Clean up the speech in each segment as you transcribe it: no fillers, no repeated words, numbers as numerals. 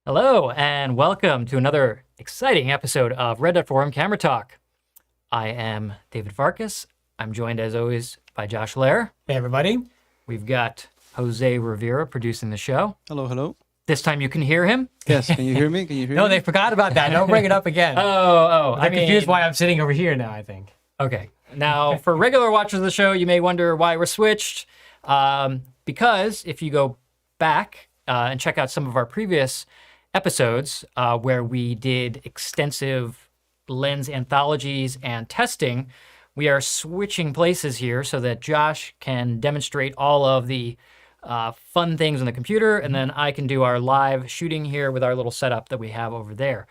Hello, and welcome to another exciting episode of Red Dot Forum Camera Talk. I am David Farkas. I'm joined, as always, by Josh Lair. Hey, everybody. We've got Jose Rivera producing the show. Hello, hello. This time you can hear him. Yes, can you hear me? Can you hear No, me? they forgot about that. Don't bring it up again. I'm confused why I'm sitting over here now, I think. Okay. Now, for regular watchers of the show, you may wonder why we're switched. Because if you go back and check out some of our previous episodes where we did extensive lens anthologies and testing, we are switching places here so that Josh can demonstrate all of the fun things on the computer, and then I can do our live shooting here with our little setup that we have over there.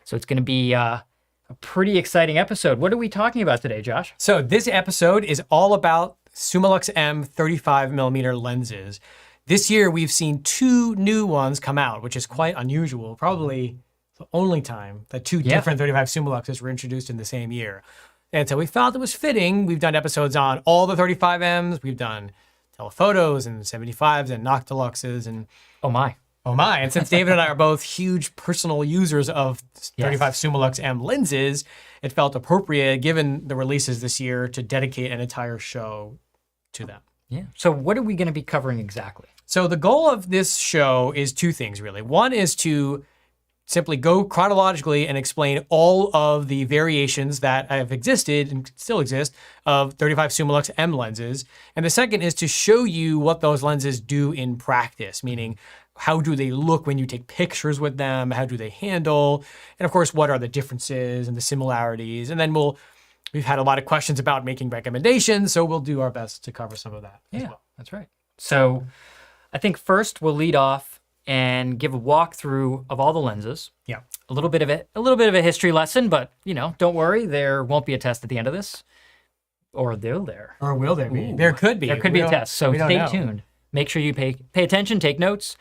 So it's going to be a pretty exciting episode. What are we talking about today, Josh? So this episode is all about Summilux-M 35mm lenses. This year, we've seen two new ones come out, which is quite unusual. Probably the only time that two different 35 Summiluxes were introduced in the same year. And so we felt it was fitting. We've done episodes on all the 35Ms. We've done telephotos and 75s and Noctiluxes and Oh my. And since David and I are both huge personal users of 35 Summilux-M lenses, it felt appropriate, given the releases this year, to dedicate an entire show to them. Yeah. So what are we going to be covering exactly? So the goal of this show is two things, really. One is to simply go chronologically and explain all of the variations that have existed and still exist of 35 Summilux-M lenses. And the second is to show you what those lenses do in practice, meaning how do they look when you take pictures with them? How do they handle? And of course, what are the differences and the similarities? And then we've had a lot of questions about making recommendations, so we'll do our best to cover some of that as well. That's right. So I think first we'll lead off and give a walkthrough of all the lenses. Yeah. A little bit of a history lesson, but don't worry, there won't be a test at the end of this. Or will there? Or will there be? There could be. There could be a test. So stay tuned. Make sure you pay attention, take notes.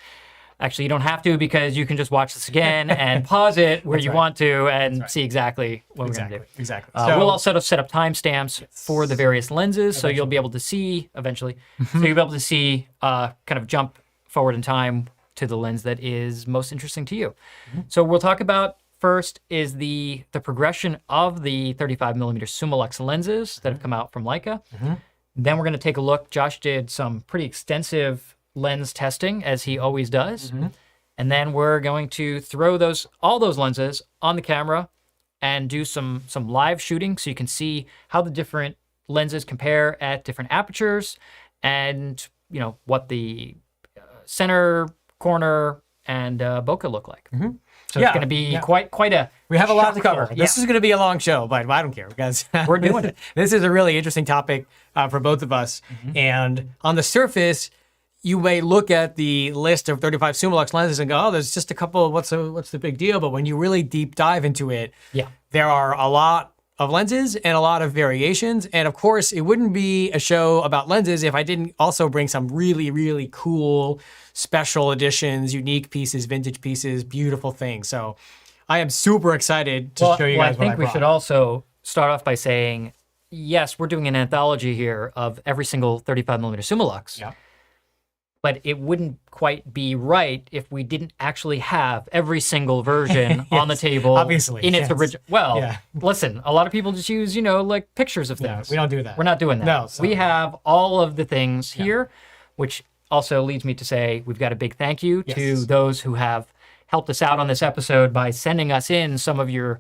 Actually, you don't have to, because you can just watch this again and pause it where you want to and see exactly what we're going to do. Exactly. We'll also set up timestamps for the various lenses, so you'll be able to see eventually. So you'll be able to see, kind of jump forward in time to the lens that is most interesting to you. So we'll talk about first is the progression of the 35mm Summilux lenses that have come out from Leica. Then we're going to take a look. Josh did some pretty extensive lens testing, as he always does. And then we're going to throw all those lenses on the camera and do some live shooting, so you can see how the different lenses compare at different apertures, and what the center, corner, and bokeh look like. So it's going to be quite a. We have a lot to cover. Yeah. This is going to be a long show, but I don't care, because We're doing it. This is a really interesting topic for both of us. And on the surface, you may look at the list of 35 Summilux lenses and go, oh, there's just a couple, what's the big deal? But when you really deep dive into it, there are a lot of lenses and a lot of variations. And of course, it wouldn't be a show about lenses if I didn't also bring some really, really cool special editions, unique pieces, vintage pieces, beautiful things. So I am super excited to show you guys what I think we should also start off by saying, yes, we're doing an anthology here of every single 35mm Summilux. Yeah. But it wouldn't quite be right if we didn't actually have every single version on the table. Obviously, in its original. Well, Yeah. listen, a lot of people just use, like pictures of things. we don't do that. We're not doing that. No, so- We have all of the things here, which also leads me to say we've got a big thank you to those who have helped us out on this episode by sending us in some of your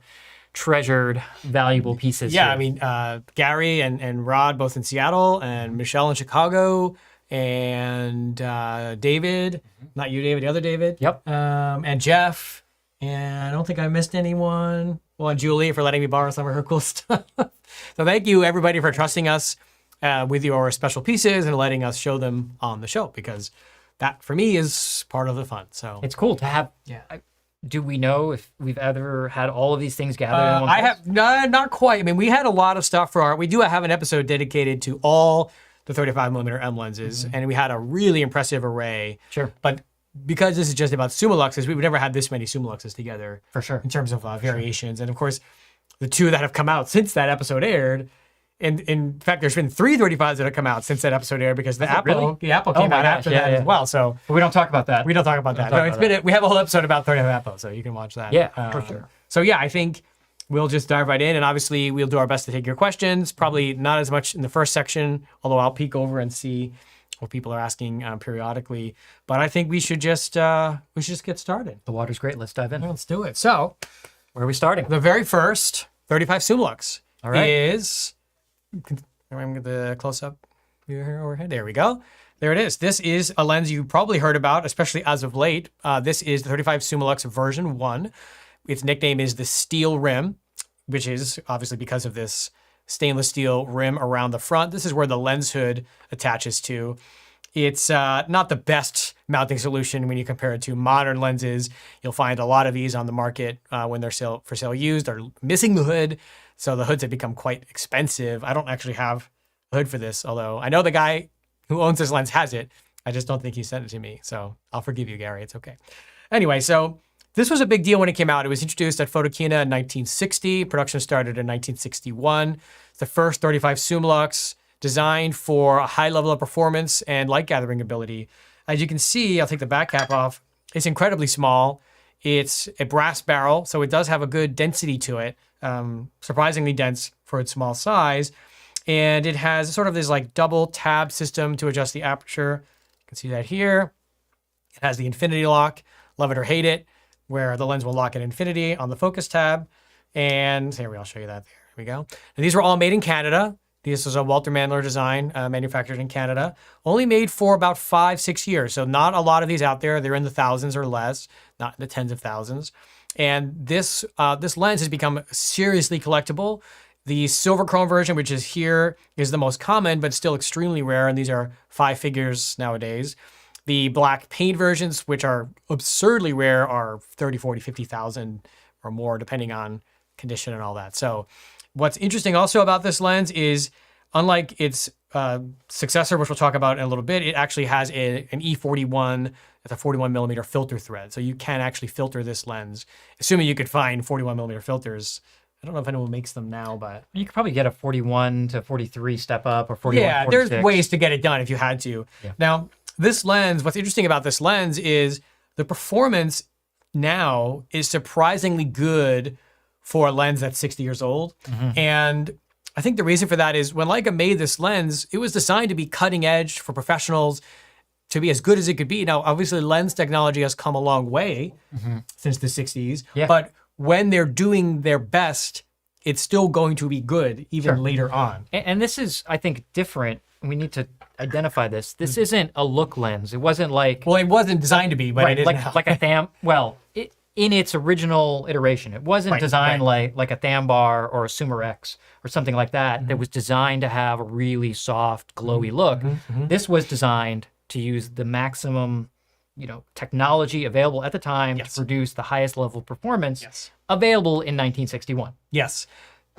treasured, valuable pieces. Yeah, here. I mean, Gary and Rod, both in Seattle, and Michelle in Chicago, and David, not you, David, the other David. Yep. And Jeff, and I don't think I missed anyone. Well, and Julie for letting me borrow some of her cool stuff. So thank you, everybody, for trusting us with your special pieces and letting us show them on the show, because that, for me, is part of the fun. So it's cool to have. Yeah. Do we know if we've ever had all of these things gathered in one place? I have not quite. I mean, we had a lot of stuff for our. We do have an episode dedicated to all the 35mm M lenses, and we had a really impressive array. Sure. But because this is just about Summilux, we've never had this many Summilux together. For sure. In terms of variations. And of course, the two that have come out since that episode aired, in fact, there's been 3 35s that have come out since that episode aired because the Apple really? came out after that as well. So But we don't talk about that. we don't talk about that. No, we have a whole episode about 35 Apple, so you can watch that. Yeah, for sure. So yeah, I think we'll just dive right in, and obviously we'll do our best to take your questions. Probably not as much in the first section, although I'll peek over and see what people are asking periodically. But I think we should just get started. The water's great. Let's dive in. Let's do it. So Where are we starting? the very first 35 Summilux All right. is. I'm going to the close up here overhead. There we go. There it is. This is a lens you probably heard about, especially as of late. This is the 35 Summilux version 1. Its nickname is the steel rim, which is obviously because of this stainless steel rim around the front. This is where the lens hood attaches to. It's not the best mounting solution when you compare it to modern lenses. You'll find a lot of these on the market when they're for sale used are missing the hood. So the hoods have become quite expensive. I don't actually have a hood for this, although I know the guy who owns this lens has it. I just don't think he sent it to me. So I'll forgive you, Gary. It's okay. Anyway, so this was a big deal when it came out. It was introduced at Photokina in 1960. Production started in 1961. It's the first 35 Summilux designed for a high level of performance and light gathering ability. As you can see, I'll take the back cap off. It's incredibly small. It's a brass barrel, so it does have a good density to it. Surprisingly dense for its small size. And it has sort of this like double tab system to adjust the aperture. You can see that here. It has the infinity lock, love it or hate it, where the lens will lock at infinity on the focus tab. And here, I'll show you that. There we go. And these were all made in Canada. This was a Walter Mandler design, manufactured in Canada. Only made for about 5-6 years. So not a lot of these out there. They're in the thousands or less, not in the tens of thousands. And this lens has become seriously collectible. The silver chrome version, which is here, is the most common, but still extremely rare. And these are 5 figures nowadays. The black paint versions, which are absurdly rare, are 30, 40, 50,000 or more, depending on condition and all that. So what's interesting also about this lens is, unlike its successor, which we'll talk about in a little bit, it actually has an E41, it's a 41 millimeter filter thread. So you can actually filter this lens, assuming you could find 41 millimeter filters. I don't know if anyone makes them now, but You could probably get a 41 to 43 step up or 41, yeah, 46. there's ways to get it done if you had to. Yeah. Now, this lens, what's interesting about this lens is the performance now is surprisingly good for a lens that's 60 years old. And I think the reason for that is when Leica made this lens, it was designed to be cutting edge for professionals, to be as good as it could be. Now, obviously, lens technology has come a long way since the 60s, Yeah. but when they're doing their best, it's still going to be good even later on. And this is, I think, different. We need to identify this. This isn't a look lens. It wasn't like Well, it wasn't designed to be, but it is now. like a tham. Well, in its original iteration, it wasn't designed like a Thambar or a Sumer X or something like that. That was designed to have a really soft, glowy look. This was designed to use the maximum, technology available at the time to produce the highest level of performance available in 1961. Yes.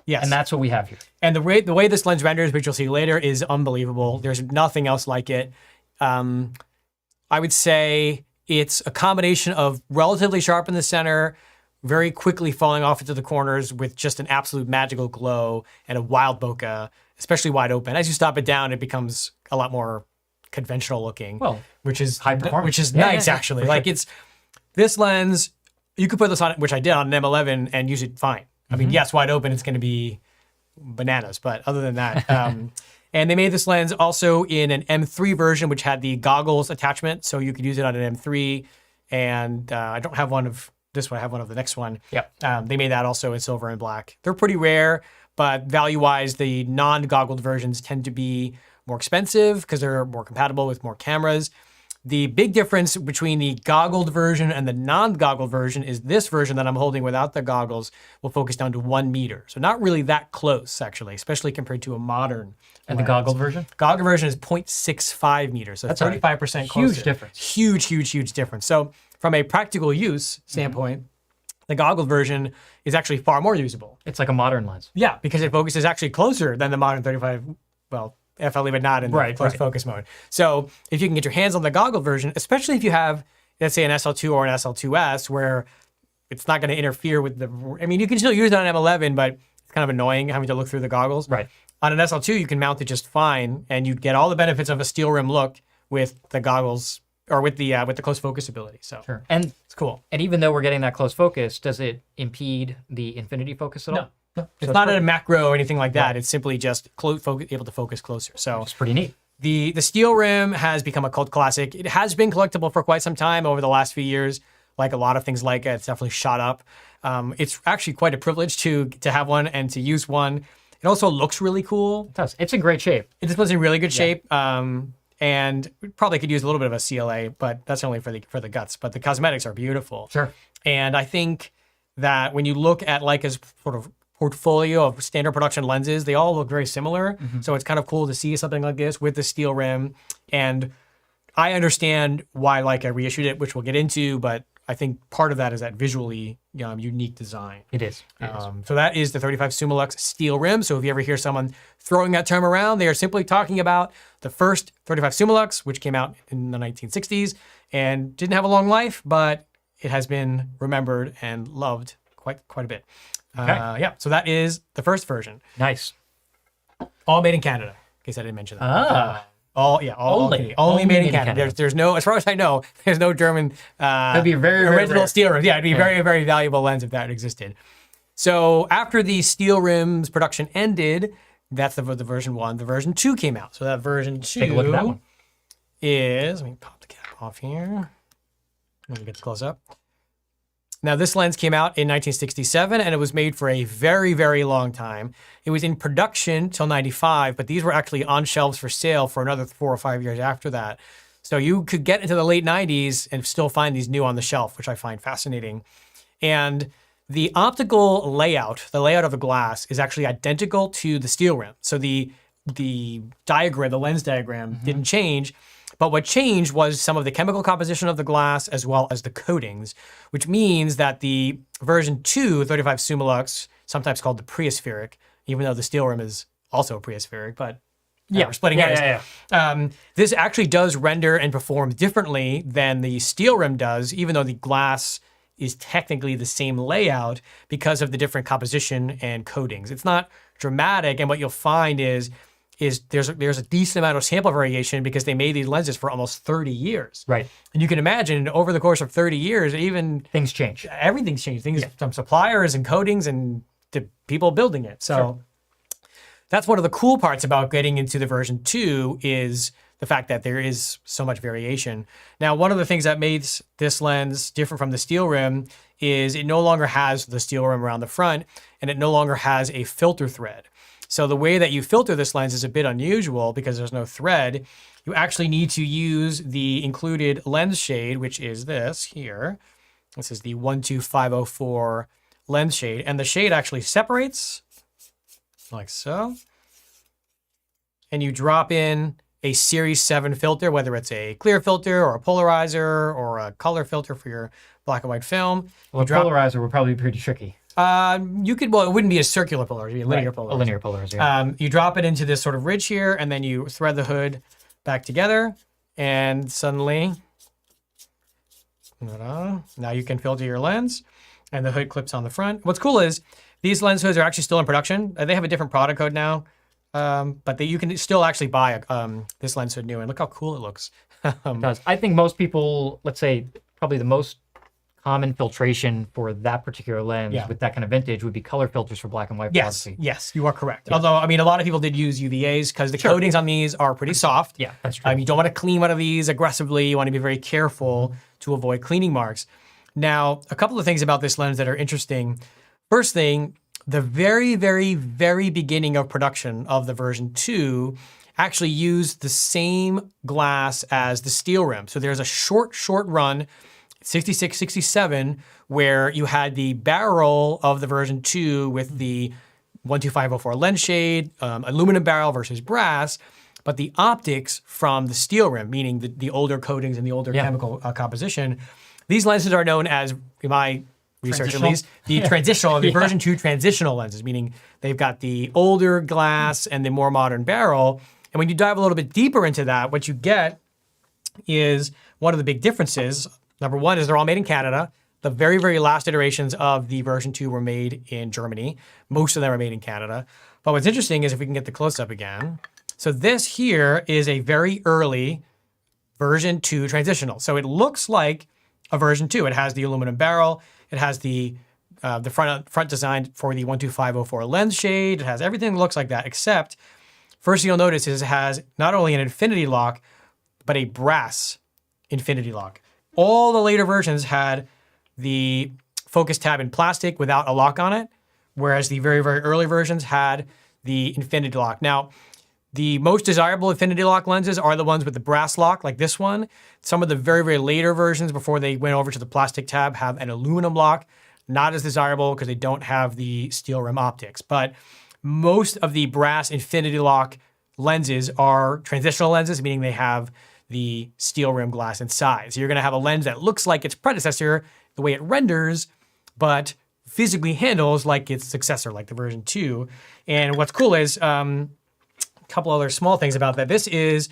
And that's what we have here. And the way this lens renders, which you'll see later, is unbelievable. There's nothing else like it. I would say it's a combination of relatively sharp in the center, very quickly falling off into the corners with just an absolute magical glow and a wild bokeh, especially wide open. As you stop it down, it becomes a lot more conventional looking, which is high performance. which is nice actually. for Like sure. it's this lens, you could put this on, which I did on an M11 and use it fine. I mean, yes, wide open, it's going to be bananas, but other than that, and they made this lens also in an M3 version, which had the goggles attachment, so you could use it on an M3. And I don't have one of this one; I have one of the next one. They made that also in silver and black. They're pretty rare, but value-wise, the non-goggled versions tend to be more expensive because they're more compatible with more cameras. The big difference between the goggled version and the non-goggled version is this version that I'm holding without the goggles will focus down to 1 meter. So not really that close, actually, especially compared to a modern And lens. the goggled version? Goggle version is 0.65 meters. So that's 35% closer. Huge difference. Huge difference. So from a practical use standpoint, the goggled version is actually far more usable. It's like a modern lens. Yeah, because it focuses actually closer than the modern 35, FLE, but not in the close focus mode. So if you can get your hands on the goggle version, especially if you have, let's say, an SL2 or an SL2S, where it's not going to interfere with you can still use it on an M11, but it's kind of annoying having to look through the goggles. Right. On an SL2, you can mount it just fine, and you'd get all the benefits of a steel rim look with the goggles or with the close focus ability. So Sure. And it's cool. And even though we're getting that close focus, does it impede the infinity focus at all? No. It's not a macro or anything like that. It's simply just able to focus closer. So It's pretty neat. the steel rim has become a cult classic. It has been collectible for quite some time over the last few years. Like a lot of things Leica, it's definitely shot up. It's actually quite a privilege to have one and to use one. It also looks really cool. It does. It's in great shape. It just was in really good shape. And we probably could use a little bit of a CLA, but that's only for the guts. But the cosmetics are beautiful. Sure. And I think that when you look at Leica's sort of portfolio of standard production lenses, they all look very similar. So it's kind of cool to see something like this with the steel rim. And I understand why Leica reissued it, which we'll get into, but I think part of that is that visually unique design. It is. So that is the 35 Summilux steel rim. So if you ever hear someone throwing that term around, they are simply talking about the first 35 Summilux, which came out in the 1960s and didn't have a long life, but it has been remembered and loved quite a bit. Okay. So that is the first version. Nice. All made in Canada, in case I didn't mention that. Only Made in Canada. There's no, as far as I know, there's no German That'd be very original rare. steel rims. Yeah, it'd be a very, very valuable lens if that existed. So after the steel rims production ended, that's the version 1. The version 2 came out. So that version 2 Take a look at that one. is, let me pop the cap off here. Let me get the close up. Now, this lens came out in 1967, and it was made for a very, very long time. It was in production till 95, but these were actually on shelves for sale for another 4 or 5 years after that. So you could get into the late 90s and still find these new on the shelf, which I find fascinating. And the optical layout, the layout of the glass, is actually identical to the steel rim. So the diagram, the lens diagram, didn't change. But what changed was some of the chemical composition of the glass as well as the coatings, which means that the version 2, 35 Summilux, sometimes called the preaspheric, even though the steel rim is also preaspheric, but we're splitting hairs. This actually does render and perform differently than the steel rim does, even though the glass is technically the same layout because of the different composition and coatings. It's not dramatic, and what you'll find is there's a decent amount of sample variation because they made these lenses for almost 30 years. Right. And you can imagine over the course of 30 years, even Things change. everything's changed. Things from suppliers and coatings and to people building it. So that's one of the cool parts about getting into the version 2 is the fact that there is so much variation. Now, one of the things that makes this lens different from the steel rim is it no longer has the steel rim around the front, and it no longer has a filter thread. So the way that you filter this lens is a bit unusual because there's no thread. You actually need to use the included lens shade, which is this here. This is the 12504 lens shade. And the shade actually separates like so. And you drop in a Series 7 filter, whether it's a clear filter or a polarizer or a color filter for your black and white film. Well, a polarizer would probably be pretty tricky. You could, well, it wouldn't be a circular polarizer, it'd be a linear polarizer. A linear polarizer, yeah. You drop it into this sort of ridge here, and then you thread the hood back together, and suddenly, now you can filter your lens, and the hood clips on the front. What's cool is these lens hoods are actually still in production. They have a different product code now, but you can still actually buy this lens hood new, and look how cool it looks. It does. I think most people, let's say, probably the most common filtration for that particular lens with that kind of vintage would be color filters for black and white photography. Yes, you are correct. Although, I mean, a lot of people did use UVAs because the coatings on these are pretty soft. Yeah, that's true. You don't want to clean one of these aggressively. You want to be very careful to avoid cleaning marks. Now, a couple of things about this lens that are interesting. First thing, the very, very, very beginning of production of the version 2 actually used the same glass as the steel rim. So there's a short run, 66, 67, where you had the barrel of the version 2 with the 12504 lens shade, aluminum barrel versus brass, but the optics from the steel rim, meaning the older coatings and the older chemical composition. These lenses are known as, in my research at least, the transitional, the version 2 transitional lenses, meaning they've got the older glass and the more modern barrel. And when you dive a little bit deeper into that, what you get is one of the big differences. Number one is they're all made in Canada. The very, very last iterations of the version 2 were made in Germany. Most of them are made in Canada. But what's interesting is if we can get the close-up again. So this here is a very early version 2 transitional. So it looks like a version 2. It has the aluminum barrel. It has the front design for the 12504 lens shade. It has everything that looks like that, except first you'll notice is it has not only an infinity lock, but a brass infinity lock. All the later versions had the focus tab in plastic without a lock on it, whereas the very, very early versions had the infinity lock. Now, the most desirable infinity lock lenses are the ones with the brass lock, like this one. Some of the very, very later versions before they went over to the plastic tab have an aluminum lock. Not as desirable because they don't have the steel rim optics. But most of the brass infinity lock lenses are transitional lenses, meaning they have the steel rim glass inside. So you're going to have a lens that looks like its predecessor, the way it renders, but physically handles like its successor, like the version 2. And what's cool is a couple other small things about that. This is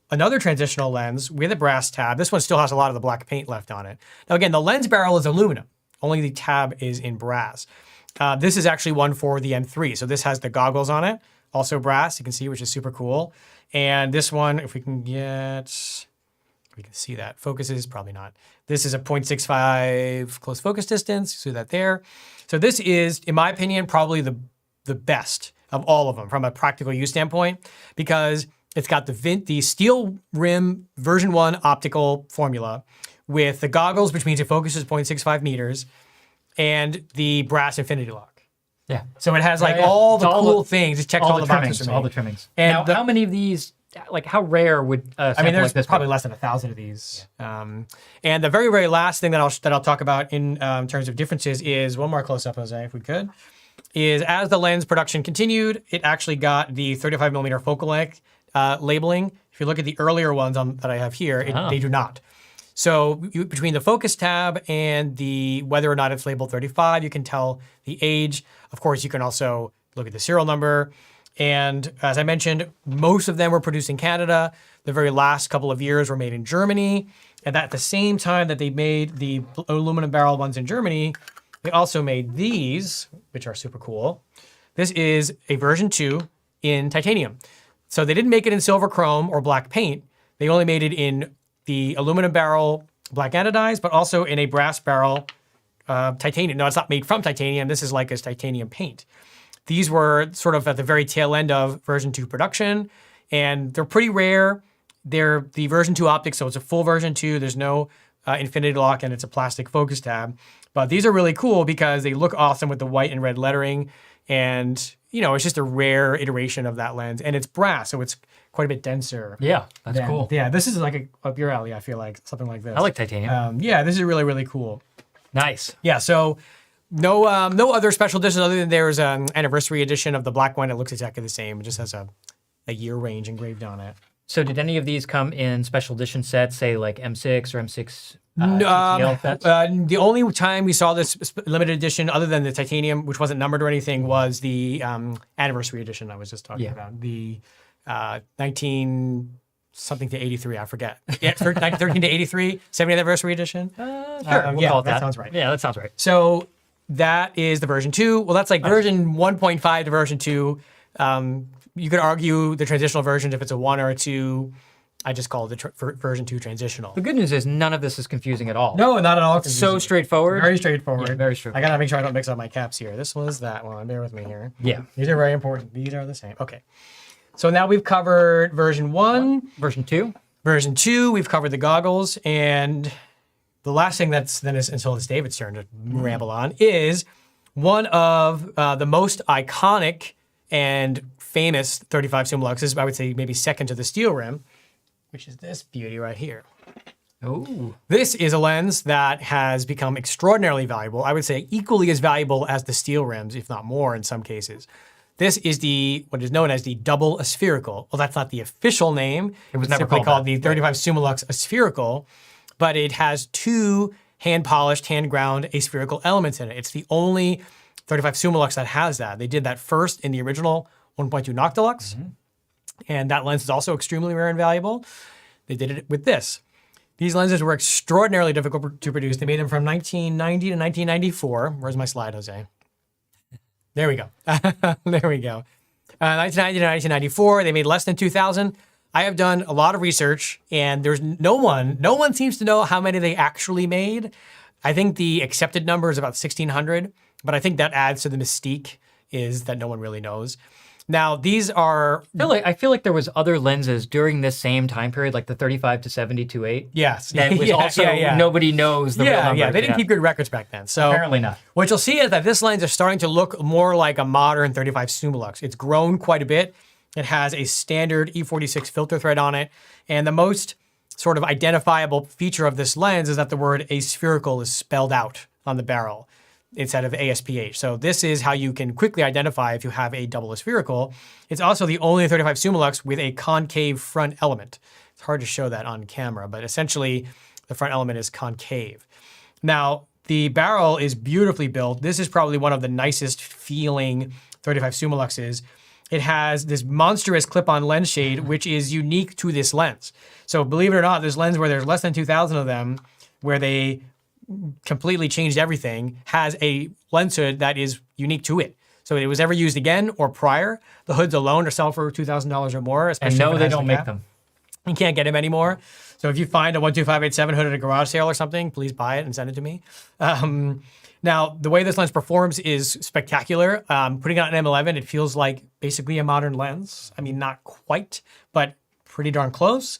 another transitional lens with a brass tab. This one still has a lot of the black paint left on it. Now again, the lens barrel is aluminum. Only the tab is in brass. This is actually one for the M3. So this has the goggles on it, also brass, you can see, which is super cool. And this one, if we can see that. Focuses, probably not. This is a 0.65 close focus distance, see that there. So this is, in my opinion, probably the best of all of them from a practical use standpoint, because it's got the steel rim version 1 optical formula with the goggles, which means it focuses 0.65 meters, and the brass infinity lock. Yeah. So it has like all the cool things. It checks all the boxes for me. All the trimmings. And now, how many of these, like how rare would a sample there's like this probably be? less than 1,000 of these. Yeah. And the very, very last thing that I'll talk about in terms of differences is one more close-up, Jose, if we could, is as the lens production continued, it actually got the 35 millimeter focal length labeling. If you look at the earlier ones that I have here, they do not. So between the focus tab and the whether or not it's labeled 35, you can tell the age. Of course, you can also look at the serial number. And as I mentioned, most of them were produced in Canada. The very last couple of years were made in Germany. And at the same time that they made the aluminum barrel ones in Germany, they also made these, which are super cool. This is a version 2 in titanium. So they didn't make it in silver chrome or black paint. They only made it in the aluminum barrel black anodized, but also in a brass barrel titanium. No, it's not made from titanium. This is like a titanium paint. These were sort of at the very tail end of version 2 production, and they're pretty rare. They're the version 2 optics, so it's a full version 2. There's no infinity lock, and it's a plastic focus tab. But these are really cool because they look awesome with the white and red lettering, and it's just a rare iteration of that lens, and it's brass, so it's quite a bit denser. Yeah, that's cool. Yeah, this is like up your alley, I feel like, something like this. I like titanium. Yeah, this is really, really cool. Nice. Yeah, so no other special editions other than there's an anniversary edition of the black one. It looks exactly the same. It just has a year range engraved on it. So did any of these come in special edition sets, say like M6 or M6 No, sets? the only time we saw this limited edition, other than the titanium, which wasn't numbered or anything, was the anniversary edition I was just talking about. The 19 something to 83, I forget. Yeah, 1913 to 83, 70th anniversary edition. Sure, we'll call it that sounds right. Yeah, that sounds right. So that is the version 2. Well, that's like version 1.5 to version 2. You could argue the transitional version if it's a 1 or a 2. I just call it the version 2 transitional. The good news is none of this is confusing at all. No, not at all. So straightforward. Very straightforward. Yeah, very straightforward. I gotta make sure I don't mix up my caps here. This was that one. Bear with me here. Yeah. These are very important. These are the same. Okay. So now we've covered version 1. Version 2. Version 2, we've covered the goggles. And the last thing then is until it's David's turn to ramble on is one of the most iconic and famous 35 Summilux, I would say maybe second to the steel rim, which is this beauty right here. Oh. This is a lens that has become extraordinarily valuable. I would say equally as valuable as the steel rims, if not more in some cases. This is what is known as the double aspherical. Well, that's not the official name. It was It's never simply called the 35 Summilux aspherical, but it has 2 hand-polished, hand-ground aspherical elements in it. It's the only 35 Summilux that has that. They did that first in the original 1.2 Noctilux, and that lens is also extremely rare and valuable. They did it with this. These lenses were extraordinarily difficult to produce. They made them from 1990 to 1994. Where's my slide, Jose? There we go. There we go. 1990 to 1994. They made less than 2,000. I have done a lot of research, and there's no one seems to know how many they actually made. I think the accepted number is about 1,600, but I think that adds to the mystique is that no one really knows. Now, these are... I feel like there was other lenses during this same time period, like the 35 to 70-8. Yes. That was nobody knows the real number. Yeah, they didn't keep good records back then. So apparently not. What you'll see is that this lens is starting to look more like a modern 35 Summilux. It's grown quite a bit. It has a standard E46 filter thread on it. And the most sort of identifiable feature of this lens is that the word aspherical is spelled out on the barrel instead of ASPH. So this is how you can quickly identify if you have a double aspherical. It's also the only 35 Summilux with a concave front element. It's hard to show that on camera, but essentially the front element is concave. Now, the barrel is beautifully built. This is probably one of the nicest feeling 35 Summiluxes. It has this monstrous clip-on lens shade, which is unique to this lens. So believe it or not, this lens where there's less than 2,000 of them, where they completely changed everything, has a lens hood that is unique to it. So it was ever used again or prior. The hoods alone are selling for $2,000 or more. And no, they don't make them. You can't get them anymore. So if you find a 12587 hood at a garage sale or something, please buy it and send it to me. Now, the way this lens performs is spectacular. Putting it on an M11, it feels like basically a modern lens. I mean, not quite, but pretty darn close.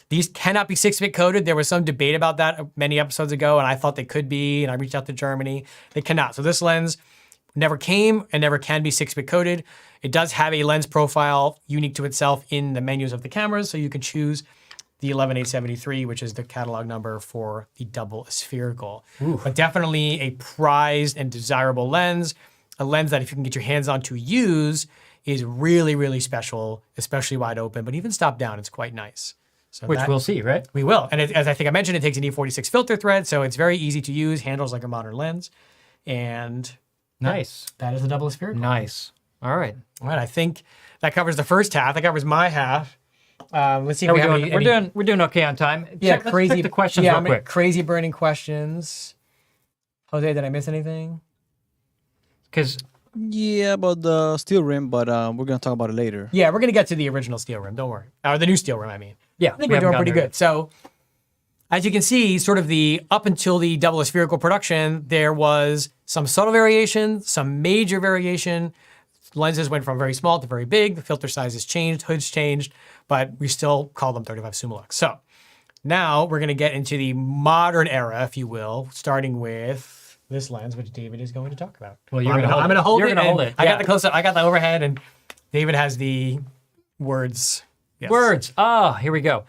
These cannot be 6-bit coded. There was some debate about that many episodes ago, and I thought they could be, and I reached out to Germany. They cannot. So this lens never came and never can be 6-bit coded. It does have a lens profile unique to itself in the menus of the cameras, so you can choose the 11873, which is the catalog number for the double aspherical. Ooh. But definitely a prized and desirable lens, a lens that if you can get your hands on to use is really, really special, especially wide open, but even stop down, it's quite nice. So which we'll see, right? We will. And as I think I mentioned, it takes an E46 filter thread, so it's very easy to use, handles like a modern lens. And nice. That is the double aspherical. Nice. All right. All right, I think that covers the first half. That covers my half. Let's see if we have any... We're doing okay on time. Yeah, let's check the questions real quick. Crazy burning questions. Jose, did I miss anything? Because... Yeah, about the steel rim, but we're going to talk about it later. Yeah, we're going to get to the original steel rim, don't worry. Or the new steel rim, I mean. Yeah, I think we're doing pretty good. So, as you can see, sort of up until the double aspherical production, there was some subtle variation, some major variation. Lenses went from very small to very big. The filter sizes changed, hoods changed, but we still call them 35 Summilux. So, now we're going to get into the modern era, if you will, starting with this lens, which David is going to talk about. Well, I'm going to hold it. You're going to hold it. I got the close-up. I got the overhead, and David has the words. Yes. Words. Here we go.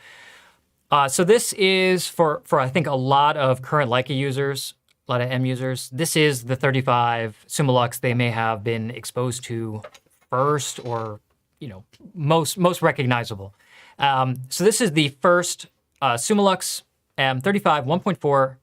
So this is for I think a lot of current Leica users, a lot of M users. This is the 35 Summilux they may have been exposed to first, or most recognizable. So this is the first Summilux-M 35 1.4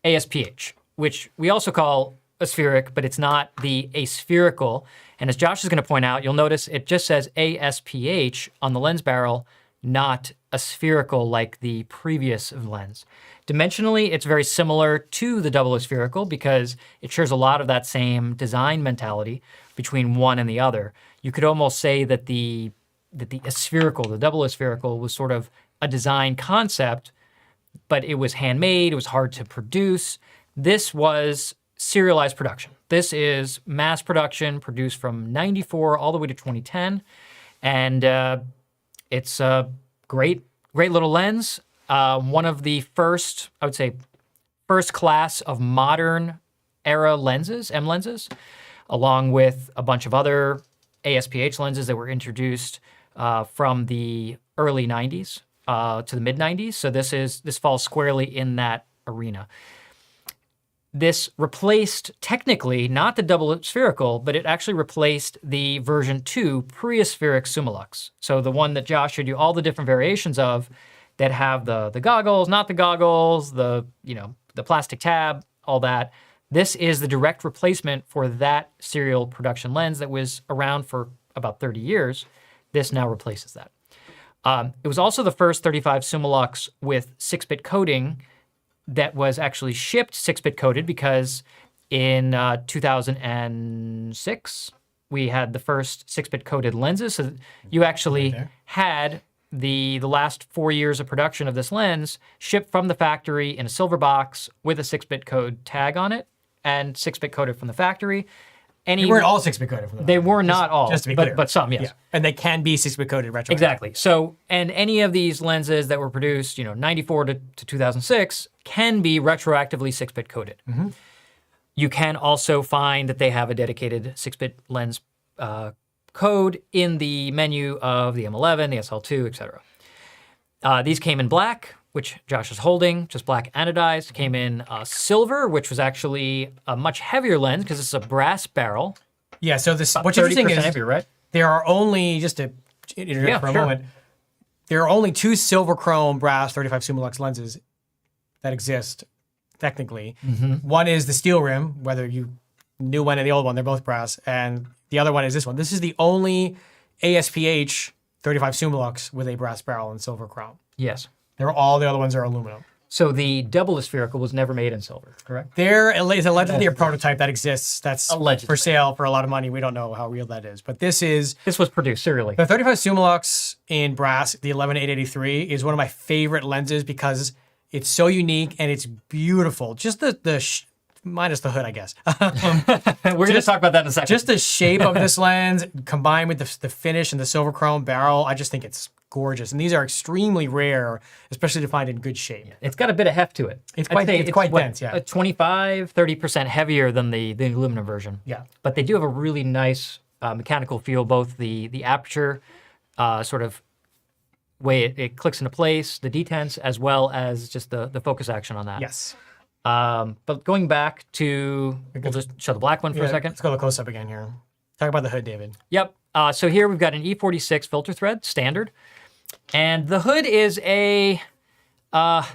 ASPH, which we also call aspheric, but it's not the aspherical. And as Josh is going to point out, you'll notice it just says ASPH on the lens barrel, not aspherical like the previous lens. Dimensionally, it's very similar to the double aspherical because it shares a lot of that same design mentality between one and the other. You could almost say that the aspherical, the double aspherical, was sort of a design concept, but it was handmade, it was hard to produce. This was serialized production. This is mass production produced from 94 all the way to 2010. And it's a great little lens. One of the first, I would say, first class of modern era lenses, M lenses, along with a bunch of other ASPH lenses that were introduced from the early 90s to the mid 90s. So this falls squarely in that arena. This replaced, technically, not the double spherical, but it actually replaced the version 2 pre-aspheric Summilux. So the one that Josh showed you all the different variations of that have the goggles, not the goggles, the plastic tab, all that. This is the direct replacement for that serial production lens that was around for about 30 years. This now replaces that. It was also the first 35 Summilux with 6-bit coding that was actually shipped 6-bit coded, because in 2006 we had the first 6-bit coded lenses. So you actually had the last 4 years of production of this lens shipped from the factory in a silver box with a 6-bit code tag on it, and 6-bit coded from the factory. They weren't all 6-bit coded from the They were not all, just to be clear. but some, yes. Yeah. And they can be 6-bit coded retroactively. Exactly. So, and any of these lenses that were produced, 94 to 2006 can be retroactively 6-bit coded. You can also find that they have a dedicated 6-bit lens code in the menu of the M11, the SL2, etc. These came in black, which Josh is holding, just black anodized. Came in silver, which was actually a much heavier lens because it's a brass barrel. Yeah, so this what's interesting is heavier, right? There are only, just to interrupt for a moment, there are only 2 silver chrome brass 35 Summilux lenses that exist, technically. One is the steel rim, whether you new one and the old one, they're both brass, and the other one is this one. This is the only ASPH 35 Summilux with a brass barrel and silver chrome. Yes. All the other ones are aluminum. So the double aspherical was never made in silver, correct? There is allegedly a prototype that exists that's Allegedly. for sale for a lot of money. We don't know how real that is, but this was produced serially. The 35 Summilux in brass, the 11-883, is one of my favorite lenses because it's so unique and it's beautiful. Just minus the hood, I guess. We're going to talk about that in a second. Just the shape of this lens combined with the finish and the silver chrome barrel, I just think it's gorgeous. And these are extremely rare, especially to find in good shape. It's got a bit of heft to it. It's quite dense, yeah. 25-30% heavier than the aluminum version. Yeah. But they do have a really nice mechanical feel, both the aperture sort of way it clicks into place, the detents, as well as just the focus action on that. Yes. But going back to, we'll just show the black one for a second. Let's go to close up again here. Talk about the hood, David. Yep. So here we've got an E46 filter thread, standard. And the hood is a, how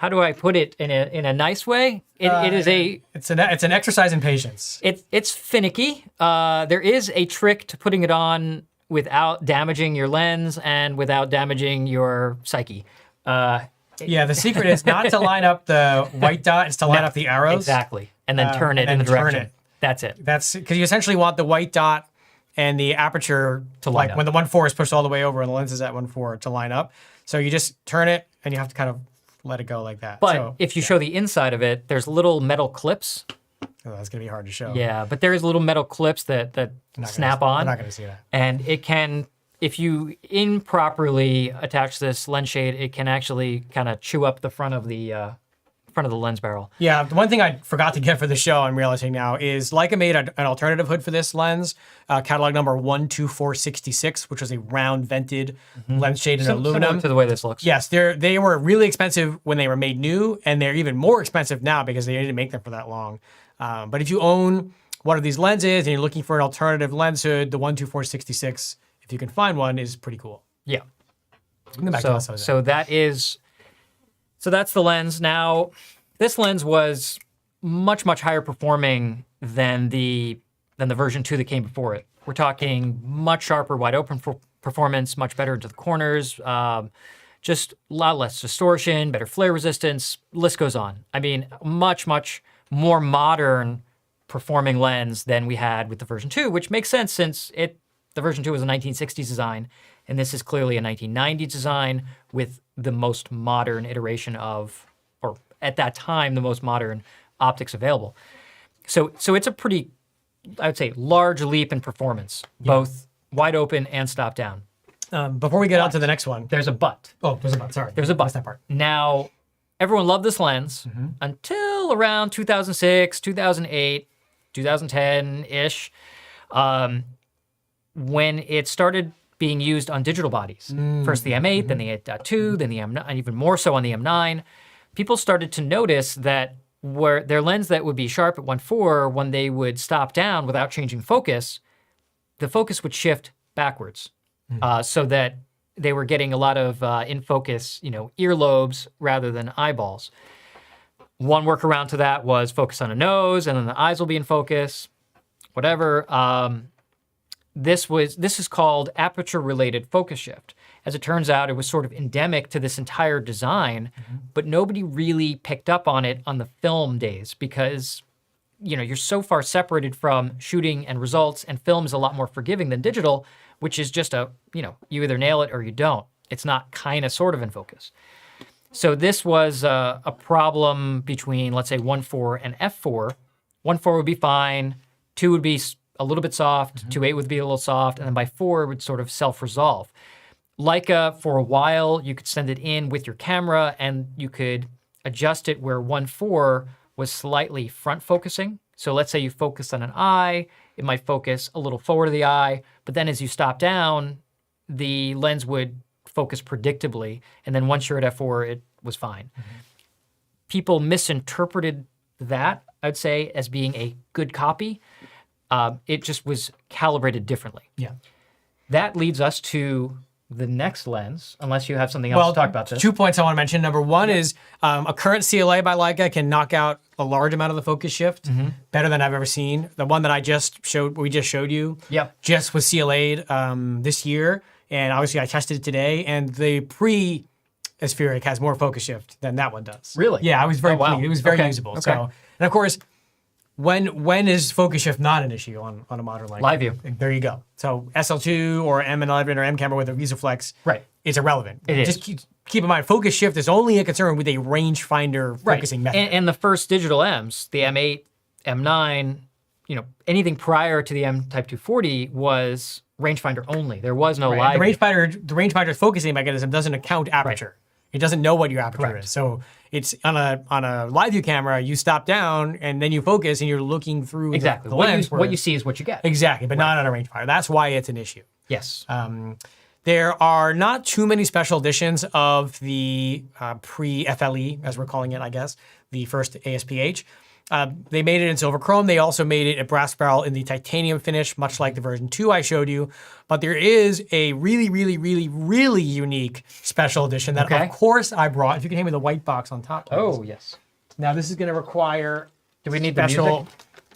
do I put it in a nice way? It is a... It's an exercise in patience. It's finicky. There is a trick to putting it on without damaging your lens and without damaging your psyche. Yeah, the secret is not to line up the white dot, it's to line up the arrows. Exactly. And then turn it in the direction. That's it. That's because you essentially want the white dot and the aperture to line up. When the 1.4 is pushed all the way over and the lens is at 1.4 to line up. So you just turn it and you have to kind of let it go like that. But if you show the inside of it, there's little metal clips. Oh, that's going to be hard to show. Yeah, but there is little metal clips that snap on. I'm not going to see that. And it can, if you improperly attach this lens shade, it can actually kind of chew up the front of the lens barrel. Yeah, the one thing I forgot to get for the show, I'm realizing now, is Leica made an alternative hood for this lens, catalog number 12466, which was a round vented lens shade in aluminum. Similar to the way this looks. Yes, they were really expensive when they were made new, and they're even more expensive now because they didn't make them for that long. But if you own one of these lenses and you're looking for an alternative lens hood, the 12466, if you can find one, is pretty cool. Yeah. So that's the lens. Now, this lens was much, much higher performing than the version 2 that came before it. We're talking much sharper, wide open performance, much better into the corners, just a lot less distortion, better flare resistance, list goes on. I mean, much, much more modern performing lens than we had with the version 2, which makes sense since the version 2 was a 1960s design, and this is clearly a 1990s design with the most modern iteration of, or at that time, the most modern optics available. So it's a pretty, I would say, large leap in performance, both wide open and stop down. Before we get on to the next one. There's a but. Oh, there's a but, sorry. There's a but. Missed that part. Now, everyone loved this lens until around 2006, 2008, 2010-ish, when it started being used on digital bodies. First the M8, then the 8.2, then the M9, and even more so on the M9. People started to notice that where their lens that would be sharp at 1.4, when they would stop down without changing focus, the focus would shift backwards, so that they were getting a lot of in focus, earlobes rather than eyeballs. One workaround to that was focus on a nose, and then the eyes will be in focus, whatever. this is called aperture-related focus shift. As it turns out, it was sort of endemic to this entire design, but nobody really picked up on it on the film days because, you're so far separated from shooting and results, and film is a lot more forgiving than digital, which is just you either nail it or you don't. It's not kind of sort of in focus. So this was a problem between, let's say, 1.4 and f4. 1.4 would be fine, 2 would be a little bit soft, 2.8 would be a little soft, and then by 4 it would sort of self-resolve. Leica, for a while, you could send it in with your camera and you could adjust it where 1.4 was slightly front-focusing. So let's say you focus on an eye, it might focus a little forward of the eye, but then as you stop down, the lens would focus predictably, and then once you're at f4, it was fine. People misinterpreted that, I'd say, as being a good copy. It just was calibrated differently. Yeah. That leads us to the next lens, unless you have something else to talk about this. 2 points I want to mention. Number one is a current CLA by Leica can knock out a large amount of the focus shift, better than I've ever seen. The one that we just showed you, just was CLA'd this year, and obviously I tested it today, and the pre-aspheric has more focus shift than that one does. Really? Yeah, I was very wow. pleased. It was very Okay. usable. Okay. So, and of course, when is focus shift not an issue on a modern Leica? Live view. There you go. So SL2 or M11 or M camera with a VisoFlex, Right. it's irrelevant. It is. Just keep in mind, focus shift is only a concern with a rangefinder focusing method. And the first digital M's, the M8, M9, anything prior to the M Type 240 was rangefinder only. There was no live. The rangefinder's focusing mechanism doesn't account aperture. It doesn't know what your aperture is. So it's on a live view camera, you stop down and then you focus and you're looking through Exactly. the What lens. what you see is what you get. Exactly, but not on a rangefinder. That's why it's an issue. Yes. There are not too many special editions of the pre-FLE, as we're calling it, I guess, the first ASPH. They made it in silver chrome. They also made it a brass barrel in the titanium finish, much like the version 2 I showed you. But there is a really, really, really, really unique special edition that, of course, I brought. If you can hand me the white box on top, please. Oh, yes. Now, this is going to require Do we need special,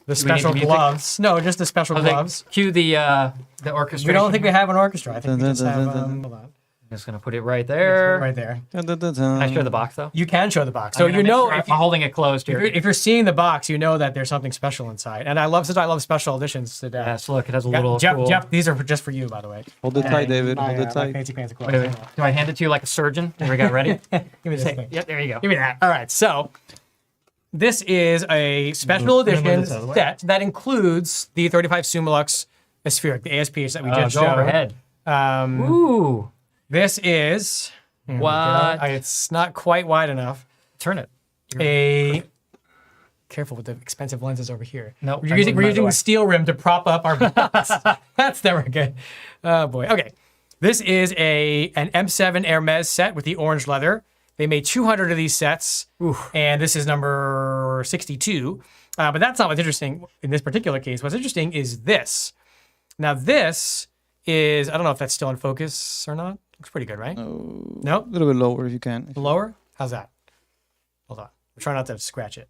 the special music? gloves. No, just the special gloves. Cue the orchestration. We don't think we have an orchestra. I think we just have, hold on. I'm just going to put it right there. Right there. Can I show the box, though? You can show the box. So I'm gonna make sure if I'm holding it closed here. if you're seeing the box, you know that there's something special inside. And since I love special editions today. Yes, look, it has a little cool... Jeff, these are just for you, by the way. Hold it tight, David. Hold it tight. Fancy pants Wait, wait. Do I hand it to you like a surgeon? There we go, ready? Give me this thing. Yep, there you go. Give me that. All right, so this is a special edition set that includes the 35 Summilux Aspheric, the ASPH that we just Go showed. overhead. Ooh. This is... What? It's not quite wide enough. Turn it. Careful with the expensive lenses over here. No, we're using the steel rim to prop up our box. That's never good. Oh boy. Okay, this is an M7 Hermes set with the orange leather. They made 200 of these sets, and this is number 62. But that's not what's interesting in this particular case. What's interesting is this. Now this is, I don't know if that's still in focus or not. Looks pretty good, right? No? A little bit lower if you can. Lower? How's that? Hold on. I'm trying not to scratch it.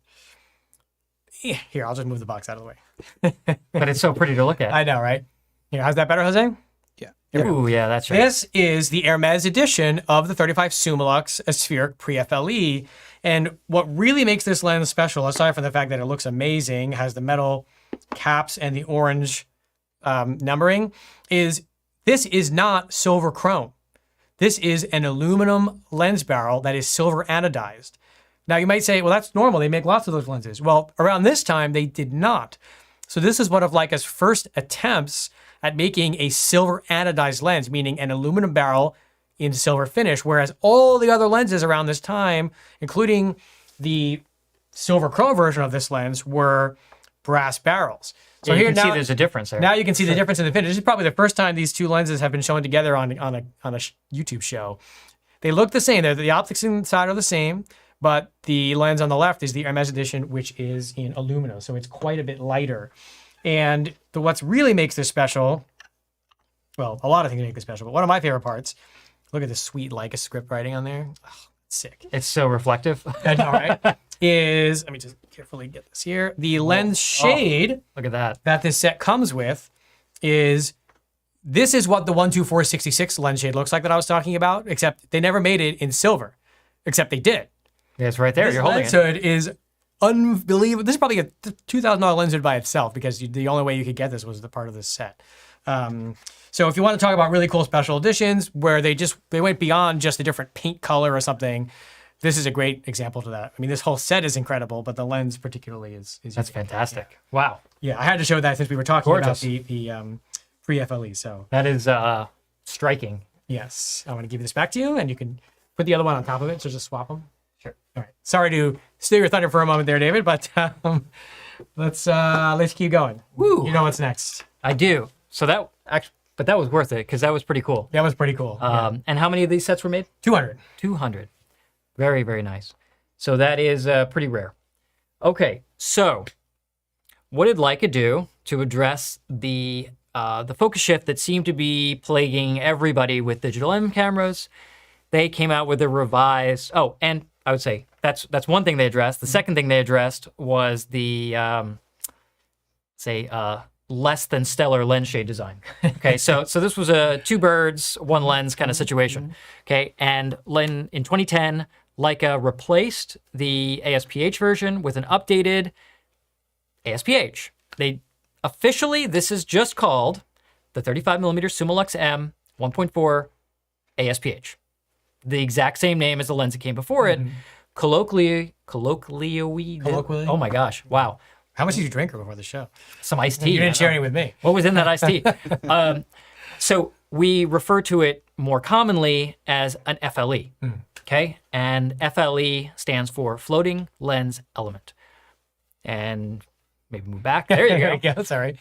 Yeah, here, I'll just move the box out of the way. But it's so pretty to look at. I know, right? Here, how's that better, Jose? Yeah. Ooh, yeah, that's right. This is the Hermes edition of the 35 Summilux Aspheric pre-FLE. And what really makes this lens special, aside from the fact that it looks amazing, has the metal caps and the orange numbering, is this is not silver chrome. This is an aluminum lens barrel that is silver anodized. Now you might say, well, that's normal. They make lots of those lenses. Well, around this time, they did not. So this is one of Leica's first attempts at making a silver anodized lens, meaning an aluminum barrel in silver finish, whereas all the other lenses around this time, including the silver chrome version of this lens, were brass barrels. So you here can now, see there's a difference there. now you can see the difference in the finish. This is probably the first time these two lenses have been shown together on a YouTube show. They look the same. The optics inside are the same, but the lens on the left is the Hermes edition, which is in aluminum, so it's quite a bit lighter. And what really makes this special, well, a lot of things make this special, but one of my favorite parts, look at this sweet Leica script writing on there. Oh, it's sick. It's so reflective. I know, right? Let me just carefully get this here. The lens shade Look at that. that this set comes with is this is what the 124-66 lens shade looks like that I was talking about, except they never made it in silver, except they did. Yeah, it's right there. This You're holding lens it. hood is unbelievable. This is probably a $2,000 lens hood by itself because the only way you could get this was the part of this set. So if you want to talk about really cool special editions where they went beyond just a different paint color or something, this is a great example to that. I mean, this whole set is incredible, but the lens particularly is That's unique. fantastic. Wow. Yeah, I had to show that since we were talking Gorgeous. about the pre-FLE. So That is striking. yes, I'm going to give this back to you, and you can put the other one on top of it. So just swap them. Sure. All right. Sorry to steal your thunder for a moment there, David, but let's keep going. Woo. You know what's next? I do. So that actually, but that was worth it because that was pretty cool. That was pretty cool. And how many of these sets were made? 200. 200. Very, very nice. So that is pretty rare. Okay, so what did Leica do to address the focus shift that seemed to be plaguing everybody with digital M cameras? They came out with a revised. Oh, and I would say that's one thing they addressed. The second thing they addressed was the less than stellar lens shade design. Okay, so this was a two birds, one lens kind of situation. Okay, and in 2010, Leica replaced the ASPH version with an updated ASPH. This is just called the 35mm Summilux-M 1.4 ASPH. The exact same name as the lens that came before it. Colloquially. Oh my gosh! Wow. How much did you drink before the show? Some iced tea. You didn't share any with me. What was in that iced tea? So we refer to it more commonly as an FLE. Okay, and FLE stands for floating lens element. And maybe move back. There you go. Yeah, that's all right.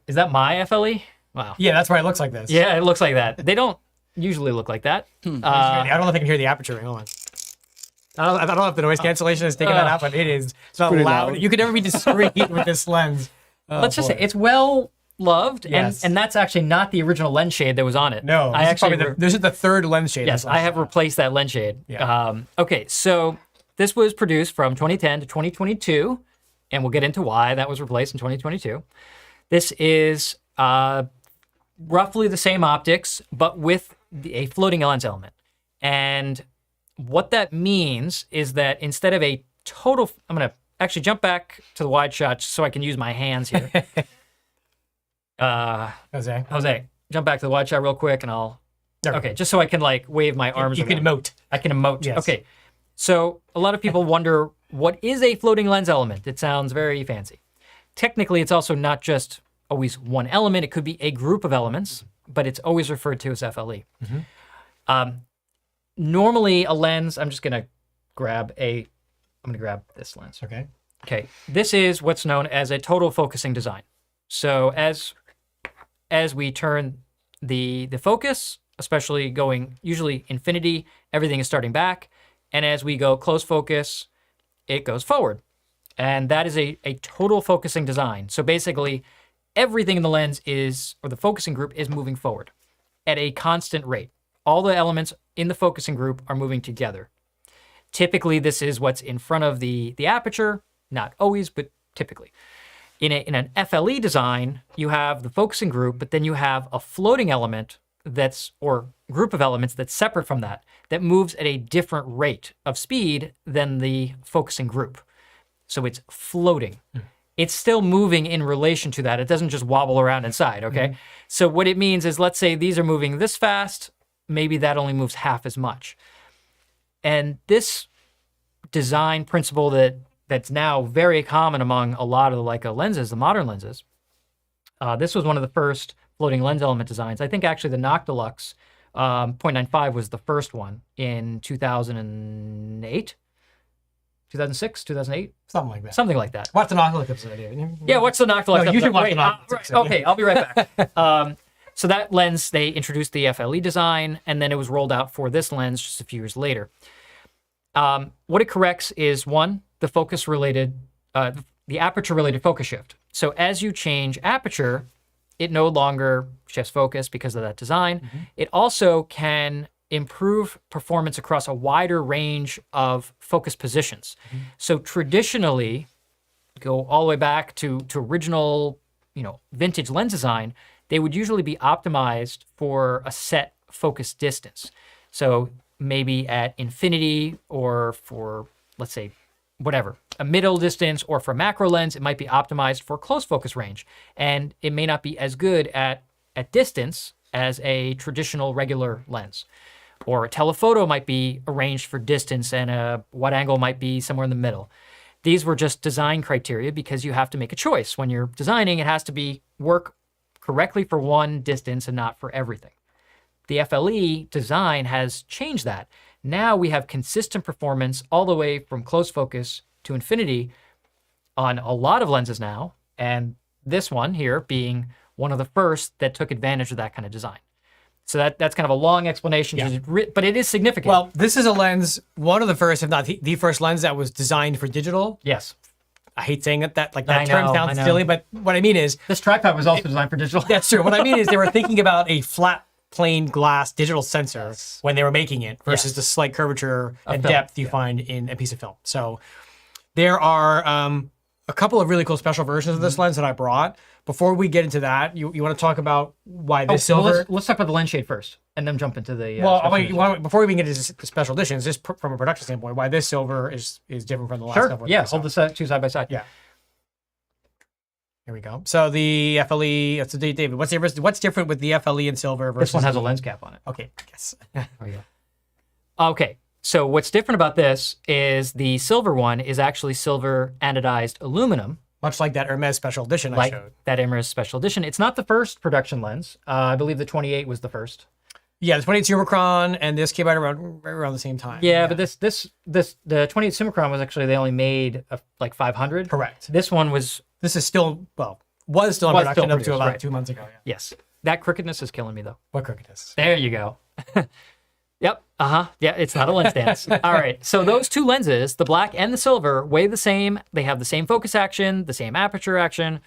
Is that my FLE? Wow. Yeah, that's why it looks like this. Yeah, it looks like that. They don't usually look like that. I don't know if I can hear the aperture ring. Hold on. I don't know if the noise cancellation is taking that out, but it's not pretty loud. loud. You could never be discreet with this lens. Oh, Let's just say boy. it's well loved, Yes. and that's actually not the original lens shade that was on it. No, I this is actually probably this is the third lens shade. yes, I have replaced that lens shade. Yeah. Okay, so this was produced from 2010 to 2022, and we'll get into why that was replaced in 2022. This is roughly the same optics, but with a floating lens element. And what that means is that instead of a total, I'm going to actually jump back to the wide shot just so I can use my hands here. Jose, jump back to the wide shot real quick, and I'll. There we Okay, just so I can like wave my arms. You can around. emote. I can emote. Yes. Okay, so a lot of people wonder what is a floating lens element. It sounds very fancy. Technically, it's also not just always one element. It could be a group of elements, but it's always referred to as FLE. Normally, a lens. I'm going to grab this lens. Okay. Okay, this is what's known as a total focusing design. So as we turn the focus, especially going usually infinity, everything is starting back, and as we go close focus, it goes forward, and that is a total focusing design. So basically, everything in the lens or the focusing group is moving forward at a constant rate. All the elements in the focusing group are moving together. Typically, this is what's in front of the aperture. Not always, but typically. In an FLE design, you have the focusing group, but then you have a floating element or group of elements that's separate from that moves at a different rate of speed than the focusing group. So it's floating. It's still moving in relation to that. It doesn't just wobble around inside, okay? So what it means is, let's say these are moving this fast, maybe that only moves half as much. And this design principle that's now very common among a lot of the Leica lenses, the modern lenses. This was one of the first floating lens element designs. I think actually the Noctilux 0.95 was the first one in 2008, 2006, 2008? Something like that. Something like that. Watch the Noctilux episode, David. Yeah, watch the Noctilux. No, you should watch Wait, the Noctilux right, episode, okay, I'll be right back. So that lens, they introduced the FLE design, and then it was rolled out for this lens just a few years later. What it corrects is, one, the aperture-related focus shift. So as you change aperture, it no longer shifts focus because of that design. It also can improve performance across a wider range of focus positions. So traditionally, go all the way back to original, vintage lens design, they would usually be optimized for a set focus distance. So maybe at infinity, or for, let's say, whatever, a middle distance, or for macro lens, it might be optimized for close focus range. And it may not be as good at distance as a traditional regular lens. Or a telephoto might be arranged for distance, and a wide angle might be somewhere in the middle. These were just design criteria because you have to make a choice. When you're designing, it has to work correctly for one distance and not for everything. The FLE design has changed that. Now we have consistent performance all the way from close focus to infinity on a lot of lenses now, and this one here being one of the first that took advantage of that kind of design. So that's kind of a long explanation, but it is significant. Well, this is a lens, one of the first, if not the first lens that was designed for digital. Yes. I hate saying it, that I term know, sounds silly, but what I mean is... This tripod was also designed for digital. That's true. What I mean is they were thinking about a flat, plain glass digital sensor when they were making it versus the slight curvature and depth you find in a piece of film. So there are a couple of really cool special versions of this lens that I brought. Before we get into that, you want to talk about why this silver... Well, let's talk about the lens shade first, and then jump into the... before we even get into the special editions, just from a production standpoint, why this silver is different from the last couple. Yeah, hold the two side by side. Yeah. Here we go. So the FLE, so David, what's different with the FLE and silver versus... This one has a lens cap on it. Okay, yes. There we go. Okay, so what's different about this is the silver one is actually silver anodized aluminum. Much like that Hermes special edition I showed. That Hermes special edition. It's not the first production lens. I believe the 28 was the first. Yeah, the 28 Summicron, and this came out around the same time. Yeah, but the 28 Summicron was actually, they only made like 500. Correct. This one was... This is still, was still in production up to about 2 months ago. Yeah. Yes. That crookedness is killing me, though. What crookedness? There you go. Yep. Yeah, it's not a lens dance. All right. So those two lenses, the black and the silver, weigh the same. They have the same focus action, the same aperture action.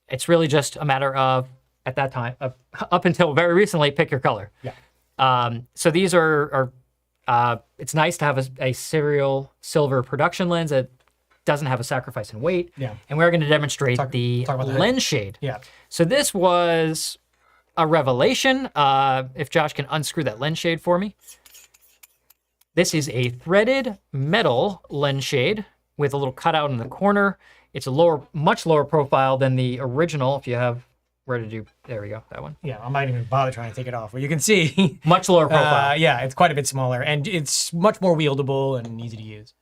It's really just a matter of, at that time, up until very recently, pick your color. Yeah. So these are it's nice to have a serial silver production lens that doesn't have a sacrifice in weight. Yeah. And we're going to demonstrate the lens shade. Yeah. So this was a revelation. If Josh can unscrew that lens shade for me. This is a threaded metal lens shade with a little cutout in the corner. It's a much lower profile than the original. If you have, there we go, that one. Yeah, I might even bother trying to take it off. Well, you can see. Much lower profile. Yeah, it's quite a bit smaller, and it's much more wieldable and easy to use.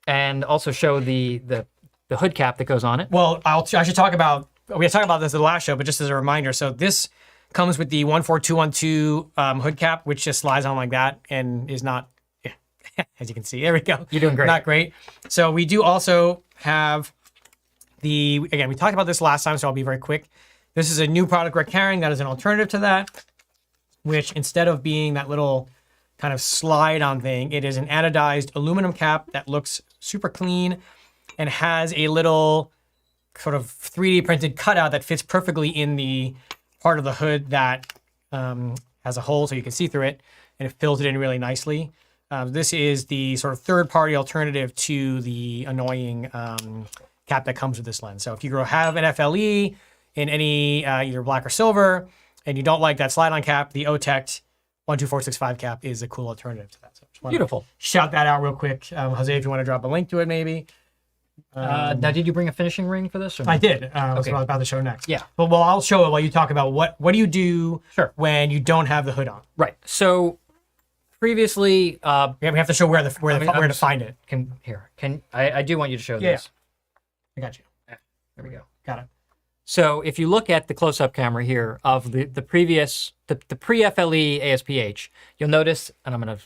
And also show the hood cap that goes on it. Well, I should talk about, we talked about this in the last show, but just as a reminder, so this comes with the 14212 hood cap, which just slides on like that and is not, as you can see, there we go. You're doing great. Not great. So we do also have again, we talked about this last time, so I'll be very quick. This is a new product we're carrying that is an alternative to that, which instead of being that little kind of slide on thing, it is an anodized aluminum cap that looks super clean and has a little sort of 3D printed cutout that fits perfectly in the part of the hood that has a hole so you can see through it, and it fills it in really nicely. This is the sort of third-party alternative to the annoying cap that comes with this lens. So if you have an FLE in any either black or silver, and you don't like that slide-on cap, the OTECT 12465 cap is a cool alternative to that. So just beautiful. Shout that out real quick. Jose, if you want to drop a link to it, maybe. Now, did you bring a finishing ring for this? Or no? I did. That's what I was about to show next. Yeah. But I'll show it while you talk about what do you do when you don't have the hood on. Right. So previously, we have to show where to find it. I do want you to show this. I got you. There we go. Got it. So if you look at the close-up camera here of the pre-FLE ASPH, you'll notice, and I'm going to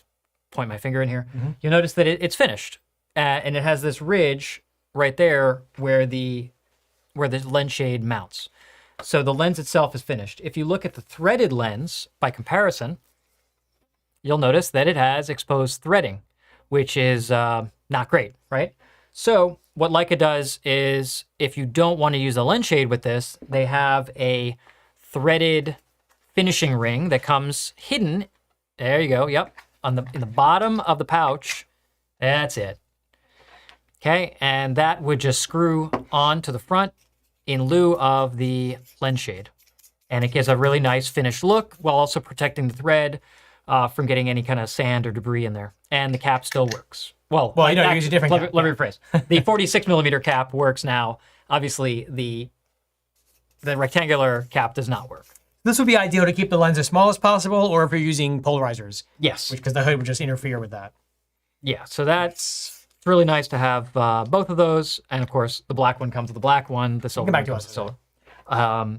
point my finger in here, you'll notice that it's finished. And it has this ridge right there where the lens shade mounts. So the lens itself is finished. If you look at the threaded lens, by comparison, you'll notice that it has exposed threading, which is not great, right? So what Leica does is, if you don't want to use a lens shade with this, they have a threaded finishing ring that comes hidden. There you go. Yep. In the bottom of the pouch. That's it. Okay. And that would just screw on to the front in lieu of the lens shade. and it gives a really nice finished look while also protecting the thread from getting any kind of sand or debris in there. And the cap still works. Well, you use a different cap. Let me rephrase. The 46 millimeter cap works now. Obviously, the rectangular cap does not work. This would be ideal to keep the lens as small as possible, or if you're using polarizers. Yes. Because the hood would just interfere with that. Yeah, so that's really nice to have both of those. And of course, the black one comes with the black one, the silver Come back one to comes us. with the silver.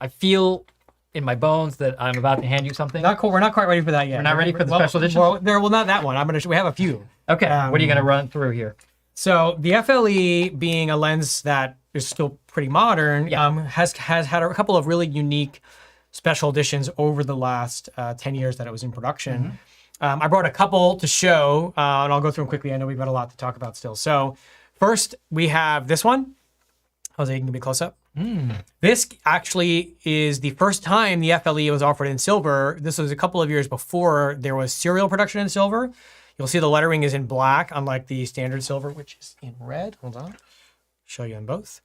I feel in my bones that I'm about to hand you something. Not cool. We're not quite ready for that yet. We're not ready for the special edition? Well, not that one. We have a few. Okay, what are you going to run through here? So the FLE, being a lens that is still pretty modern, has had a couple of really unique special editions over the last 10 years that it was in production. I brought a couple to show, and I'll go through them quickly. I know we've got a lot to talk about still. So first, we have this one. Jose, you can give me a close-up. This actually is the first time the FLE was offered in silver. This was a couple of years before there was serial production in silver. You'll see the lettering is in black, unlike the standard silver, which is in red. Hold on. Show you on both.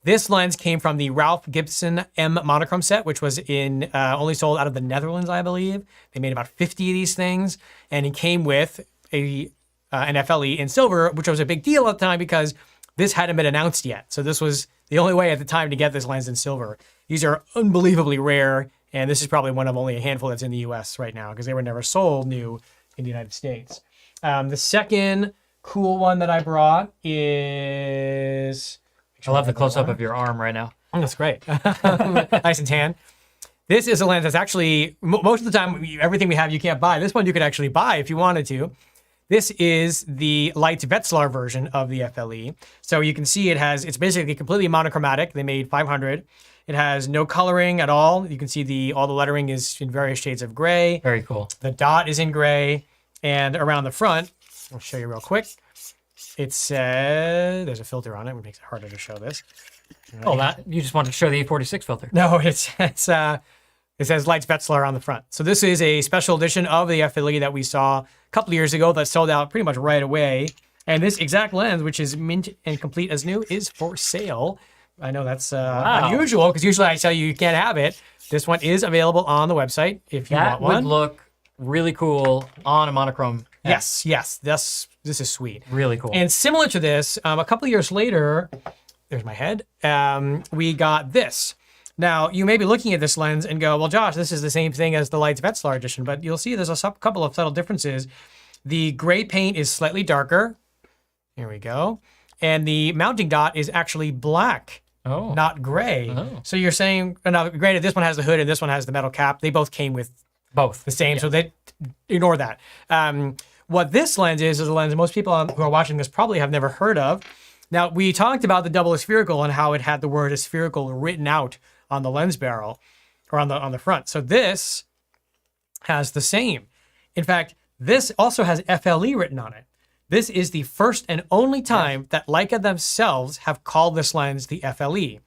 This lens came from the Ralph Gibson M monochrome set, which was in only sold out of the Netherlands, I believe. They made about 50 of these things, and it came with an FLE in silver, which was a big deal at the time because this hadn't been announced yet. So this was the only way at the time to get this lens in silver. These are unbelievably rare, and this is probably one of only a handful that's in the US right now because they were never sold new in the United States. The second cool one that I brought is... I love the close-up of your arm right now. Oh, that's great. Nice and tan. This is a lens that's actually, most of the time, everything we have you can't buy. This one you could actually buy if you wanted to. This is the Leitz Wetzlar version of the FLE. So you can see it's basically completely monochromatic. They made 500. It has no coloring at all. You can see all the lettering is in various shades of gray. Very cool. The dot is in gray. And around the front, I'll show you real quick. It says, there's a filter on it, which makes it harder to show this. Oh, you just wanted to show the 46 filter. No, it says Leitz Wetzlar on the front. So this is a special edition of the FLE that we saw a couple of years ago that sold out pretty much right away. And this exact lens, which is mint and complete as new, is for sale. I know that's unusual because usually I tell you can't have it. This one is available on the website if you want one. That would look really cool on a monochrome. Yes. This is sweet. Really cool. And similar to this, a couple of years later, there's my head, we got this. Now, you may be looking at this lens and go, well, Josh, this is the same thing as the Leitz Wetzlar edition, but you'll see there's a couple of subtle differences. The gray paint is slightly darker. Here we go. And the mounting dot is actually black, not gray. Oh. So you're saying, now granted, this one has the hood and this one has the metal cap. They both came with both the same, so they ignore that. What this lens is a lens most people who are watching this probably have never heard of. Now, we talked about the double aspherical and how it had the word aspherical written out on the lens barrel or on the front. So this has the same. In fact, this also has FLE written on it. This is the first and only time that Leica themselves have called this lens the FLE.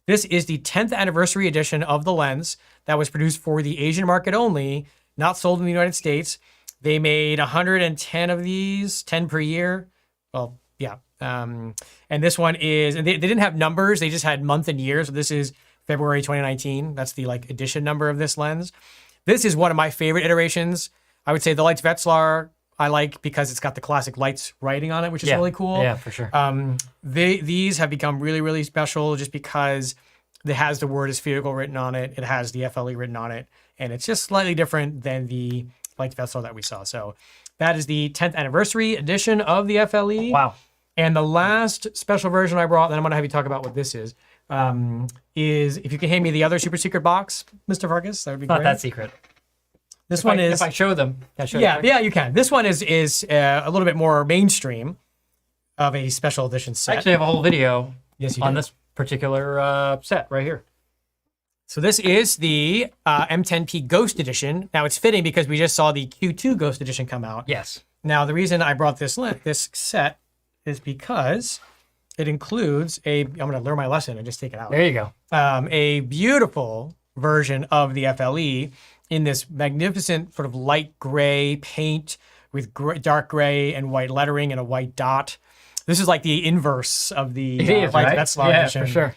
This is the 10th anniversary edition of the lens that was produced for the Asian market only, not sold in the United States. They made 110 of these, 10 per year. Well, yeah. And this one is, and they didn't have numbers. They just had month and year. So this is February 2019. That's the edition number of this lens. This is one of my favorite iterations. I would say the Leitz Wetzlar I like because it's got the classic Leitz writing on it, which is really cool. Yeah, for sure. These have become really, really special just because it has the word aspherical written on it. It has the FLE written on it. And it's just slightly different than the Leitz Wetzlar that we saw. So that is the 10th anniversary edition of the FLE. Wow. And the last special version I brought, then I'm going to have you talk about what this is if you can hand me the other super secret box, Mr. Vargas, that would be great. Not that secret. This one is... If I show them, can I show yeah, you can. This one is a little bit more mainstream of a special edition set. I actually have a whole video on do. this particular set right here. So this is the M10-P Ghost edition. Now it's fitting because we just saw the Q2 Ghost edition come out. Yes. Now the reason I brought this set is because it includes I'm going to learn my lesson and just take it out. There you go. A beautiful version of the FLE in this magnificent sort of light gray paint with dark gray and white lettering and a white dot. This is like the inverse of the Leitz Wetzlar edition. For sure.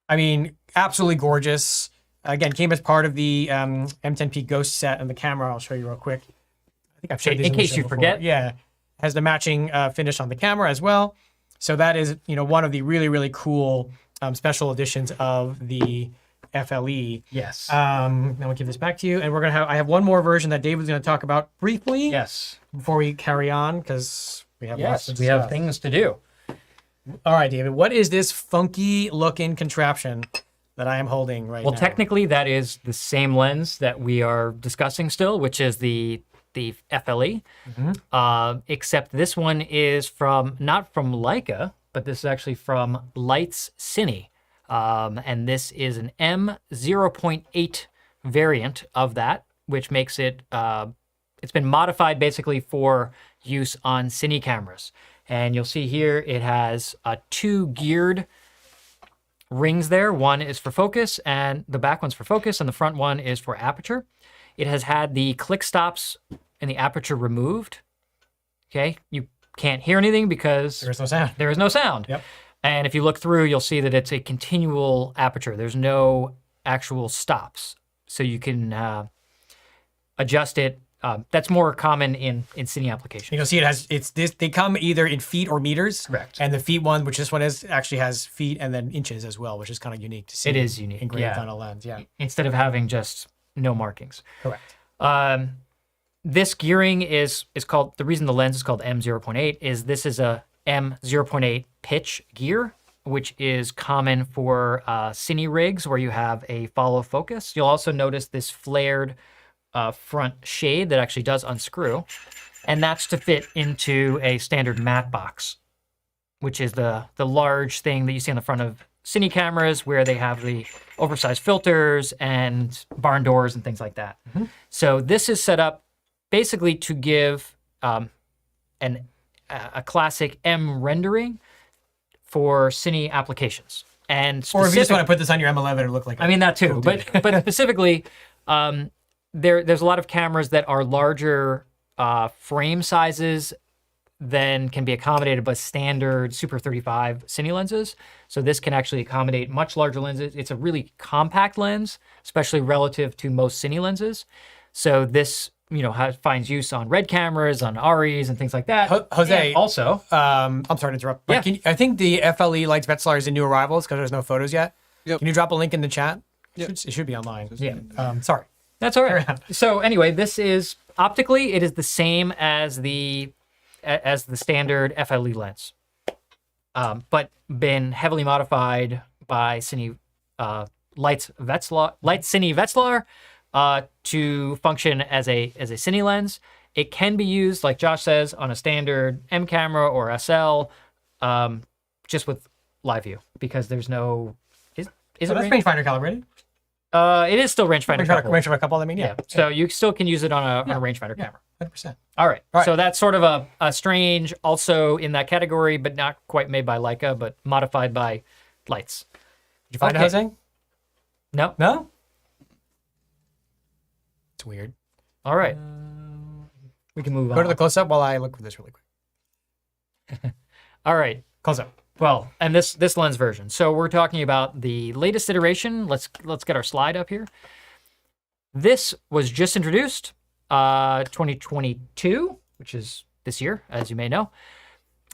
I mean, absolutely gorgeous. Again, came as part of the M10-P Ghost set, and the camera I'll show you real quick. I think I've showed these In on the case show you before. forget. Yeah, has the matching finish on the camera as well. So that is, one of the really, really cool special editions of the FLE. Yes. Now we'll give this back to you, and I have one more version that David's going to talk about briefly. Yes. Before we carry on, because we have lots of we have stuff. things to do. All right, David, what is this funky looking contraption that I am holding right now? Well, technically, that is the same lens that we are discussing still, which is the FLE. Except this one is not from Leica, but this is actually from Leitz Cine. And this is an M0.8 variant of that, which makes it, it's been modified basically for use on Cine cameras. And you'll see here it has 2 geared rings there. One is for focus, and the back one's for focus, and the front one is for aperture. It has had the click stops and the aperture removed. Okay, you can't hear anything because There's no sound. there is no sound. Yep. And if you look through, you'll see that it's a continual aperture. There's no actual stops, so you can adjust it. That's more common in Cine applications. You'll see they come either in feet or meters. Correct. And the feet one, which this one is, actually has feet and then inches as well, which is kind of unique to see. It is unique, Engraved yeah. on a lens, yeah. Instead of having just no markings. Correct. This gearing is called, the reason the lens is called M0.8 is this is a M0.8 pitch gear, which is common for Cine rigs where you have a follow focus. You'll also notice this flared front shade that actually does unscrew, and that's to fit into a standard matte box, which is the large thing that you see on the front of Cine cameras where they have the oversized filters and barn doors and things like that. So this is set up basically to give a classic M rendering for Cine applications. And Or if you just want to put this on your M11, it'll look like I mean that too, but specifically, there's a lot of cameras that are larger frame sizes than can be accommodated by standard Super 35 Cine lenses. So this can actually accommodate much larger lenses. It's a really compact lens, especially relative to most Cine lenses. So this, finds use on red cameras, on REs, and things like that. Jose, And also, I'm sorry to interrupt. But Yeah. I think the FLE Leitz Wetzlar is in new arrivals because there's no photos yet. Yep. Can you drop a link in the chat? Yep. It should be online. yeah. Sorry. That's all right. Carry on. So anyway, this is optically, it is the same as the standard FLE lens, but been heavily modified by Cine Leitz Cine Wetzlar to function as a Cine lens. It can be used, like Josh says, on a standard M camera or SL, just with live view because there's no. Is So it that's range? rangefinder calibrated. It is still rangefinder. coupled. Rangefinder couple, I mean, yeah. So you still can use it on a rangefinder Yeah, camera. 100%. All right. All right. So that's sort of a strange, also in that category, but not quite made by Leica, but modified by Leitz. Did you find Okay. it, Jose? No. No? It's weird. All right. We can move on. Go to the close-up while I look for this really quick. All right. Close-up. Well, and this lens version. So we're talking about the latest iteration. Let's get our slide up here. This was just introduced 2022, which is this year, as you may know.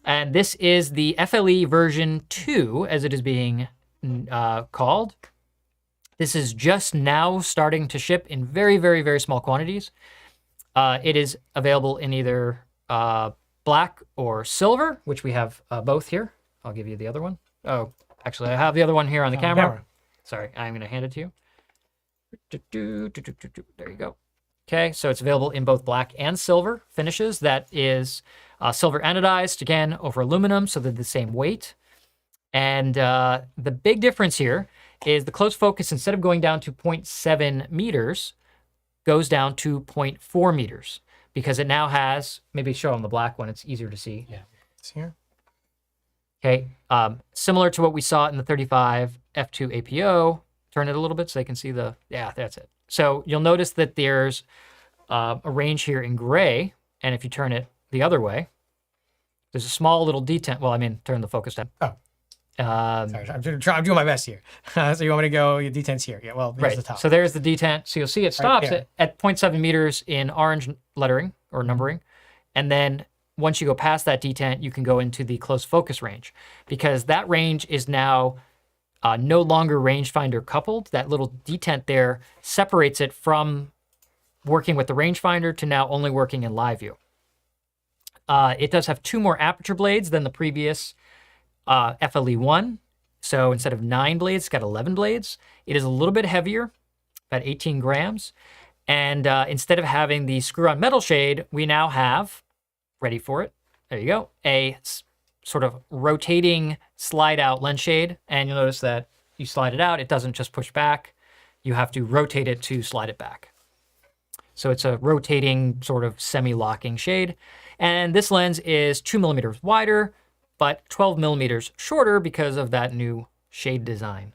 And this is the FLE version 2, as it is being called. This is just now starting to ship in very, very, very small quantities. It is available in either black or silver, which we have both here. I'll give you the other one. Oh, actually, I have the other one here on the camera. Sorry, I'm going to hand it to you. There you go. Okay, so it's available in both black and silver finishes. That is silver anodized, again, over aluminum, so they're the same weight. And the big difference here is the close focus, instead of going down to 0.7 meters, goes down to 0.4 meters because it now has, maybe show on the black one, it's easier to see. Yeah. It's here. Okay, similar to what we saw in the 35 F2 APO. Turn it a little bit so they can see yeah, that's it. So you'll notice that there's a range here in gray, and if you turn it the other way, there's a small little detent. Well, I mean, turn the focus down. Oh. Sorry, I'm doing my best here. So you want me to go, your detent's here. Yeah, well, here's Right. the top. So there's the detent. So you'll see it stops there. at 0.7 meters in orange lettering or numbering. And then once you go past that detent, you can go into the close focus range because that range is now no longer rangefinder coupled. That little detent there separates it from working with the rangefinder to now only working in live view. It does have 2 more aperture blades than the previous FLE1. So instead of 9 blades, it's got 11 blades. It is a little bit heavier, about 18 grams. And instead of having the screw-on metal shade, we now have, ready for it, there you go, a sort of rotating slide-out lens shade. And you'll notice that you slide it out, it doesn't just push back. You have to rotate it to slide it back. So it's a rotating sort of semi-locking shade. And this lens is 2 millimeters wider, but 12 millimeters shorter because of that new shade design.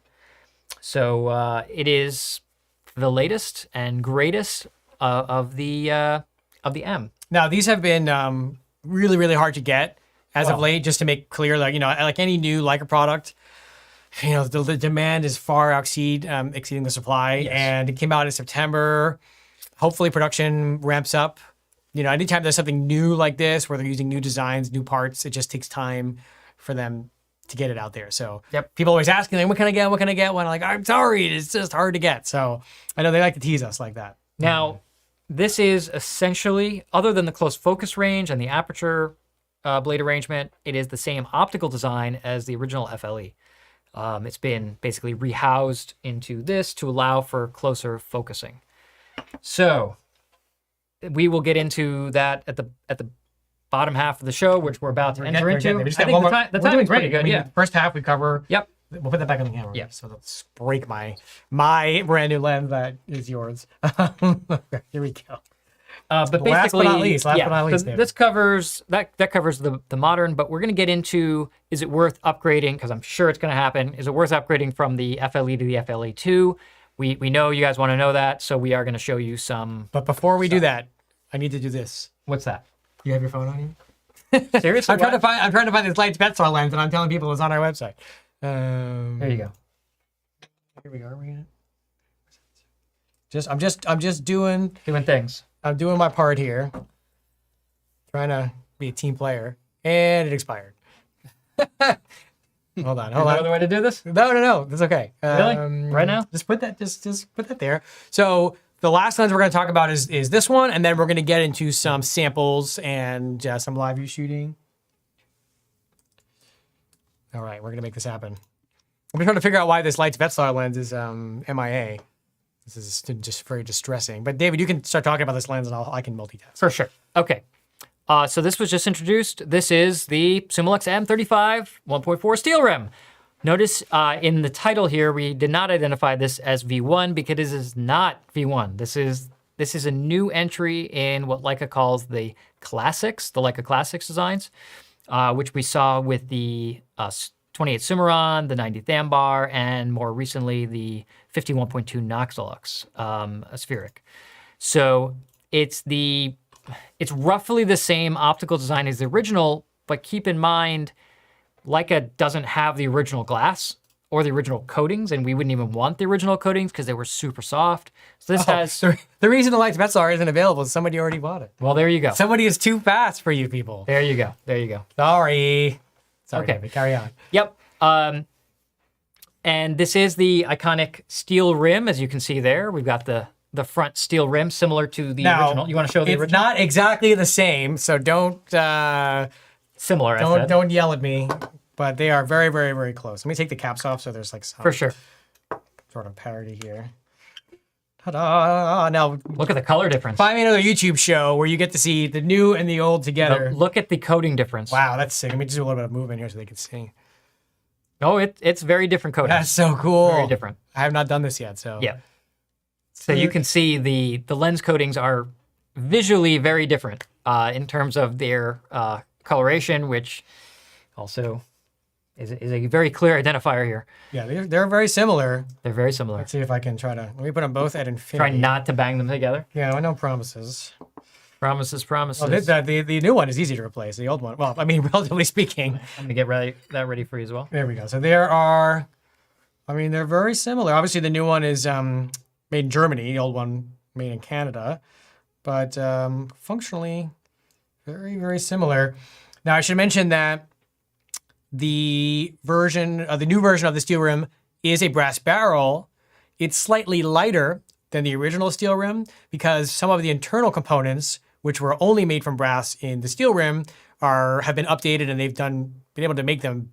So it is the latest and greatest of the M. Now, these have been really, really hard to get as of late, just to make clear, like, like any new Leica product, the demand is far exceeding the supply. Yes. And it came out in September. Hopefully production ramps up. Anytime there's something new like this, where they're using new designs, new parts, it just takes time for them to get it out there. So people always asking, like, what can I get? What can I get? When I'm like, I'm sorry, it's just hard to get. So I know they like to tease us like that. Now, this is essentially, other than the close focus range and the aperture blade arrangement, it is the same optical design as the original FLE. It's been basically rehoused into this to allow for closer focusing. So we will get into that at the bottom half of the show, which we're about to enter into. We just I got think one the more. time, the We're doing timing's pretty great. good. Yeah. The first half we cover. Yep. We'll put that back on the camera. Yeah. So let's break my brand new lens that is yours. Here we go. But basically, last but not least, so David. this covers that covers the modern. But we're going to get into, is it worth upgrading? Because I'm sure it's going to happen. Is it worth upgrading from the FLE to the FLE II? We know you guys want to know that, so we are going to show you some. But before we do that, I need to do this. What's that? You have your phone on you? Seriously? I'm trying to find this Leitz Wetzlar lens, and I'm telling people it's on our website. There you go. Here we go. Are we gonna... I'm just doing things. I'm doing my part here. Trying to be a team player, and it expired. Hold on. Another way to do this? No. That's okay. Really? Right now? Just put that there. So the last lens we're going to talk about is this one, and then we're going to get into some samples and some live view shooting. All right, we're going to make this happen. I'm trying to figure out why this Leitz Wetzlar lens is MIA. This is just very distressing. But David, you can start talking about this lens, and I can multitask. For sure. Okay. So this was just introduced. This is the Summilux-M 35 1.4 steel rim. Notice in the title here, we did not identify this as V1 because this is not V1. This is a new entry in what Leica calls the Classics, the Leica Classics designs, which we saw with the 28 Summicron, the 90th Ambar, and more recently the 51.2 Noxilux aspheric. So it's roughly the same optical design as the original, but keep in mind, Leica doesn't have the original glass or the original coatings, and we wouldn't even want the original coatings because they were super soft. So this has... The reason the Leitz Wetzlar isn't available is somebody already bought it. Well, there you go. Somebody is too fast for you people. There you go. There you go. Sorry, Okay. David, carry on. Yep. And this is the iconic steel rim, as you can see there. We've got the front steel rim similar to the original. You want to show the it's original? not exactly the same, so don't Similar, I said. don't yell at me. But they are very, very, very close. Let me take the caps off so there's like some For sure. sort of parity here. Ta-da! Now Look at the color difference. find me another YouTube show where you get to see the new and the old together. Look at the coating difference. Wow, that's sick. Let me just do a little bit of movement here so they can see. Oh, it's very different coatings. That's so cool. Very different. I have not done this yet, so Yeah. So you can see the lens coatings are visually very different in terms of their coloration, which also is a very clear identifier here. yeah, they're very similar. They're very similar. Let's see if I can try to. Let me put them both at infinity. Try not to bang them together. Yeah, no promises. Promises, promises. Oh, the new one is easy to replace. The old one, well, I mean, relatively speaking. I'm gonna get that ready for you as well. There we go. So there are, I mean, they're very similar. Obviously, the new one is made in Germany. The old one made in Canada, but functionally very, very similar. Now, I should mention that the new version of the steel rim is a brass barrel. It's slightly lighter than the original steel rim because some of the internal components, which were only made from brass in the steel rim, have been updated, and they've been able to make them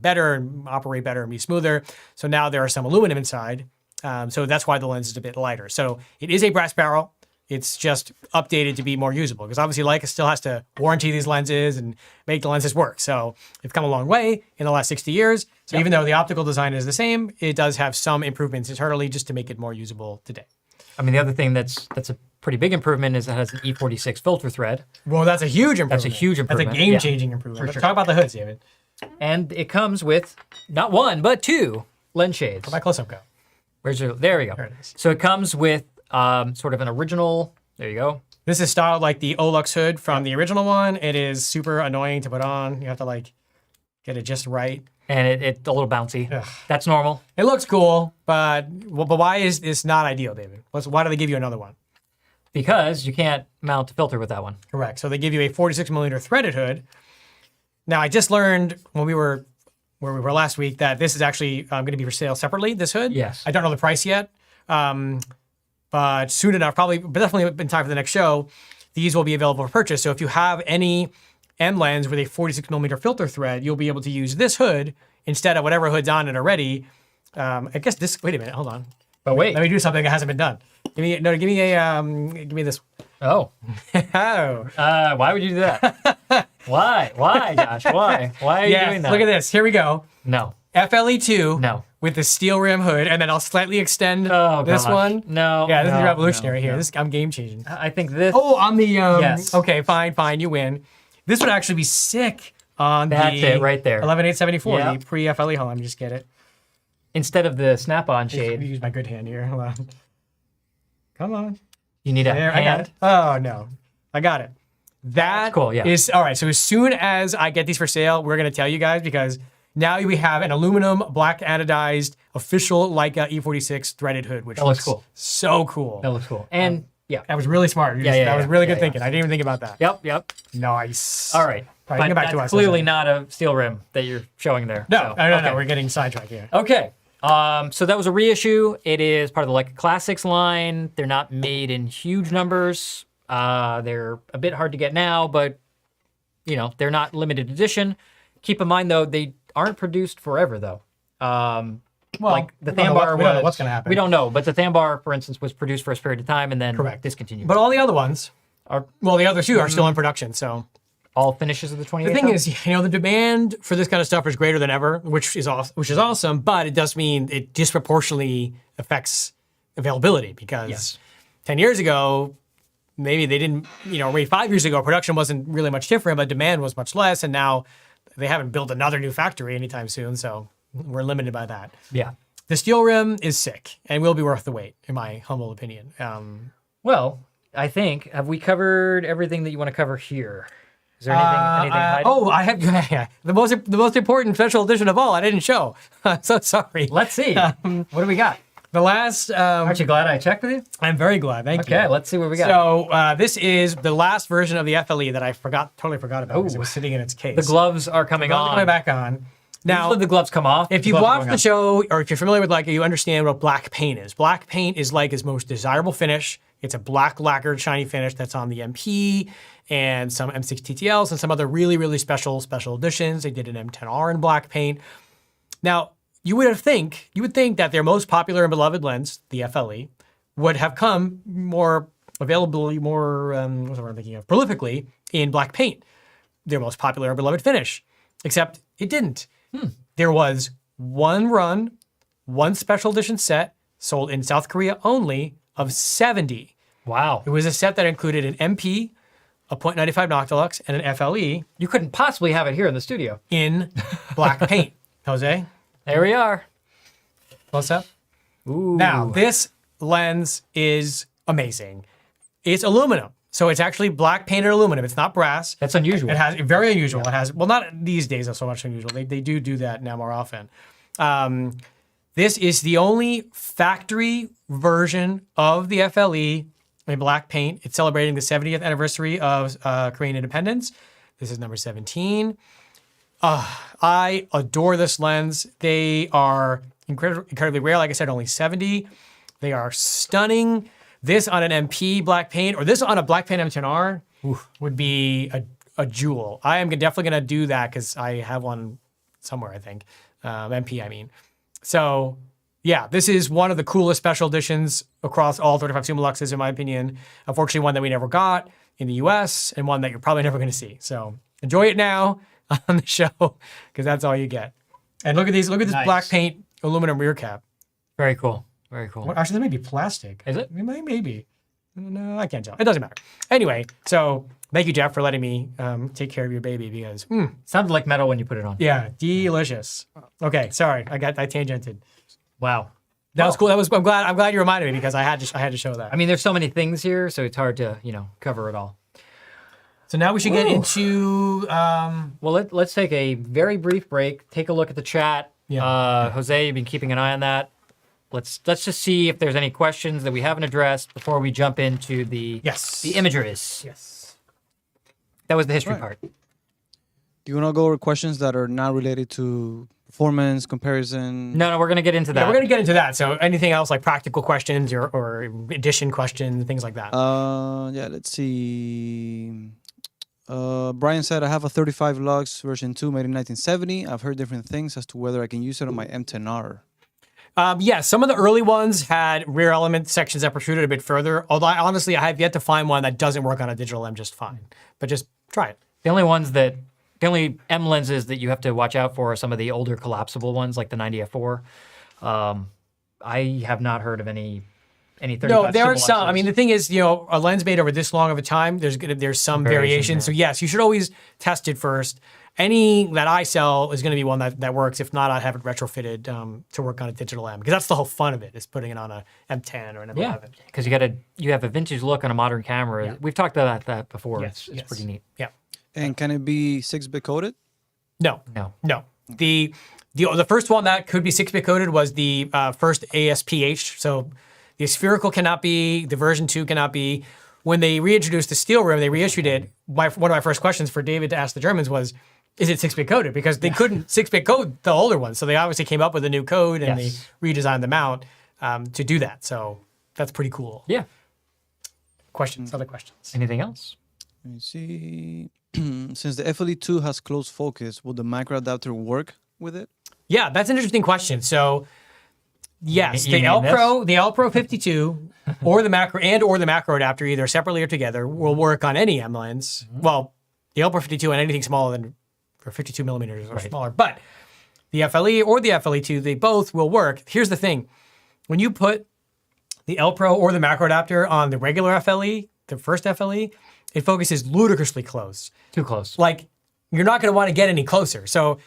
better and operate better and be smoother. So now there are some aluminum inside. So that's why the lens is a bit lighter. So it is a brass barrel. It's just updated to be more usable because obviously Leica still has to warranty these lenses and make the lenses work. So it's come a long way in the last 60 years. So even though the optical design is the same, it does have some improvements internally just to make it more usable today. I mean, the other thing that's a pretty big improvement is it has an E46 filter thread. Well, that's a huge improvement. That's a huge improvement. That's a game-changing improvement. Let's talk about the hoods, David. And it comes with not one, but two lens shades. Where'd my close-up go? There we go. There it is. So it comes with sort of an original, there you go. This is styled like the Olux hood from the original one. It is super annoying to put on. You have to like get it just right. And it's a little bouncy. Ugh. That's normal. It looks cool, but why is this not ideal, David? Why do they give you another one? Because you can't mount a filter with that one. Correct. So they give you a 46mm threaded hood. Now, I just learned when we were where we were last week that this is actually going to be for sale separately, this hood. Yes. I don't know the price yet, but soon enough, but definitely in time for the next show, these will be available for purchase. So if you have any M lens with a 46mm filter thread, you'll be able to use this hood instead of whatever hood's on it already. I guess this, wait a minute, hold on. But wait. Let me do something that hasn't been done. Give me this. Oh. Oh. Why would you do that? Why? Why, Josh? Why? Why are you doing that? Look at this. Here we go. No. FLE II. No. With the steel rim hood, and then I'll slightly extend this gosh. one. No. Yeah, this is no, revolutionary no, here. no. I'm game changing. I think this. Oh, on the Yes. Okay, fine, you win. This would actually be sick on That's the it right there. 11874, Yep. the pre-FLE. Hold on, let me just get it. Instead of the snap-on Let me shade, use my good hand here. Hold on. Come on. you need a There, I got hand. it. Oh no, I got it. That cool, yeah. is all right. So as soon as I get these for sale, we're gonna tell you guys because now we have an aluminum black anodized official Leica E46 threaded hood, which looks cool. So cool. That looks cool. And yeah. That was really smart. That was really good thinking. I didn't even think about that. Yep. Nice. All right. All right, But get back that's to us. clearly not a steel rim that you're showing there. No, So, no, okay. we're getting sidetracked here. Okay. So that was a reissue. It is part of the Leica Classics line. They're not made in huge numbers. They're a bit hard to get now, but they're not limited edition. Keep in mind though, they aren't produced forever though. Like the Thambar we don't know what's going to happen. We don't know, but the Thambar, for instance, was produced for a period of time and then discontinued. But all the other ones, Are the other two are still in production. So all finishes of the 28. the thing is, the demand for this kind of stuff is greater than ever, which is awesome. But it does mean it disproportionately affects availability because 10 years ago, maybe they didn't, maybe 5 years ago, production wasn't really much different, but demand was much less. And now they haven't built another new factory anytime soon. So we're limited by that. Yeah. The steel rim is sick and will be worth the wait, in my humble opinion. Well, I think, have we covered everything that you want to cover here? Is there anything hiding? I have the most important special edition of all. I didn't show. I'm so sorry. Let's see. What do we got? The last. Aren't you glad I checked with you? I'm very glad. Thank you. Okay, let's see what we got. So this is the last version of the FLE that I totally forgot about because it was sitting in its case. The gloves are coming on. Coming back on. Now, usually the gloves come off. if you've watched the show or if you're familiar with Leica, you understand what black paint is. Black paint is Leica's most desirable finish. It's a black lacquered shiny finish that's on the MP and some M6 TTLs and some other really, really special editions. They did an M10R in black paint. Now, you would think that their most popular and beloved lens, the FLE, would have come more availably, what's the word I'm thinking of, prolifically in black paint, their most popular and beloved finish, except it didn't. There was one run, one special edition set sold in South Korea only of 70. Wow. It was a set that included an MP, a .95 Noctilux, and an FLE You couldn't possibly have it here in the studio. in black paint. Jose, There we are. close up. Ooh. Now, this lens is amazing. It's aluminum. So it's actually black painted aluminum. It's not brass. That's unusual. It has very unusual. It has, well, not these days. That's so much unusual. They do that now more often. This is the only factory version of the FLE in black paint. It's celebrating the 70th anniversary of Korean independence. This is number 17. I adore this lens. They are incredibly rare. Like I said, only 70. They are stunning. This on an MP black paint, or this on a black paint M10R would be a jewel. I am definitely going to do that because I have one somewhere, I think. MP, I mean. So, yeah, this is one of the coolest special editions across all 35 Summilux-s, in my opinion. Unfortunately, one that we never got in the US and one that you're probably never going to see. So, enjoy it now on the show because that's all you get. And look at these. Look at this black paint aluminum rear cap. Very cool. Very cool. Well, actually, that may be plastic. Is it? Maybe. No, I can't tell. It doesn't matter. Anyway, so thank you, Jeff, for letting me take care of your baby because Sounded like metal when you put it on. yeah, delicious. Okay, sorry, I tangented. Wow. That was cool. I'm glad you reminded me because I had to show that. I mean, there's so many things here, so it's hard to cover it all. So now we should get into. Well, let's take a very brief break. Take a look at the chat. Yeah. Jose, you've been keeping an eye on that. Let's just see if there's any questions that we haven't addressed before we jump into the imageries. Yes. That was the history Right. part. Do you want to go over questions that are not related to performance, comparison? No, we're gonna get into that. Yeah, we're gonna get into that. So anything else like practical questions or edition questions, things like that. Yeah, let's see. Brian said, I have a 35 Lux version 2 made in 1970. I've heard different things as to whether I can use it on my M10R. Yeah, some of the early ones had rear element sections that protruded a bit further. Although I have yet to find one that doesn't work on a digital M just fine. But just try it. The only M lenses that you have to watch out for are some of the older collapsible ones, like the 90F4. I have not heard of any 35. No, there are Summilux-s. some. I mean, the thing is, a lens made over this long of a time, there's some variation. there. So yes, you should always test it first. Any that I sell is going to be one that works. If not, I have it retrofitted to work on a digital M because that's the whole fun of it is putting it on a M10 or an M11. Yeah, because you have a vintage look on a modern camera. Yeah. We've talked about that before. Yes, It's pretty neat. Yeah. And can it be 6-bit coded? No. The first one that could be 6-bit coded was the first ASPH. So the spherical cannot be, the version 2 cannot be. When they reintroduced the steel rim, they reissued it. One of my first questions for David to ask the Germans was, is it 6-bit coded? Because they couldn't 6-bit code the older ones. So they obviously came up with a new code and Yes. they redesigned the mount to do that. So that's pretty cool. Yeah. Questions, other questions? Anything else? Let me see. Since the FLE II has close focus, will the macro adapter work with it? Yeah, that's an interesting question. So, yes, You the mean L this? Pro, the L Pro 52, or the macro adapter, either separately or together, will work on any M lens. Well, the L Pro 52 and anything smaller than or 52 millimeters or smaller. But the FLE or the FLE II, they both will work. Here's the thing: when you put the L Pro or the macro adapter on the regular FLE, the first FLE, it focuses ludicrously close. Too close. Like, you're not going to want to get any closer. So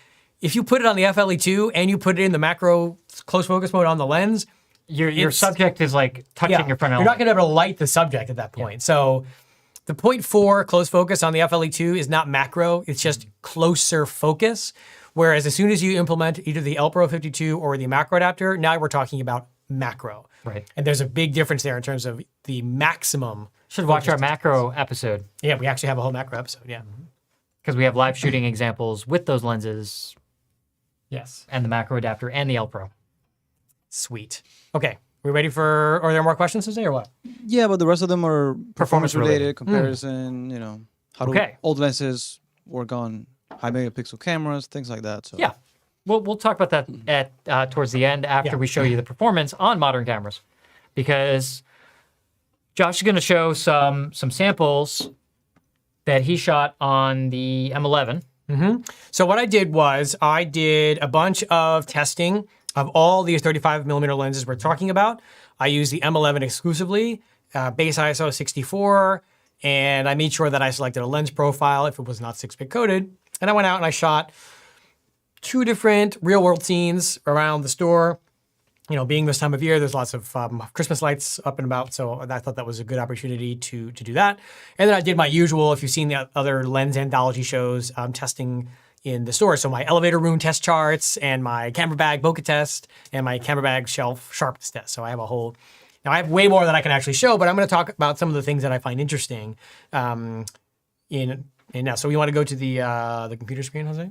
if you put it on the FLE II and you put it in the macro close focus mode on the lens, Your subject is like touching your front you're element. not going to be able to light the subject at that point. So the 0.4 close focus on the FLE II is not macro. It's just closer focus. Whereas as soon as you implement either the L Pro 52 or the macro adapter, now we're talking about macro. Right. And there's a big difference there in terms of the maximum. Should watch our macro episode Yeah, we actually have a whole macro episode. Yeah. because we have live shooting examples with those lenses Yes. and the macro adapter and the L Pro. Sweet. Okay. We ready for, are there more questions today or what? Yeah, but the rest of them are performance related. related, comparison, how do Okay. old lenses work on high megapixel cameras, things like that. So Yeah. We'll talk about that at towards the end after Yeah. we show you the performance on modern cameras, because Josh is going to show some samples that he shot on the M11. So what I did was I did a bunch of testing of all these 35 millimeter lenses we're talking about. I used the M11 exclusively, base ISO 64, and I made sure that I selected a lens profile if it was not 6-bit coded. And I went out and I shot 2 different real world scenes around the store being this time of year, there's lots of Christmas lights up and about. So I thought that was a good opportunity to do that. And then I did my usual, if you've seen the other lens anthology shows, testing in the store. So my elevator room test charts and my camera bag bokeh test and my camera bag shelf sharpness test. So I have a whole, now I have way more that I can actually show, but I'm going to talk about some of the things that I find interesting in now. So we want to go to the computer screen, Jose?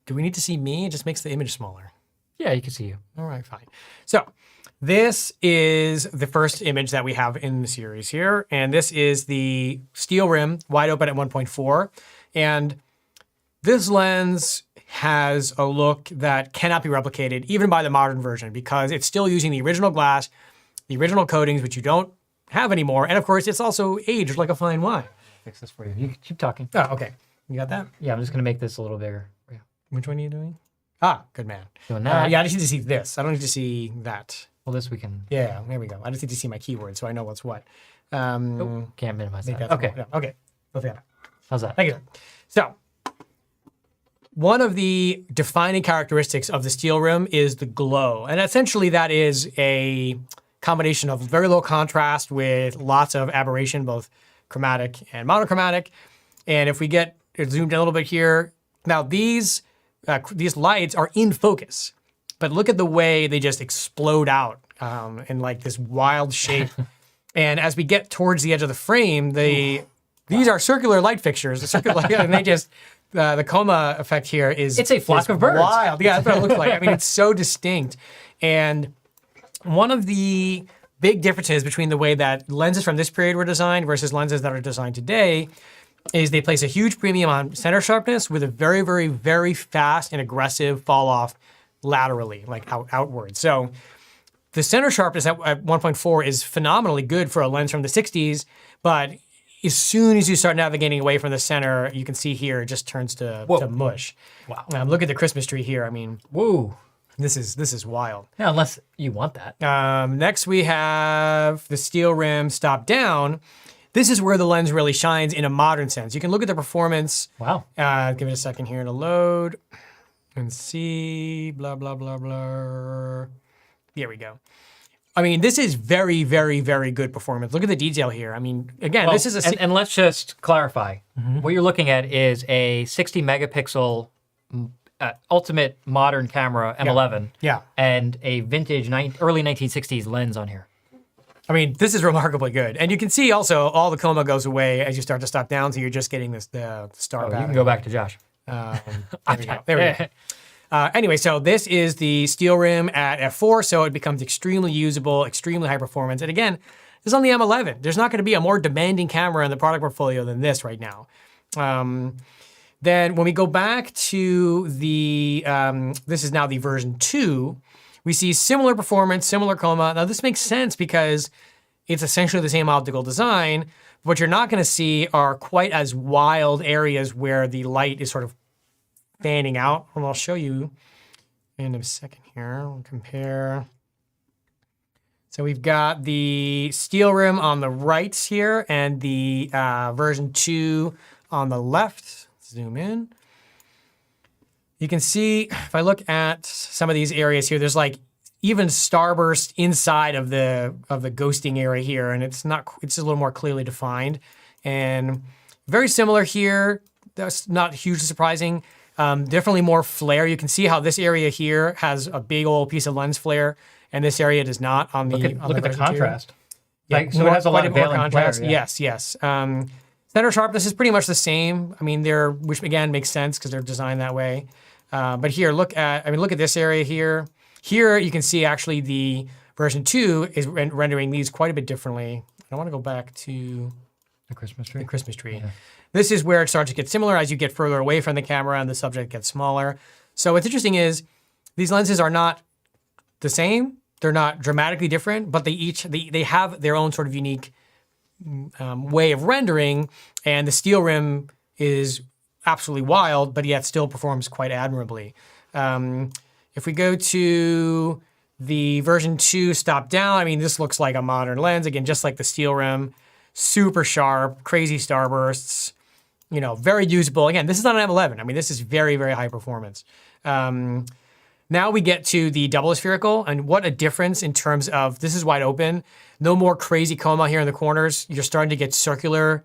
Do we need to see me? It just makes the image smaller. Yeah, you can see you. All right, fine. So this is the first image that we have in the series here. And this is the steel rim, wide open at 1.4. And this lens has a look that cannot be replicated even by the modern version because it's still using the original glass, the original coatings, which you don't have anymore. And of course, it's also aged like a fine wine. Fix this for you. You keep talking. Oh, okay. You got that? Yeah, I'm just going to make this a little bigger. Yeah. Which one are you doing? Ah, good man. Doing that. Yeah, I just need to see this. I don't need to see that. Well, this we can. Yeah, there we go. I just need to see my keywords so I know what's what. Can't minimize Make that. that Okay. small. Yeah, okay. Look at that. How's that? Thank you. So, one of the defining characteristics of the steel rim is the glow. And essentially that is a combination of very low contrast with lots of aberration, both chromatic and monochromatic. And if we get zoomed in a little bit here, now these lights are in focus, but look at the way they just explode out in like this wild shape. And as we get towards the edge of the frame, these are circular light fixtures, the circular light, and they just, the coma effect here is— It's a flock of birds. Wild. Yeah, that's what it looks like. I mean, it's so distinct. And one of the big differences between the way that lenses from this period were designed versus lenses that are designed today is they place a huge premium on center sharpness with a very, very, very fast and aggressive fall off laterally, like outward. So the center sharpness at 1.4 is phenomenally good for a lens from the 60s, but as soon as you start navigating away from the center, you can see here it just turns to mush. Wow. Look at the Christmas tree here. I mean, Whoa. this is wild. Yeah, unless you want that. Next we have the steel rim stop down. This is where the lens really shines in a modern sense. You can look at the performance. Wow. Give it a second here to load and see, blah, blah, blah, blah. There we go. I mean, this is very, very, very good performance. Look at the detail here. I mean, again, Well, this is a— and let's just clarify. What you're looking at is a 60 megapixel ultimate modern camera, M11, Yeah. and a vintage early 1960s lens on here. I mean, this is remarkably good. And you can see also all the coma goes away as you start to stop down, so you're just getting the star You pattern. can go back to Josh. There we go. There we go. Anyway, so this is the steel rim at f4, so it becomes extremely usable, extremely high performance. And again, this is on the M11. There's not going to be a more demanding camera in the product portfolio than this right now. Then when we go back to the, this is now the version 2, we see similar performance, similar coma. Now this makes sense because it's essentially the same optical design. What you're not going to see are quite as wild areas where the light is sort of fanning out. And I'll show you in a second here. We'll compare. So we've got the steel rim on the right here and the version 2 on the left. Zoom in. You can see, if I look at some of these areas here, there's like even starburst inside of the ghosting area here, and it's a little more clearly defined. And very similar here. That's not hugely surprising. Definitely more flare. You can see how this area here has a big old piece of lens flare, and this area does not on the Look at the contrast. Yeah, Like, so it has a lot of more veiling contrast. flare, yeah. Yes. Center sharpness is pretty much the same. I mean, which again makes sense because they're designed that way. But here, look at this area here. Here you can see actually the version 2 is rendering these quite a bit differently. I want to go back to The Christmas tree. the Christmas tree. Yeah. This is where it starts to get similar as you get further away from the camera and the subject gets smaller. So what's interesting is these lenses are not the same. They're not dramatically different, but they have their own sort of unique way of rendering. And the steel rim is absolutely wild, but yet still performs quite admirably. If we go to the version 2 stop down, I mean, this looks like a modern lens. Again, just like the steel rim, super sharp, crazy starbursts, very usable. Again, this is not an M11. I mean, this is very, very high performance. Now we get to the double spherical, and what a difference in terms of, this is wide open. No more crazy coma here in the corners. You're starting to get circular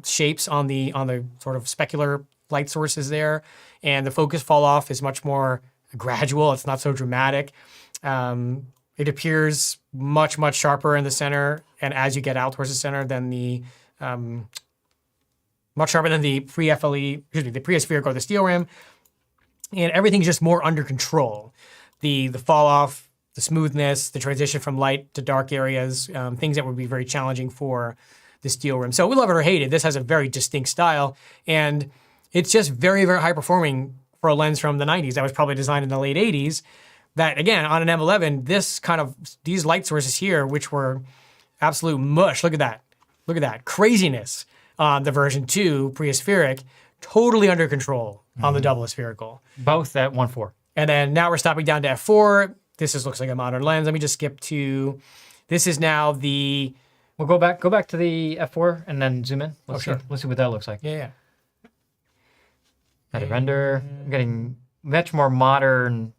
shapes on the sort of specular light sources there. And the focus fall off is much more gradual. It's not so dramatic. It appears much, much sharper in the center. And as you get out towards the center, than the, much sharper than the pre-FLE, the pre-aspherical or the steel rim. And everything's just more under control. The fall off, the smoothness, the transition from light to dark areas, things that would be very challenging for the steel rim. So we love it or hate it. This has a very distinct style, and it's just very, very high performing for a lens from the 90s that was probably designed in the late 80s. That again, on an M11, these light sources here, which were absolute mush. Look at that craziness on the version 2 pre-aspheric, totally under control on the double spherical. Both at 1.4. And then now we're stopping down to f4. This looks like a modern lens. Let me just skip to, this is now the, We'll go back to the f4 and then zoom in. Let's sure. Let's see what that looks like. yeah. At a render, I'm getting much more modern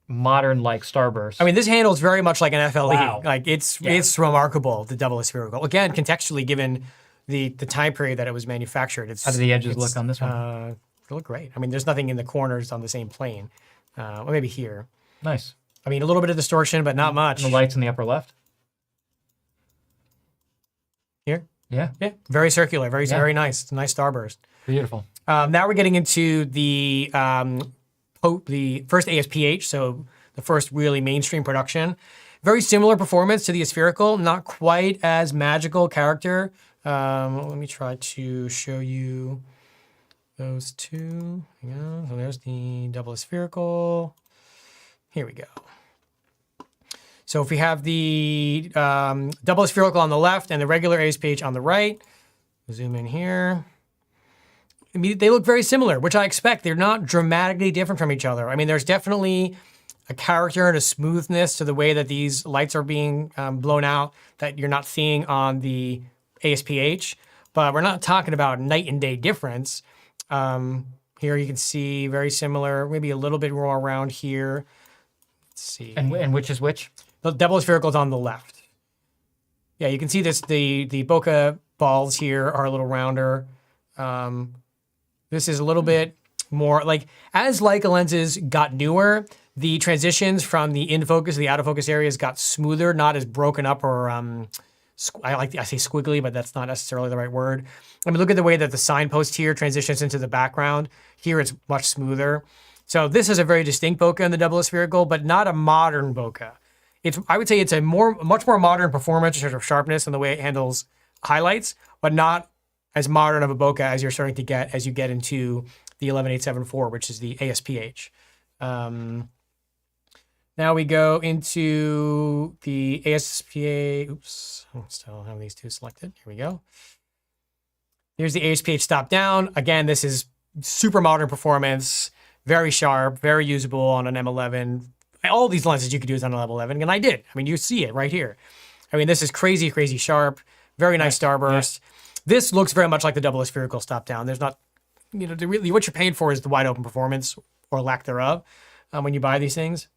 like starburst. I mean, this handles very much like an FLE. Wow. Like it's remarkable, the double spherical. Again, contextually, given the time period that it was manufactured. How do the edges look on this one? They look great. I mean, there's nothing in the corners on the same plane. Well, maybe here. Nice. I mean, a little bit of distortion, but not much. And the lights in the upper left. Here? Yeah. Yeah. Very circular. Very nice. It's a nice starburst. Beautiful. Now we're getting into the first ASPH, so the first really mainstream production. Very similar performance to the aspherical, not quite as magical character. Let me try to show you those two. Yeah, so there's the double spherical. Here we go. So if we have the double spherical on the left and the regular ASPH on the right, zoom in here. I mean, they look very similar, which I expect. They're not dramatically different from each other. I mean, there's definitely a character and a smoothness to the way that these lights are being blown out that you're not seeing on the ASPH, but we're not talking about night and day difference. Here you can see very similar, maybe a little bit more around here. Let's see. And which is which? The double spherical is on the left. Yeah, you can see this. The bokeh balls here are a little rounder. This is a little bit more like, as Leica lenses got newer, the transitions from the in focus to the out of focus areas got smoother, not as broken up or I say squiggly, but that's not necessarily the right word. I mean, look at the way that the signpost here transitions into the background. Here it's much smoother. So this is a very distinct bokeh in the double spherical, but not a modern bokeh. I would say it's a much more modern performance in terms of sharpness and the way it handles highlights, but not as modern of a bokeh as you're starting to get as you get into the 11874, which is the ASPH. Now we go into the ASPH. Oops, I still have these two selected. Here we go. Here's the ASPH stop down. Again, this is super modern performance, very sharp, very usable on an M11. All these lenses you could use on an M11, and I did. I mean, you see it right here. I mean, this is crazy, crazy sharp, very nice starburst. Yeah. This looks very much like the double spherical stop down. There's not, really what you're paying for is the wide open performance or lack thereof when you buy these things.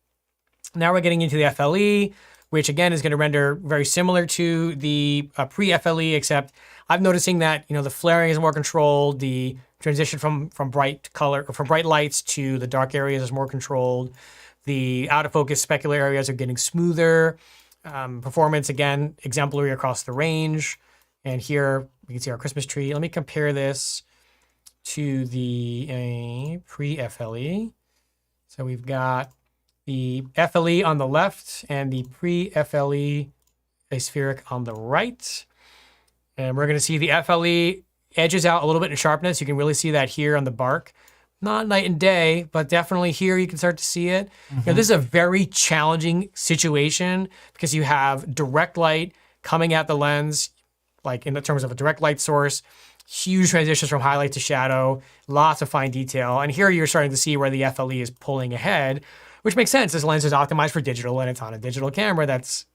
Now we're getting into the FLE, which again is going to render very similar to the pre-FLE, except I'm noticing that the flaring is more controlled, the transition from bright lights to the dark areas is more controlled, the out of focus specular areas are getting smoother. Performance again exemplary across the range, and here you can see our Christmas tree. Let me compare this to the pre-FLE. So we've got the FLE on the left and the pre-FLE aspheric on the right. And we're going to see the FLE edges out a little bit in sharpness. You can really see that here on the bark. Not night and day, but definitely here you can start to see it. Mm-hmm. This is a very challenging situation because you have direct light coming at the lens, like in terms of a direct light source, huge transitions from highlight to shadow, lots of fine detail. And here you're starting to see where the FLE is pulling ahead, which makes sense. This lens is optimized for digital and it's on a digital camera that's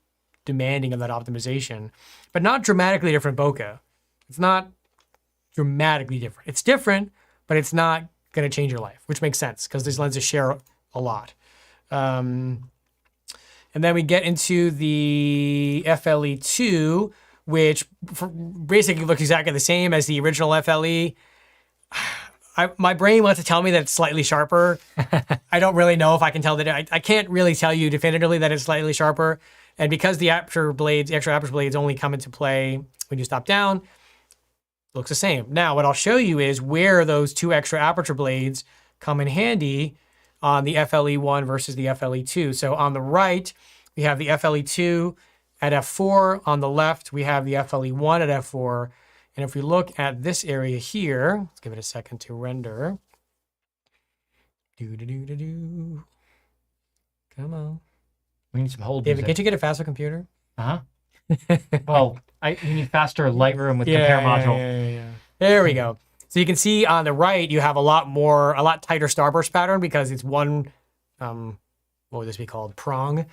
demanding of that optimization, but not dramatically different bokeh. It's not dramatically different. It's different, but it's not going to change your life, which makes sense because these lenses share a lot. And then we get into the FLE II, which basically looks exactly the same as the original FLE. My brain wants to tell me that it's slightly sharper. I don't really know if I can tell that. I can't really tell you definitively that it's slightly sharper. And because the extra aperture blades only come into play when you stop down, it looks the same. Now, what I'll show you is where those 2 extra aperture blades come in handy on the FLE1 versus the FLE2. So on the right, we have the FLE2 at f4. On the left, we have the FLE1 at f4. And if we look at this area here, let's give it a second to render. Come on. We need some hold David, music. can't you get a faster computer? Uh-huh. Well, you need faster Lightroom with compare module. Yeah. There we go. So you can see on the right, you have a lot tighter starburst pattern because it's one, what would this be called? Prong.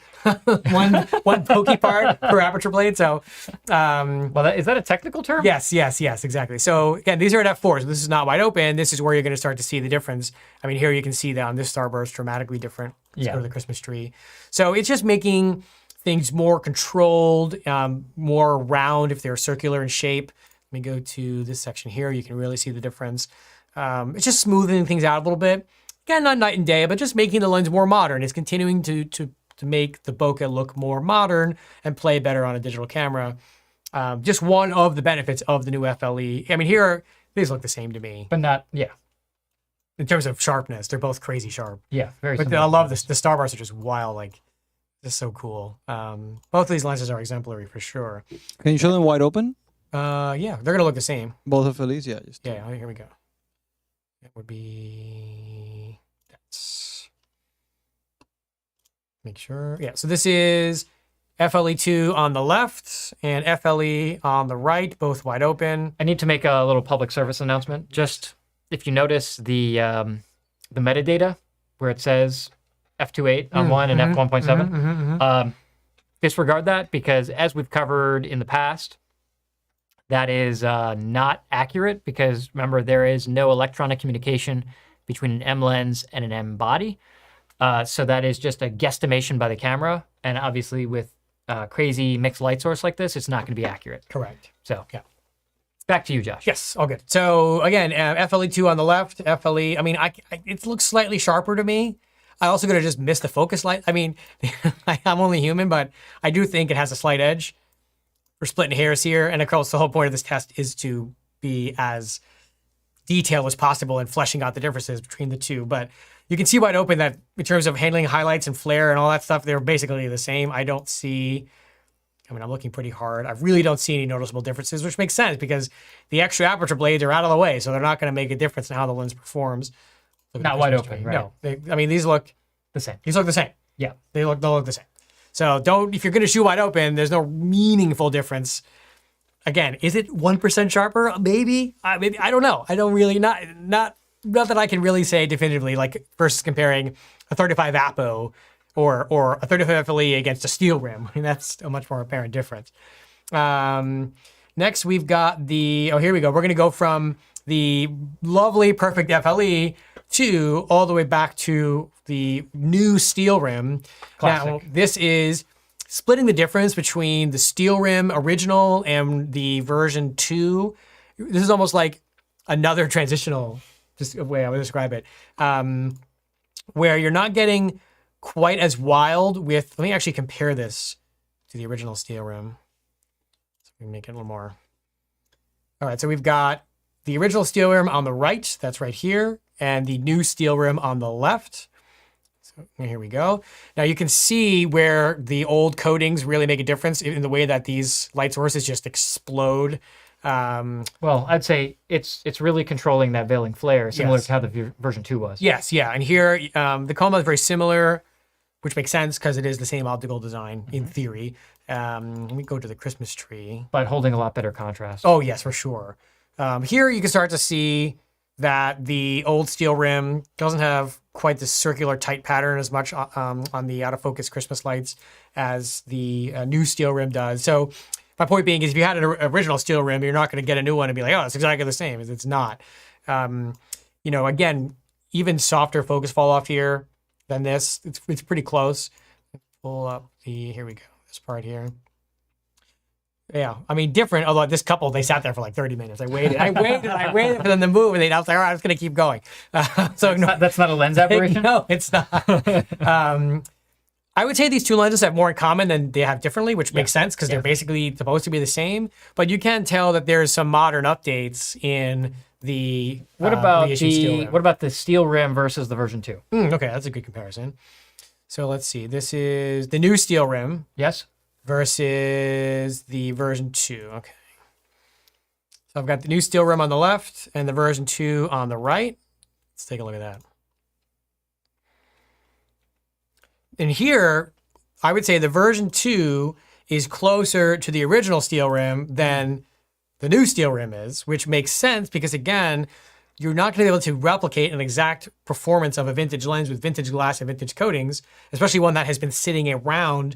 one pokey part per aperture blade. So, Well, is that a technical term? yes, exactly. So again, these are at f4. So this is not wide open. This is where you're going to start to see the difference. I mean, here you can see that on this starburst, dramatically different. Let's go to the Christmas tree. So it's just making things more controlled, more round if they're circular in shape. Let me go to this section here. You can really see the difference. It's just smoothing things out a little bit. Again, not night and day, but just making the lens more modern. It's continuing to make the bokeh look more modern and play better on a digital camera. Just one of the benefits of the new FLE. I mean, here, these look the same to me. But not, yeah. In terms of sharpness, they're both crazy sharp. Yeah, very But similar. I love this. The starbursts are just wild. Like, this is so cool. Both of these lenses are exemplary for sure. Can you show them wide open? Yeah, they're gonna look the same. Both FLEs, yeah. Yeah, here we go. It would be that's make sure. Yeah, so this is FLE2 on the left and FLE on the right, both wide open. I need to make a little public service announcement. Just if you notice the metadata where it says f2.8 on one and f1.7, disregard that because as we've covered in the past, that is not accurate because remember there is no electronic communication between an M lens and an M body. So that is just a guesstimation by the camera. And obviously with crazy mixed light source like this, it's not going to be accurate. Correct. So yeah. Back to you, Josh. Yes, all good. So again, FLE2 on the left, FLE, I mean, it looks slightly sharper to me. I also could have just missed the focus light. I mean, I'm only human, but I do think it has a slight edge. We're splitting hairs here. And of course, the whole point of this test is to be as detailed as possible and fleshing out the differences between the two. But you can see wide open that in terms of handling highlights and flare and all that stuff, they're basically the same. I mean, I'm looking pretty hard. I really don't see any noticeable differences, which makes sense because the extra aperture blades are out of the way, so they're not going to make a difference in how the lens performs. Not wide open, right? No, I mean, these look the same. These look the same. Yeah. They'll look the same. So if you're going to shoot wide open, there's no meaningful difference. Again, is it 1% sharper? Maybe. Maybe. I don't know. I don't really, not that I can really say definitively, like versus comparing a 35 Apo or a 35 FLE against a steel rim. I mean, that's a much more apparent difference. Next, we've got here we go. We're going to go from the lovely, perfect FLE to all the way back to the new steel rim. Classic. Now, this is splitting the difference between the steel rim original and the version 2. This is almost like another transitional, just a way I would describe it, where you're not getting quite as wild with, let me actually compare this to the original steel rim. So we can make it a little more. All right, so we've got the original steel rim on the right, that's right here, and the new steel rim on the left. So here we go. Now you can see where the old coatings really make a difference in the way that these light sources just explode. Well, I'd say it's really controlling that veiling flare, similar Yes. to how the version 2 was. Yes, yeah, and here the coma is very similar, which makes sense because it is the same optical design in theory. Let me go to the Christmas tree. But holding a lot better contrast. Oh, yes, for sure. Here you can start to see that the old steel rim doesn't have quite the circular tight pattern as much on the out of focus Christmas lights as the new steel rim does. So my point being is if you had an original steel rim, you're not going to get a new one and be like, oh, it's exactly the same. It's not. Again, even softer focus fall off here. than this. It's pretty close. Pull up here we go, this part here. Yeah, I mean, different, although this couple, they sat there for like 30 minutes. I waited for them to move, and I was like, all right, I'm just going to keep going. That's not a lens aberration? No, it's not. I would say these two lenses have more in common than they have differently, which makes sense because they're basically supposed to be the same. But you can tell that there's some modern updates in the What about steel rim. what about the steel rim versus the version 2? Okay, that's a good comparison. So let's see. This is the new steel rim. Yes. Versus the version 2. Okay. So I've got the new steel rim on the left and the version 2 on the right. Let's take a look at that. And here, I would say the version 2 is closer to the original steel rim than the new steel rim is, which makes sense because, again, you're not going to be able to replicate an exact performance of a vintage lens with vintage glass and vintage coatings, especially one that has been sitting around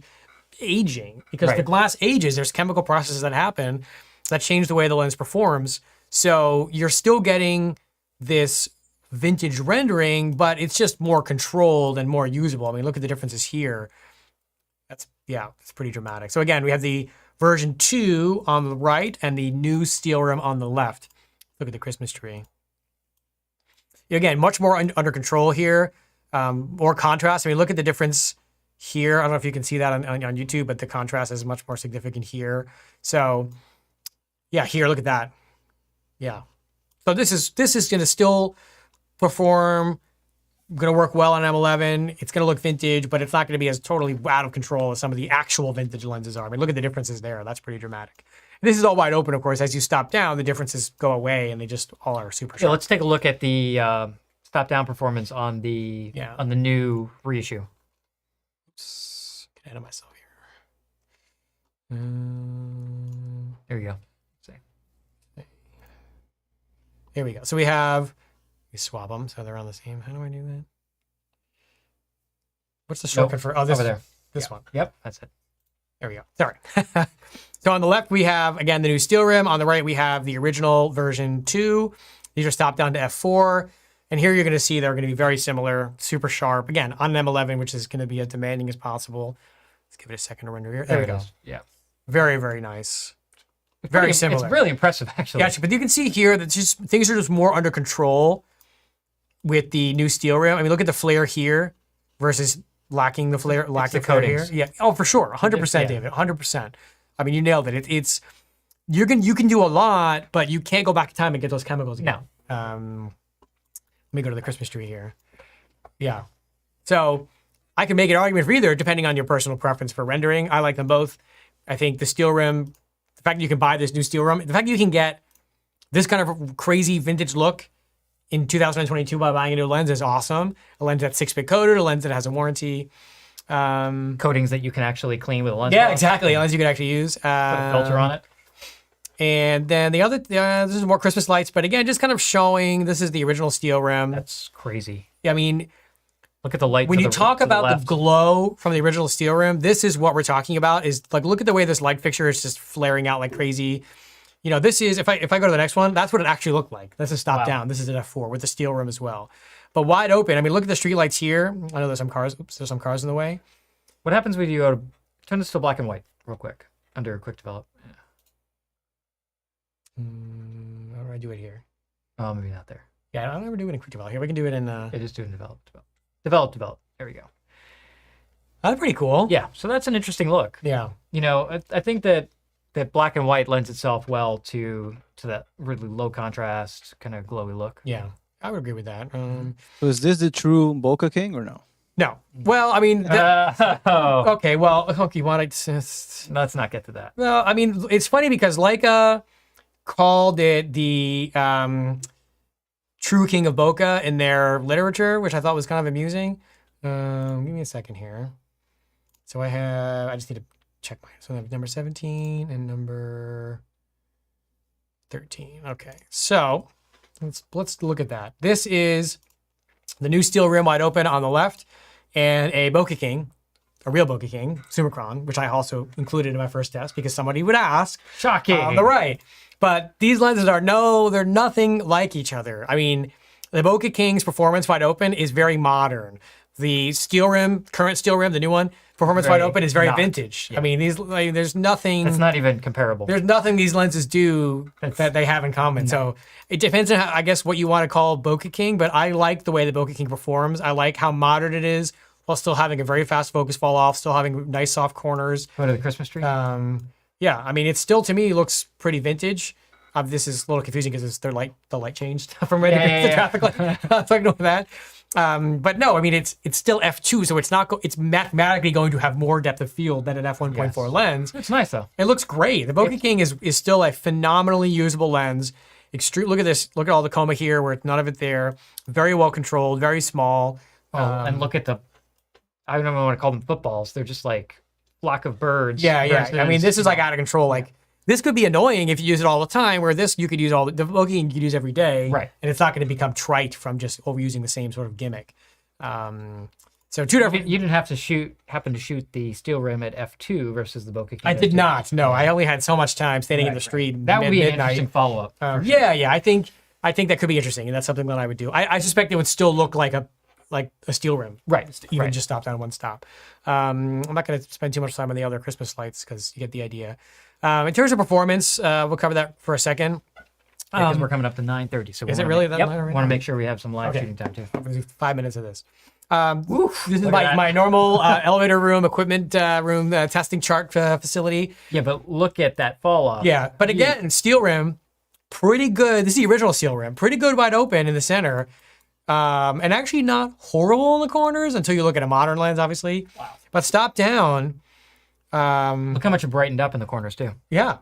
aging, because the glass ages. There's chemical processes that happen that change the way the lens performs. So you're still getting this vintage rendering, but it's just more controlled and more usable. I mean, look at the differences here. It's pretty dramatic. So again, we have the version 2 on the right and the new steel rim on the left. Look at the Christmas tree. Again, much more under control here, more contrast. I mean, look at the difference here. I don't know if you can see that on YouTube, but the contrast is much more significant here. So yeah, here, look at that. Yeah. So this is going to still perform, going to work well on M11. It's going to look vintage, but it's not going to be as totally out of control as some of the actual vintage lenses are. I mean, look at the differences there. That's pretty dramatic. This is all wide open, of course. As you stop down, the differences go away and they just all are super sharp. Yeah, let's take a look at the stop down performance on the new reissue. Oops, get ahead of myself here. There you go. Here we go. So we swap them so they're on the same. How do I do that? What's the shortcut for? Oh, this over there. This one. Yep, that's it. There we go. Sorry. So on the left, we have, again, the new steel rim. On the right, we have the original version 2. These are stopped down to f4. And here you're going to see they're going to be very similar, super sharp. Again, on an M11, which is going to be as demanding as possible. Let's give it a second to render here. There we go. Yeah. Very, very nice. Very similar. It's really impressive, actually. Gotcha. But you can see here that just things are just more under control with the new steel rim. I mean, look at the flare here versus lacking the flare, lacking the flare here. Yeah. Oh, for sure. 100%, David. 100%. I mean, you nailed it. It's you can do a lot, but you can't go back in time and get those chemicals again. No. Let me go to the Christmas tree here. Yeah. So I can make an argument for either, depending on your personal preference for rendering. I like them both. I think the steel rim, the fact that you can buy this new steel rim, the fact that you can get this kind of crazy vintage look in 2022 by buying a new lens is awesome. A lens that's 6-bit coated, a lens that has a warranty. Coatings that you can actually clean with a lens. Yeah, exactly. A lens you can actually use. Put a filter on it. And then the other, this is more Christmas lights, but again, just kind of showing this is the original steel rim. That's crazy. Yeah, I mean, look at the light. When you talk about the glow from the original steel rim, this is what we're talking about. Is like, look at the way this light fixture is just flaring out like crazy. You know, this is, if I go to the next one, that's what it actually looked like. This is stop down. This is an F4 with the steel rim as well. But wide open. I mean, look at the street lights here. I know there's some cars. Oops, there's some cars in the way. What happens when you go to, turn this to black and white real quick under quick develop? How do I do it here? Oh, maybe not there. Yeah, I don't ever do it in quick develop. Here, we can do it in... Yeah, just do it in develop. There we go. That's pretty cool. Yeah, so that's an interesting look. Yeah. You know, I think that black and white lends itself well to that really low contrast, kind of glowy look. Yeah, I would agree with that. So is this the true Bokeh King or no? No. Well, I mean... Okay, well, okay, you want to... Let's not get to that. Well, I mean, it's funny because Leica called it the true king of bokeh in their literature, which I thought was kind of amusing. Give me a second here. So I just need to check mine. So I have number 17 and number 13. Okay, so let's look at that. This is the new steel rim wide open on the left, and a Bokeh King, a real Bokeh King, Summicron, which I also included in my first test because somebody would ask. Shocking. On the right. But these lenses they're nothing like each other. I mean, the Bokeh King's performance wide open is very modern. The steel rim, current steel rim, the new one, performance wide Very open, is very not. vintage. Yeah. I mean, these there's nothing. It's not even comparable. There's nothing these lenses do that they have in common. So it depends on, I guess, what you want to call Bokeh King, but I like the way the Bokeh King performs. I like how modern it is while still having a very fast focus fall off, still having nice soft corners. Go to the Christmas tree. Yeah, I mean, it still, to me, looks pretty vintage. This is a little confusing because the light changed from red to traffic light. So ignore that. But no, I mean, it's still f2, so it's mathematically going to have more depth of field than an f1.4 lens. It's nice though. It looks great. The Bokeh King is still a phenomenally usable lens. Extreme. Look at this. Look at all the coma here, where none of it there. Very well controlled. Very small. And look at I don't know what to call them, footballs. They're just like flock of birds. Yeah. I mean, this is like out of control. Like this could be annoying if you use it all the time. Where this you could use the Bokeh King you could use every day, Right. And it's not going to become trite from just overusing the same sort of gimmick. So two different. You didn't have to happen to shoot the steel rim at f2 versus the Bokeh King. I at did f2. not. No, I only had so much time standing in the street. That would be an midnight. interesting follow up. Yeah. I think that could be interesting, and that's something that I would do. I suspect it would still look like a steel rim, Right. Even just stop down one stop. I'm not going to spend too much time on the other Christmas lights because you get the idea. In terms of performance, we'll cover that for a second. Because we're coming up to 9:30. So is it really that Yep. late already? Want to make sure we have some live shooting time too. I'm going to do 5 minutes of this. This is Look at that. my normal elevator room, equipment room, testing chart facility. Yeah, but look at that fall off. Yeah, but again, steel rim, pretty good. This is the original steel rim, pretty good wide open in the center, and actually not horrible in the corners until you look at a modern lens, obviously. Wow. But stop down, Look how much it brightened up in the corners too. yeah,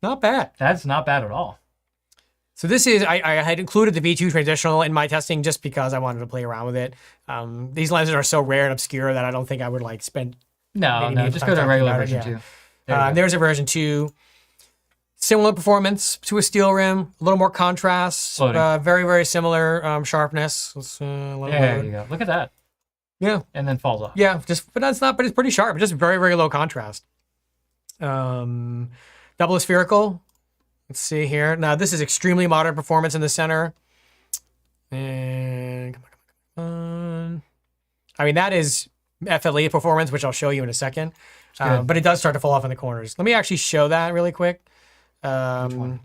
not bad. That's not bad at all. So this is, I had included the V2 transitional in my testing just because I wanted to play around with it. These lenses are so rare and obscure that I don't think I would like spend. No, Maybe just time go to a talking regular about it, version yeah. too. There you go. There's a version 2. Similar performance to a steel rim, a little more contrast, Floating. very, very similar sharpness. Let's, let it There load. you go. Look at that. Yeah, And then falls off. yeah, but it's pretty sharp, just very, very low contrast. Double spherical. Let's see here. Now this is extremely modern performance in the center. And come on. I mean, that is FLE performance, which I'll show you in a second. good. But it does start to fall off in the corners. Let me actually show that really quick. one?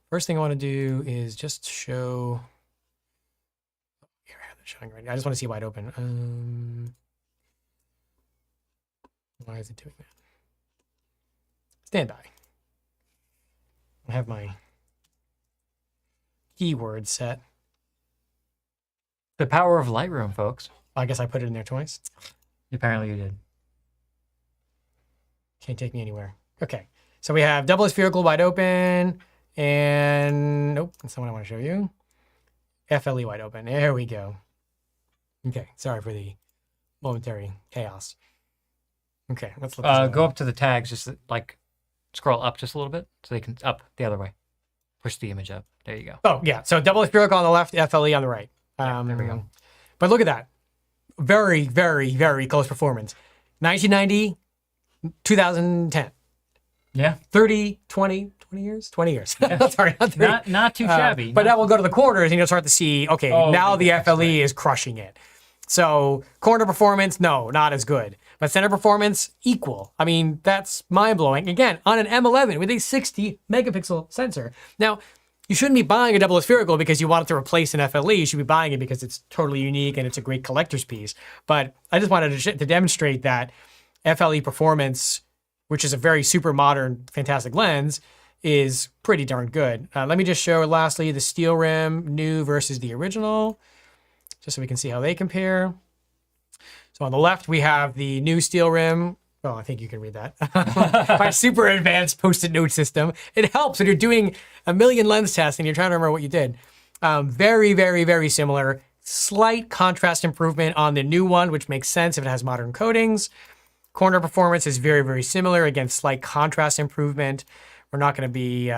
First thing I want to do is just show. Here, I have it showing right now. I just want to see wide open. Why is it doing that? Stand by. I have my keyword set. The power of Lightroom, folks. I guess I put it in there twice. Apparently you did. Can't take me anywhere. Okay. So we have double spherical wide open and nope, that's not what I want to show you. FLE wide open. There we go. Okay. Sorry for the momentary chaos. Okay. Let's look. Go up to the tags, just like scroll up just a little bit so they can up the other way. Push the image up. There you go. Oh, yeah. So double spherical on the left, FLE on the right. Yeah, there we go. But look at that. Very, very, very close performance. 1990, 2010. Yeah. 30, 20 years? 20 years. Sorry, not 30. Not too shabby. But now we'll go to the corners and you'll start to see, okay, now the FLE is crushing it. So corner performance, no, not as good. But center performance, equal. I mean, that's mind-blowing. Again, on an M11 with a 60 megapixel sensor. Now, you shouldn't be buying a double spherical because you want it to replace an FLE. You should be buying it because it's totally unique and it's a great collector's piece. But I just wanted to demonstrate that FLE performance, which is a very super modern, fantastic lens, is pretty darn good. Let me just show lastly the steel rim, new versus the original, just so we can see how they compare. So on the left, we have the new steel rim. Well, I think you can read that. My super advanced post-it note system. It helps when you're doing a million lens tests and you're trying to remember what you did. Very, very, very similar. Slight contrast improvement on the new one, which makes sense if it has modern coatings. Corner performance is very, very similar. Again, slight contrast improvement. We're not going to be,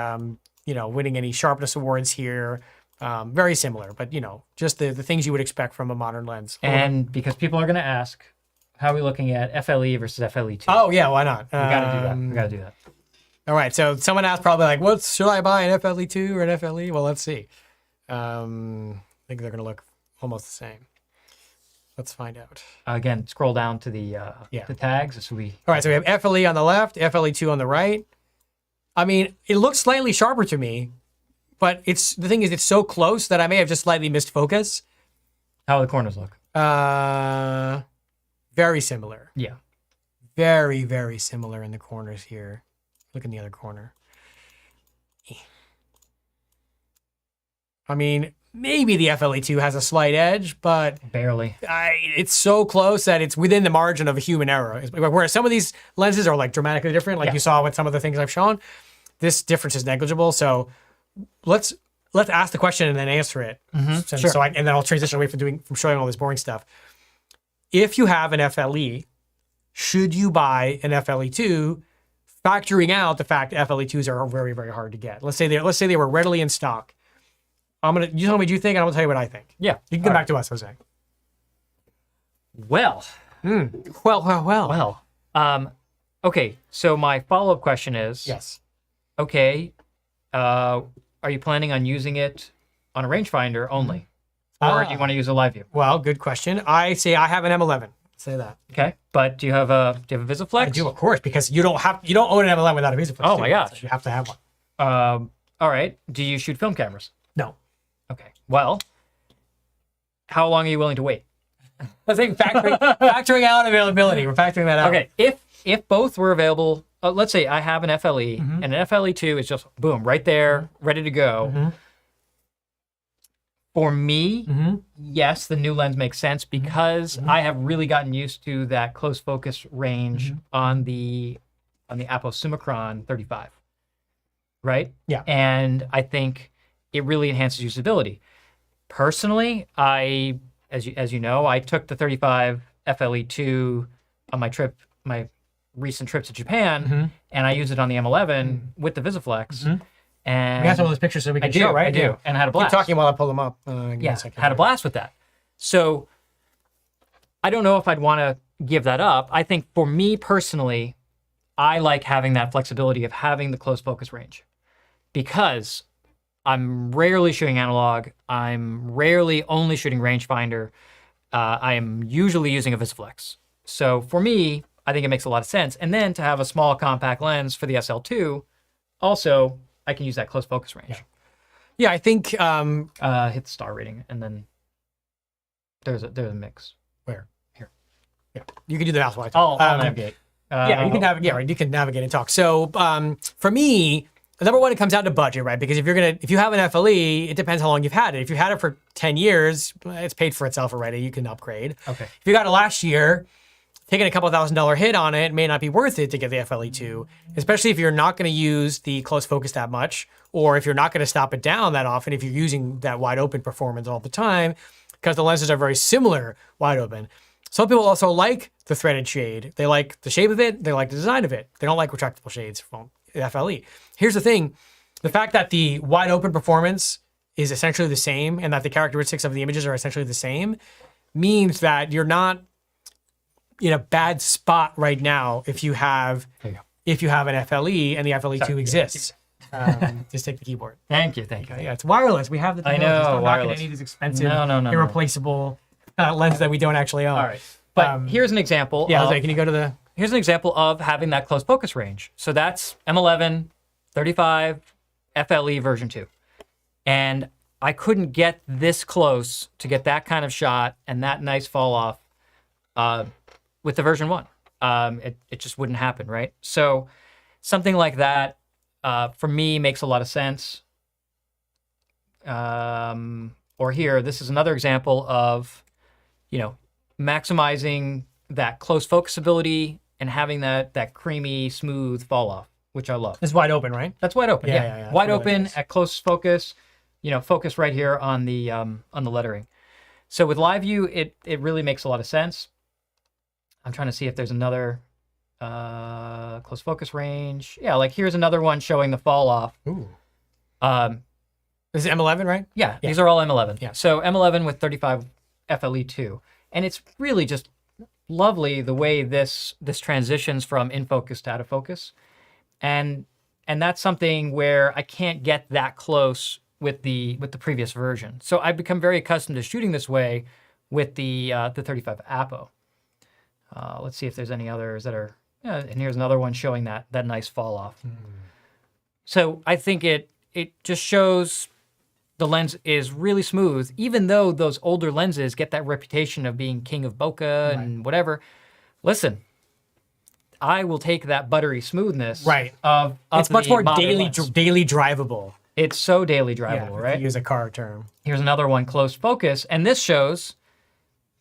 winning any sharpness awards here. Very similar, but just the things you would expect from a modern lens. And because people are going to ask, how are we looking at FLE versus FLE II? Oh yeah, why not? We got to do that. We got to do that. All right, so someone asked probably like, "What should I buy, an FLE II or an FLE?" Well, let's see. I think they're going to look almost the same. Let's find out. Again, scroll down to the tags. So we All right, so we have FLE on the left, FLE II on the right. I mean, it looks slightly sharper to me, but the thing is, it's so close that I may have just slightly missed focus. how do the corners look? Very similar. Yeah. Very, very similar in the corners here. Look in the other corner. I mean, maybe the FLE II has a slight edge, but Barely. it's so close that it's within the margin of a human error. Whereas some of these lenses are like dramatically different, like you saw with some of the things I've shown. This difference is negligible. So let's ask the question and then answer it. Sure. And then I'll transition away from showing all this boring stuff. If you have an FLE, should you buy an FLE II, factoring out the fact that FLE IIs are very, very hard to get? Let's say they were readily in stock. You tell me what you think, and I'm gonna tell you what I think. Yeah. You can come back to us, Jose. Well. Well. Okay. So my follow-up question is. Yes. Okay. Are you planning on using it on a rangefinder only, or do you want to use a live view? Well, good question. I say I have an M11. Say that. Okay. But do you have a VisiFlex? I do, of course, because you don't own an M11 without a VisiFlex. Oh my gosh. So you have to have one. All right. Do you shoot film cameras? No. Okay. Well, how long are you willing to wait? I think factoring out availability. We're factoring that out. Okay. If both were available, let's say I have an FLE and an FLE II is just boom right there, ready to go. For me, yes, the new lens makes sense because I have really gotten used to that close focus range on the Apple Summicron 35, right? Yeah. And I think it really enhances usability. Personally, as you know, I took the 35 FLE II on my recent trip to Japan, and I used it on the M11 with the VisiFlex. And we have some of those pictures so we can show, right? I do. And I had a blast. Keep talking while I pull them up. Had a blast with that. So I don't know if I'd want to give that up. I think for me personally, I like having that flexibility of having the close focus range because I'm rarely shooting analog. I'm rarely only shooting rangefinder. I am usually using a VisiFlex. So for me, I think it makes a lot of sense. And then to have a small compact lens for the SL2, also, I can use that close focus range. Yeah, I think hit the star rating, and then there's a mix. Where? Here. Yeah, you can do the mouse while I I'll talk. navigate. You can navigate. Yeah, right. You can navigate and talk. So for me, number one, it comes down to budget, right? Because if you have an FLE, it depends how long you've had it. If you had it for 10 years, it's paid for itself already. You can upgrade. Okay. If you got it last year, taking a couple $1,000 hit on it may not be worth it to get the FLE II, especially if you're not going to use the close focus that much, or if you're not going to stop it down that often, if you're using that wide open performance all the time, because the lenses are very similar wide open. Some people also like the threaded shade. They like the shape of it. They like the design of it. They don't like retractable shades from FLE. Here's the thing. The fact that the wide open performance is essentially the same and that the characteristics of the images are essentially the same means that you're not in a bad spot right now if you have an FLE and the FLE II exists. Just take the keyboard. Thank you. Yeah, it's wireless. We have the technology. know, Don't knock wireless. any of these expensive, No. irreplaceable lenses that we don't actually own. All right. But here's an example. Yeah, Jose, can you go to the... Here's an example of having that close focus range. So that's M11, 35, FLE version 2. And I couldn't get this close to get that kind of shot and that nice fall off with the version 1. It just wouldn't happen, right? So something like that, for me, makes a lot of sense. Or here, this is another example of, maximizing that close focus ability and having that creamy, smooth fall off, which I love. It's wide open, right? That's wide open. Yeah. Wide Really open nice. at close focus. Focus right here on the lettering. So with live view, it really makes a lot of sense. I'm trying to see if there's another close focus range. Yeah, like here's another one showing the fall off. Ooh. This is M11, right? Yeah, these are all M11. Yeah. So M11 with 35 FLE II. And it's really just lovely the way this transitions from in focus to out of focus. And that's something where I can't get that close with the previous version. So I've become very accustomed to shooting this way with the 35 Apo. Let's see if there's any others that are. Yeah, and here's another one showing that nice fall off. So I think it just shows the lens is really smooth, even though those older lenses get that reputation of being king of bokeh and whatever. Listen, I will take that buttery smoothness. Right. Of It's much the more modern daily lens. daily drivable. It's so daily Yeah, drivable, if right? you use a car term. Here's another one, close focus, and this shows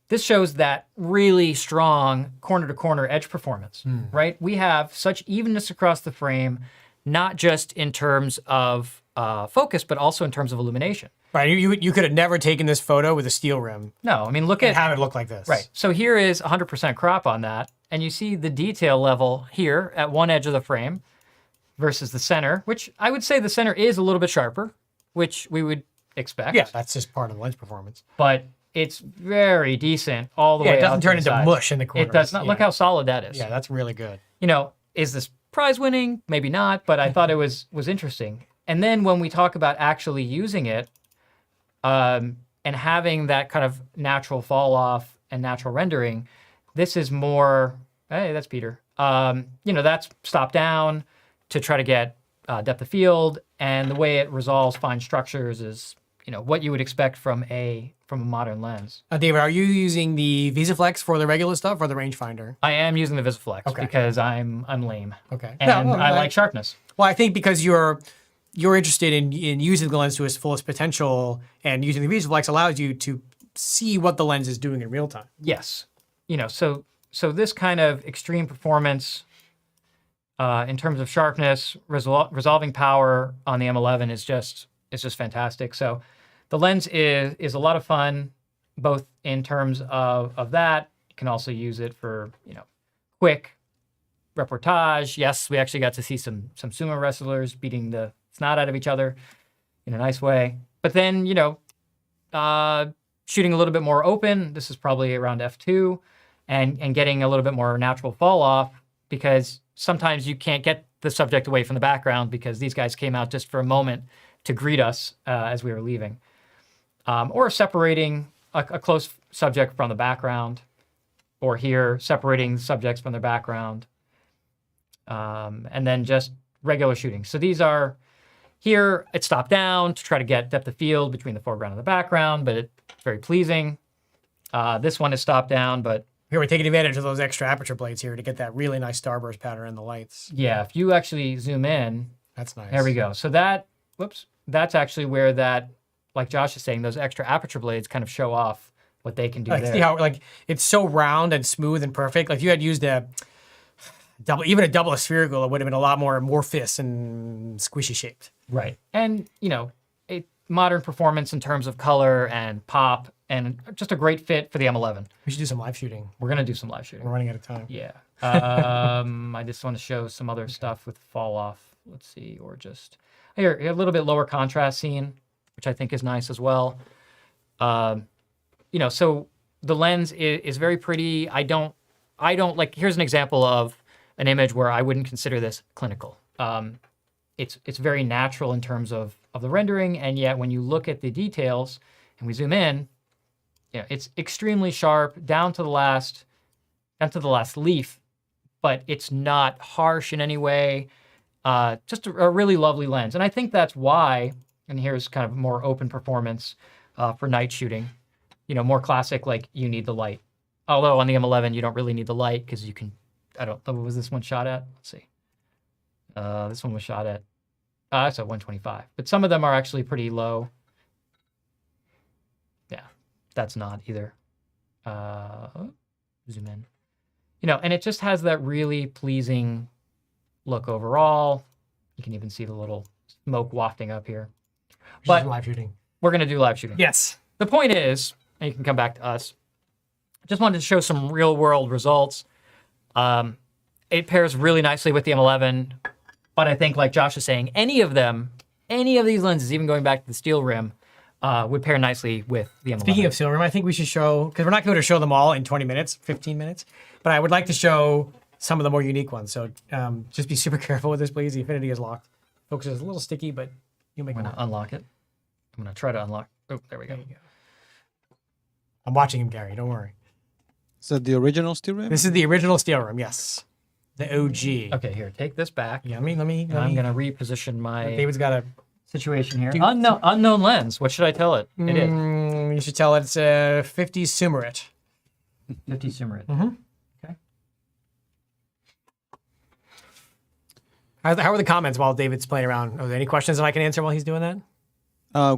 that really strong corner-to-corner edge performance, right? We have such evenness across the frame, not just in terms of focus, but also in terms of illumination. Right, you could have never taken this photo with a steel rim No, I mean, look and at have it look like this. right. So here is 100% crop on that, and you see the detail level here at one edge of the frame versus the center, which I would say the center is a little bit sharper, which we would expect. Yeah, that's just part of the lens performance. But it's very decent all the Yeah, way it doesn't out to turn the into sides. mush in the corners. It does not. Look Yeah. how solid that is. Yeah, that's really good. You know, is this prize winning? Maybe not, but I thought it was interesting. And then when we talk about actually using it, and having that kind of natural fall off and natural rendering, this is more. Hey, that's Peter. You know, that's stop down to try to get depth of field, and the way it resolves fine structures is, you know, what you would expect from a modern lens. David, are you using the VisiFlex for the regular stuff or the rangefinder? I am using the VisiFlex Okay. because I'm lame. Okay. And No, I like sharpness. Well, I think because you're interested in using the lens to its fullest potential, and using the VisiFlex allows you to see what the lens is doing in real time. Yes. You know, so this kind of extreme performance in terms of sharpness, resolving power on the M11 is just fantastic. So the lens is a lot of fun, both in terms of that. You can also use it for, you know, quick reportage. Yes, we actually got to see some sumo wrestlers beating the snot out of each other in a nice way. But then, you know, shooting a little bit more open, this is probably around f2, and getting a little bit more natural fall off, because sometimes you can't get the subject away from the background because these guys came out just for a moment to greet us as we were leaving. Or separating a close subject from the background, or here separating subjects from their background, and then just regular shooting. So these are, here it's top down to try to get depth of field between the foreground and the background, but it's very pleasing. This one is top down, but Here we're taking advantage of those extra aperture blades here to get that really nice starburst pattern in the lights. yeah, if you actually zoom in, That's nice. there we go. So that's actually where that, like Josh is saying, those extra aperture blades kind of show off what they can do Like, there. see how like it's so round and smooth and perfect. Like if you had used a double spherical, it would have been a lot more amorphous and squishy shaped. Right. And, you know, modern performance in terms of color and pop, and just a great fit for the M11. We should do some live shooting. We're going to do some live shooting. We're running out of time. Yeah. I just want to show some other stuff with fall off. Let's see, or just here a little bit lower contrast scene, which I think is nice as well. You know, so the lens is very pretty. I don't like, here's an example of an image where I wouldn't consider this clinical. It's very natural in terms of the rendering, and yet when you look at the details and we zoom in, you know, it's extremely sharp down to the last leaf, but it's not harsh in any way. Just a really lovely lens, and I think that's why. And here's kind of more open performance for night shooting. You know, more classic, like you need the light. Although on the M11 you don't really need the light because you can. I don't. What was this one shot at? Let's see. This one was shot at. It's at 125, but some of them are actually pretty low. Yeah, that's not either. Zoom in. You know, and it just has that really pleasing look overall. You can even see the little smoke wafting up here. But live shooting. we're going to do live shooting. Yes. The point is, and you can come back to us, just wanted to show some real world results. It pairs really nicely with the M11, but I think, like Josh is saying, any of these lenses, even going back to the steel rim, would pair nicely with the M11. Speaking of steel rim, I think we should show, because we're not going to show them all in 20 minutes, 15 minutes, but I would like to show some of the more unique ones. So just be super careful with this, please. The Infinity is locked. Focus is a little sticky, but you'll make I'm it going to unlock it. I'm going to try to unlock. Oh, there we go. There you go. I'm watching him, Gary. Don't worry. Is that the original steel rim? This is the original steel rim. Yes, the OG. Okay, here, take this back. Yeah, let me. And I'm gonna reposition my David's got a. situation here. Unknown lens. What should I tell it? It is You should tell it it's a 50 Summilux. 50 Summilux. Okay. How are the comments while David's playing around? Are there any questions that I can answer while he's doing that?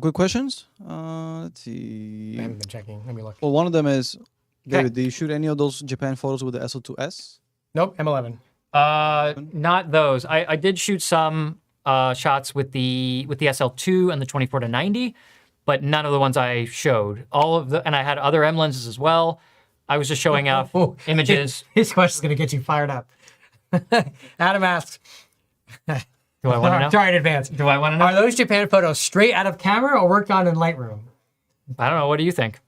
Good questions. Let's see. I haven't been checking. Let me look. Well, one of them is, David, do you shoot any of those Japan photos with the SL2S? Nope, M11. Not those. I did shoot some shots with the SL2 and the 24-90, but none of the ones I showed. And I had other M lenses as well. I was just showing off images. His question's gonna get you fired up. Adam asks. Do I want to know? Sorry in advance. Do I want to know? Are those Japan photos straight out of camera or worked on in Lightroom? I don't know. What do you think?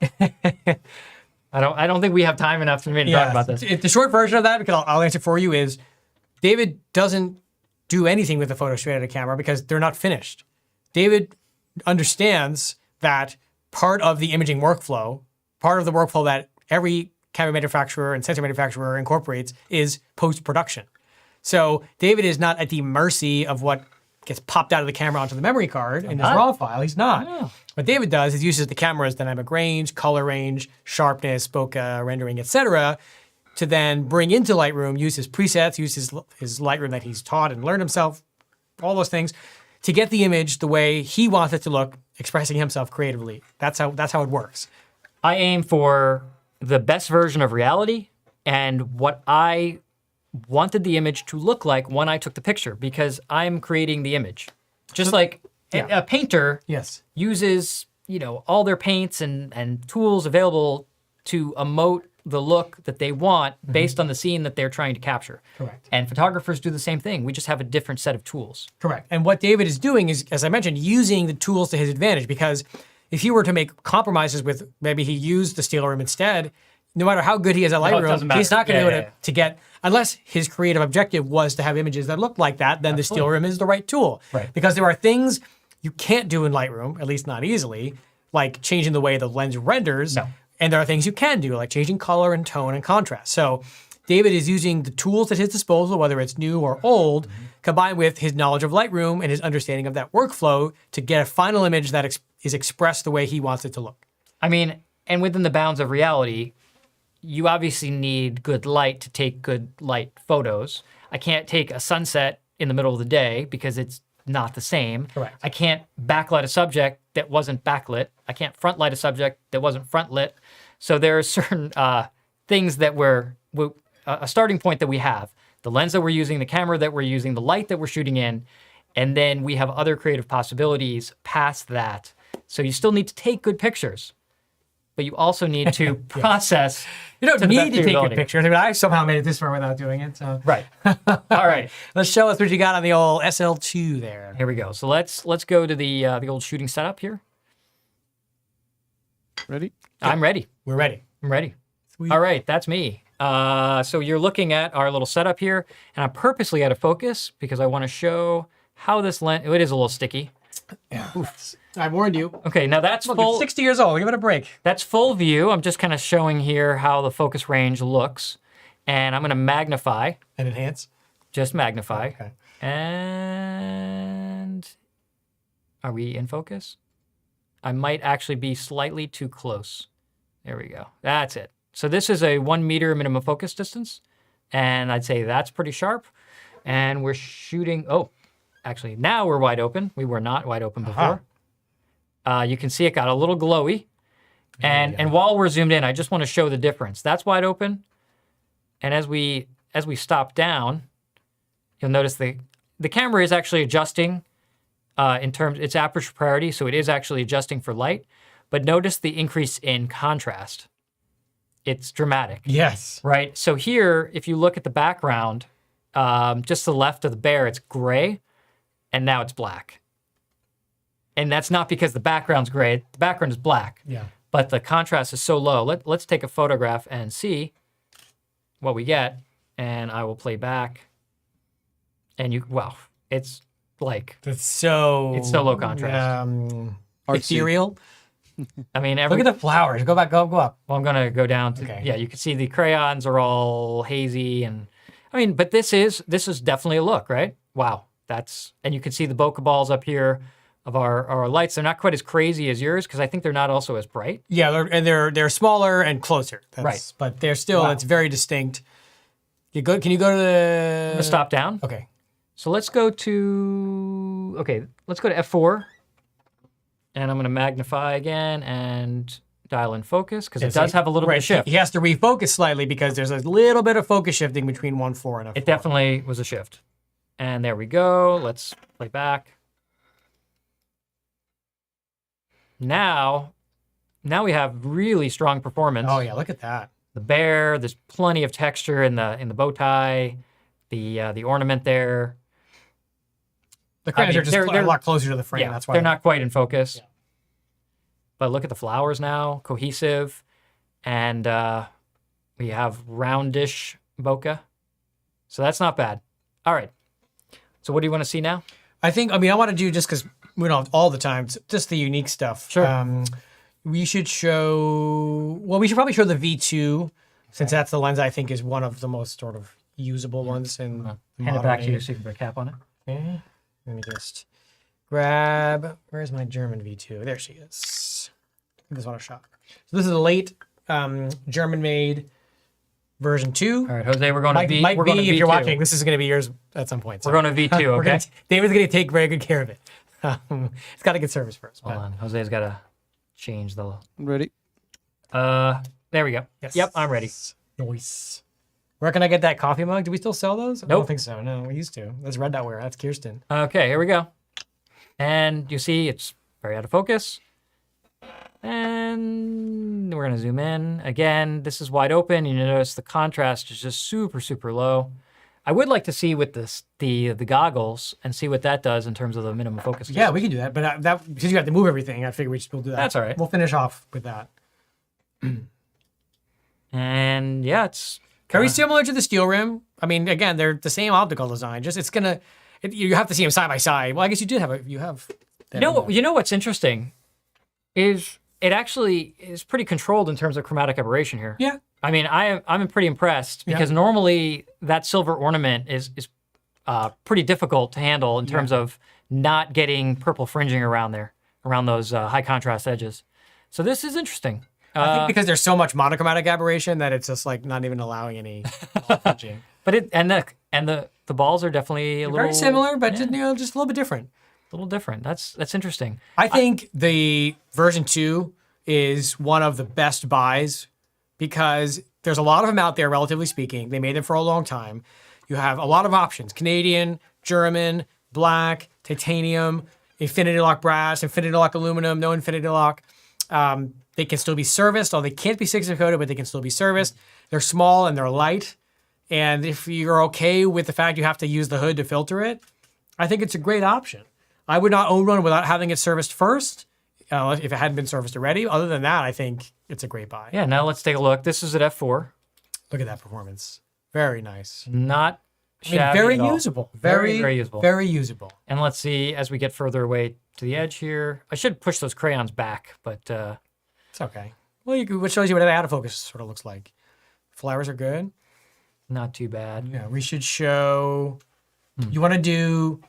I don't think we have time enough for me to talk about this. The short version of that, because I'll answer for you, is David doesn't do anything with the photos straight out of camera because they're not finished. David understands that part of the imaging workflow, part of the workflow that every camera manufacturer and sensor manufacturer incorporates is post-production. So David is not at the mercy of what gets popped out of the camera onto the memory card in his raw file. He's not. Yeah. What David does is uses the camera's dynamic range, color range, sharpness, bokeh, rendering, etc., to then bring into Lightroom, use his presets, use his Lightroom that he's taught and learned himself, all those things, to get the image the way he wants it to look, expressing himself creatively. That's how it works. I aim for the best version of reality and what I wanted the image to look like when I took the picture, because I'm creating the image. Just like a painter uses, all their paints and tools available to emote the look that they want based on the scene that they're trying to capture. Correct. And photographers do the same thing. We just have a different set of tools. Correct. And what David is doing is, as I mentioned, using the tools to his advantage, because if he were to make compromises with, maybe he used the steel rim instead, no matter how good he is at Lightroom, he's not going to be able to get, unless his creative objective was to have images that look like that, then the steel rim is the right tool. Right. Because there are things you can't do in Lightroom, at least not easily, like changing the way the lens renders. No. And there are things you can do, like changing color and tone and contrast. So David is using the tools at his disposal, whether it's new or old, combined with his knowledge of Lightroom and his understanding of that workflow to get a final image that is expressed the way he wants it to look. I mean, and within the bounds of reality, you obviously need good light to take good light photos. I can't take a sunset in the middle of the day because it's not the same. Correct. I can't backlight a subject that wasn't backlit. I can't front light a subject that wasn't front lit. So there are certain things that a starting point that we have. The lens that we're using, the camera that we're using, the light that we're shooting in, and then we have other creative possibilities past that. So you still need to take good pictures, but you also need to process. You don't to the need best to of your take good ability. pictures. I mean, I somehow made it this far without doing it. So Right. All right. let's show us what you got on the old SL2 there. Here we go. So let's go to the old shooting setup here. Ready? I'm ready. We're ready. I'm ready. Sweet. All right, that's me. So you're looking at our little setup here, and I'm purposely out of focus because I want to show how this lens. It is a little sticky. Yeah. I warned you. Okay, now that's Look, full. it's 60 years old. Give it a break. That's full view. I'm just kind of showing here how the focus range looks, and I'm going to magnify. And enhance. Just magnify. Okay. And are we in focus? I might actually be slightly too close. There we go. That's it. So this is a 1 meter minimum focus distance. And I'd say that's pretty sharp. And we're shooting, actually now we're wide open. We were not wide open before. You can see it got a little glowy. And while we're zoomed in, I just want to show the difference. That's wide open. And as we stop down, you'll notice the camera is actually adjusting in terms, it's aperture priority, so it is actually adjusting for light. But notice the increase in contrast. It's dramatic. Yes. Right? So here, if you look at the background, just to the left of the bear, it's gray, and now it's black. And that's not because the background's gray. The background is black. Yeah. But the contrast is so low. Let's take a photograph and see what we get. And I will play back. And it's like... It's so low contrast. Artsy. ethereal. I mean, Look at the flowers. Go back. Go up. well, I'm gonna go down to Okay. yeah. You can see the crayons are all hazy, and I mean, but this is definitely a look, right? Wow, and you can see the bokeh balls up here of our lights. They're not quite as crazy as yours because I think they're not also as bright. Yeah, they're smaller and closer. Right. But they're still, it's very distinct. Can you go to I'm the... gonna stop down. Okay. So let's go to F4, and I'm gonna magnify again and dial in focus because it does have a little bit of shift. He has to refocus slightly because there's a little bit of focus shifting between 1.4 and F4. It definitely was a shift. And there we go. Let's play back. Now we have really strong performance. Oh yeah, look at that. The bear, there's plenty of texture in the bow tie, the ornament there. The crayons mean, are just they're a lot closer to the frame. Yeah, That's why they're not quite in focus. Yeah. But look at the flowers now, cohesive, and we have roundish bokeh. So that's not bad. All right. So what do you want to see now? I want to do, just because we don't have all the time, just the unique stuff. Sure. We should probably show the V2, since that's the lens I think is one of the most sort of usable ones in Hand it back to you so you can put a cap on it. Okay. Let me just grab, where's my German V2? There she is. Give this one a shot. So this is a late German-made version 2. All right, Jose, we're going to V. Mike We're going to V, if V2. you're watching, this is going to be yours at some point. So. We're going to V2, okay? David's going to take very good care of it. It's got to get service first. Hold on. Jose's got to change the... Ready? There we go. Yes. Yep, I'm ready. Nice. Where can I get that coffee mug? Do we still sell those? I Nope. don't think so. No, we used to. That's Red Dot Wear. That's Kirsten. Okay, here we go. And you see it's very out of focus. And we're going to zoom in. Again, this is wide open. You notice the contrast is just super, super low. I would like to see with this the goggles and see what that does in terms of the minimum focus. Yeah, we can do that. But that because you have to move everything, I figure we should still do that. That's all right. We'll finish off with that. And yeah, it's Very similar to the steel rim. I mean, again, they're the same optical design. Just you have to see them side by side. Well, I guess you have. You know what's interesting is it actually is pretty controlled in terms of chromatic aberration here. Yeah. I mean, I'm pretty impressed because normally that silver ornament is pretty difficult to handle in terms of not getting purple fringing around those high contrast edges. So this is interesting. I think because there's so much monochromatic aberration that it's just like not even allowing any fringing. But the balls are definitely a little Very similar, but just a little bit different. A little different. That's interesting. I think the version 2 is one of the best buys because there's a lot of them out there, relatively speaking. They made them for a long time. You have a lot of options: Canadian, German, black, titanium, infinity lock brass, infinity lock aluminum, no infinity lock. They can still be serviced, although they can't be 6 coated, but they can still be serviced. They're small and they're light. And if you're okay with the fact you have to use the hood to filter it, I think it's a great option. I would not own one without having it serviced first, if it hadn't been serviced already. Other than that, I think it's a great buy. Yeah, now let's take a look. This is at F4. Look at that performance. Very nice. Not shabby very at all. usable. Very, very usable. Very usable. And let's see, as we get further away to the edge here, I should push those crayons back, but it's okay. Well, which shows you what the out of focus sort of looks like. Flowers are good. not too bad. Yeah, we should show. You want to do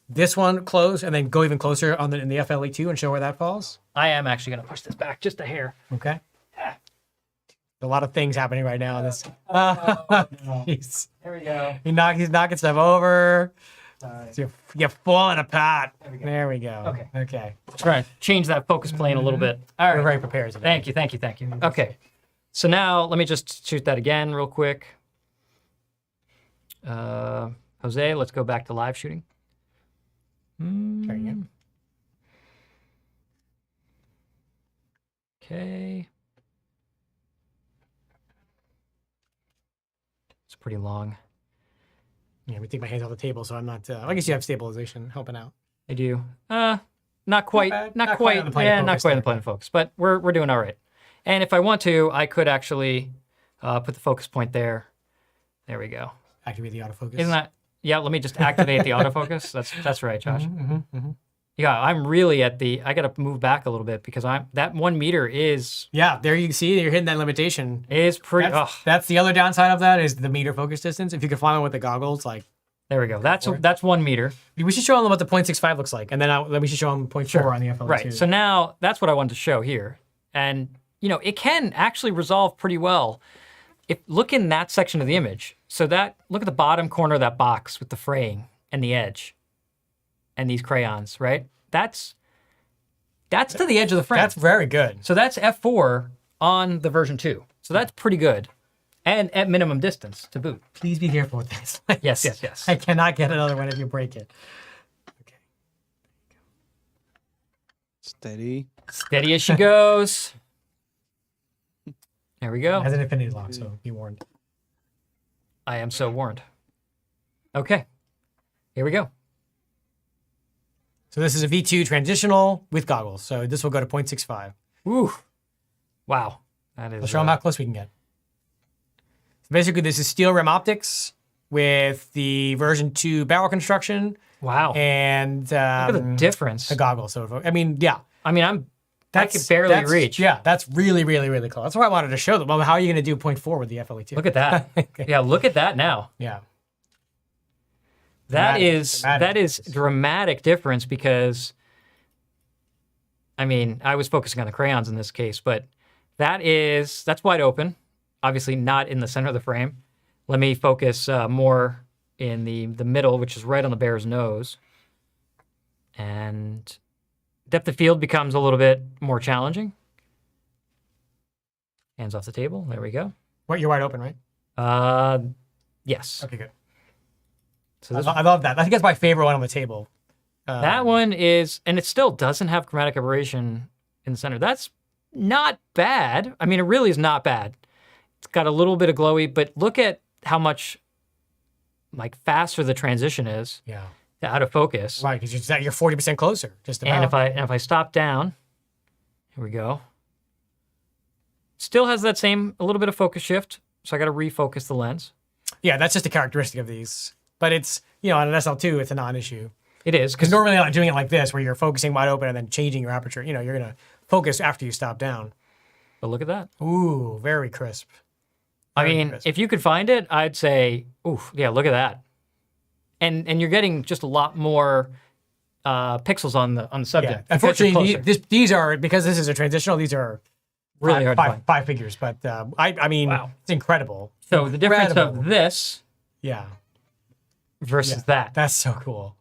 this one close and then go even closer in the FLE II and show where that falls? I am actually going to push this back just a hair. Okay. A lot of things happening right now in this. Jeez. There we go. He's knocking stuff over. So you're falling apart. There we go. Okay. Okay. Try to change that focus plane a little bit. All We're right. very prepared today. Thank you, thank you, thank you. Okay. So now let me just shoot that again real quick. Jose, let's go back to live shooting. Try again. Okay. It's pretty long. Yeah, we take my hands off the table, so I'm not. I guess you have stabilization helping out. I do. Not quite. bad. Not Not quite quite. on the plane Yeah, of not focus quite on there. the plane of focus, but we're doing all right. And if I want to, I could actually put the focus point there. There we go. Activate the autofocus. Isn't that? Yeah. Let me just activate the autofocus. That's right, Josh. Yeah, I'm really at the. I got to move back a little bit because that 1 meter is Yeah, there you see, you're hitting that limitation. pretty. That's the other downside of that is the meter focus distance. If you can find one with the goggles, like There we go. That's 1 meter. we should show them what the 0.65 looks like, and then we should show them 0.4 on the FLE II. Right. So now that's what I wanted to show here, and it can actually resolve pretty well. If look in that section of the image. So look at the bottom corner of that box with the fraying and the edge, and these crayons. Right. That's to the edge of the frame. That's very good. So that's f4 on the version 2. So that's pretty good, and at minimum distance to boot. Please be careful with this. Yes. I cannot get another one if you break it. Okay. Steady. Steady as she goes. There we go. It has an infinity lock, so be warned. I am so warned. Okay. Here we go. So this is a V2 transitional with goggles. So this will go to 0.65. Ooh. Wow. That is. We'll show them how close we can get. So basically, this is steel rim optics with the version 2 barrel construction Wow. and Look at the difference. the goggles. So I mean, yeah. I mean, I could barely reach. Yeah, that's really, really, really close. That's why I wanted to show them. Well, how are you going to do 0.4 with the FLE II? Look at that. Okay. Yeah, look at that now. Yeah. That Dramatic is dramatic difference because, I mean, I was focusing on the crayons in this case, but that's wide open. Obviously not in the center of the frame. Let me focus more in the middle, which is right on the bear's nose. And depth of field becomes a little bit more challenging. Hands off the table. There we go. What, you're wide open, right? Yes. Okay, good. So this I love that. I think that's my favorite one on the table. That one is, and it still doesn't have chromatic aberration in the center. That's not bad. I mean, it really is not bad. It's got a little bit of glowy, but look at how much faster the transition is. Yeah. Out of focus. Right, because you're 40% closer, just about. And if I stop down, here we go. Still has that same a little bit of focus shift, so I got to refocus the lens. Yeah, that's just a characteristic of these. But it's, on an SL2, it's a non-issue. It is Because normally I'm not doing it like this, where you're focusing wide open and then changing your aperture. You're going to focus after you stop down. But look at that. Ooh, very crisp. I Very mean, crisp. if you could find it, I'd say, oof, yeah, look at that. And you're getting just a lot more pixels on the subject. Yeah. because you're Unfortunately, closer. these are, because this is a transitional, these are Really hard to find. five figures. But I mean, Wow. it's incredible. So the difference Incredible. of this Yeah, versus that. that's so cool.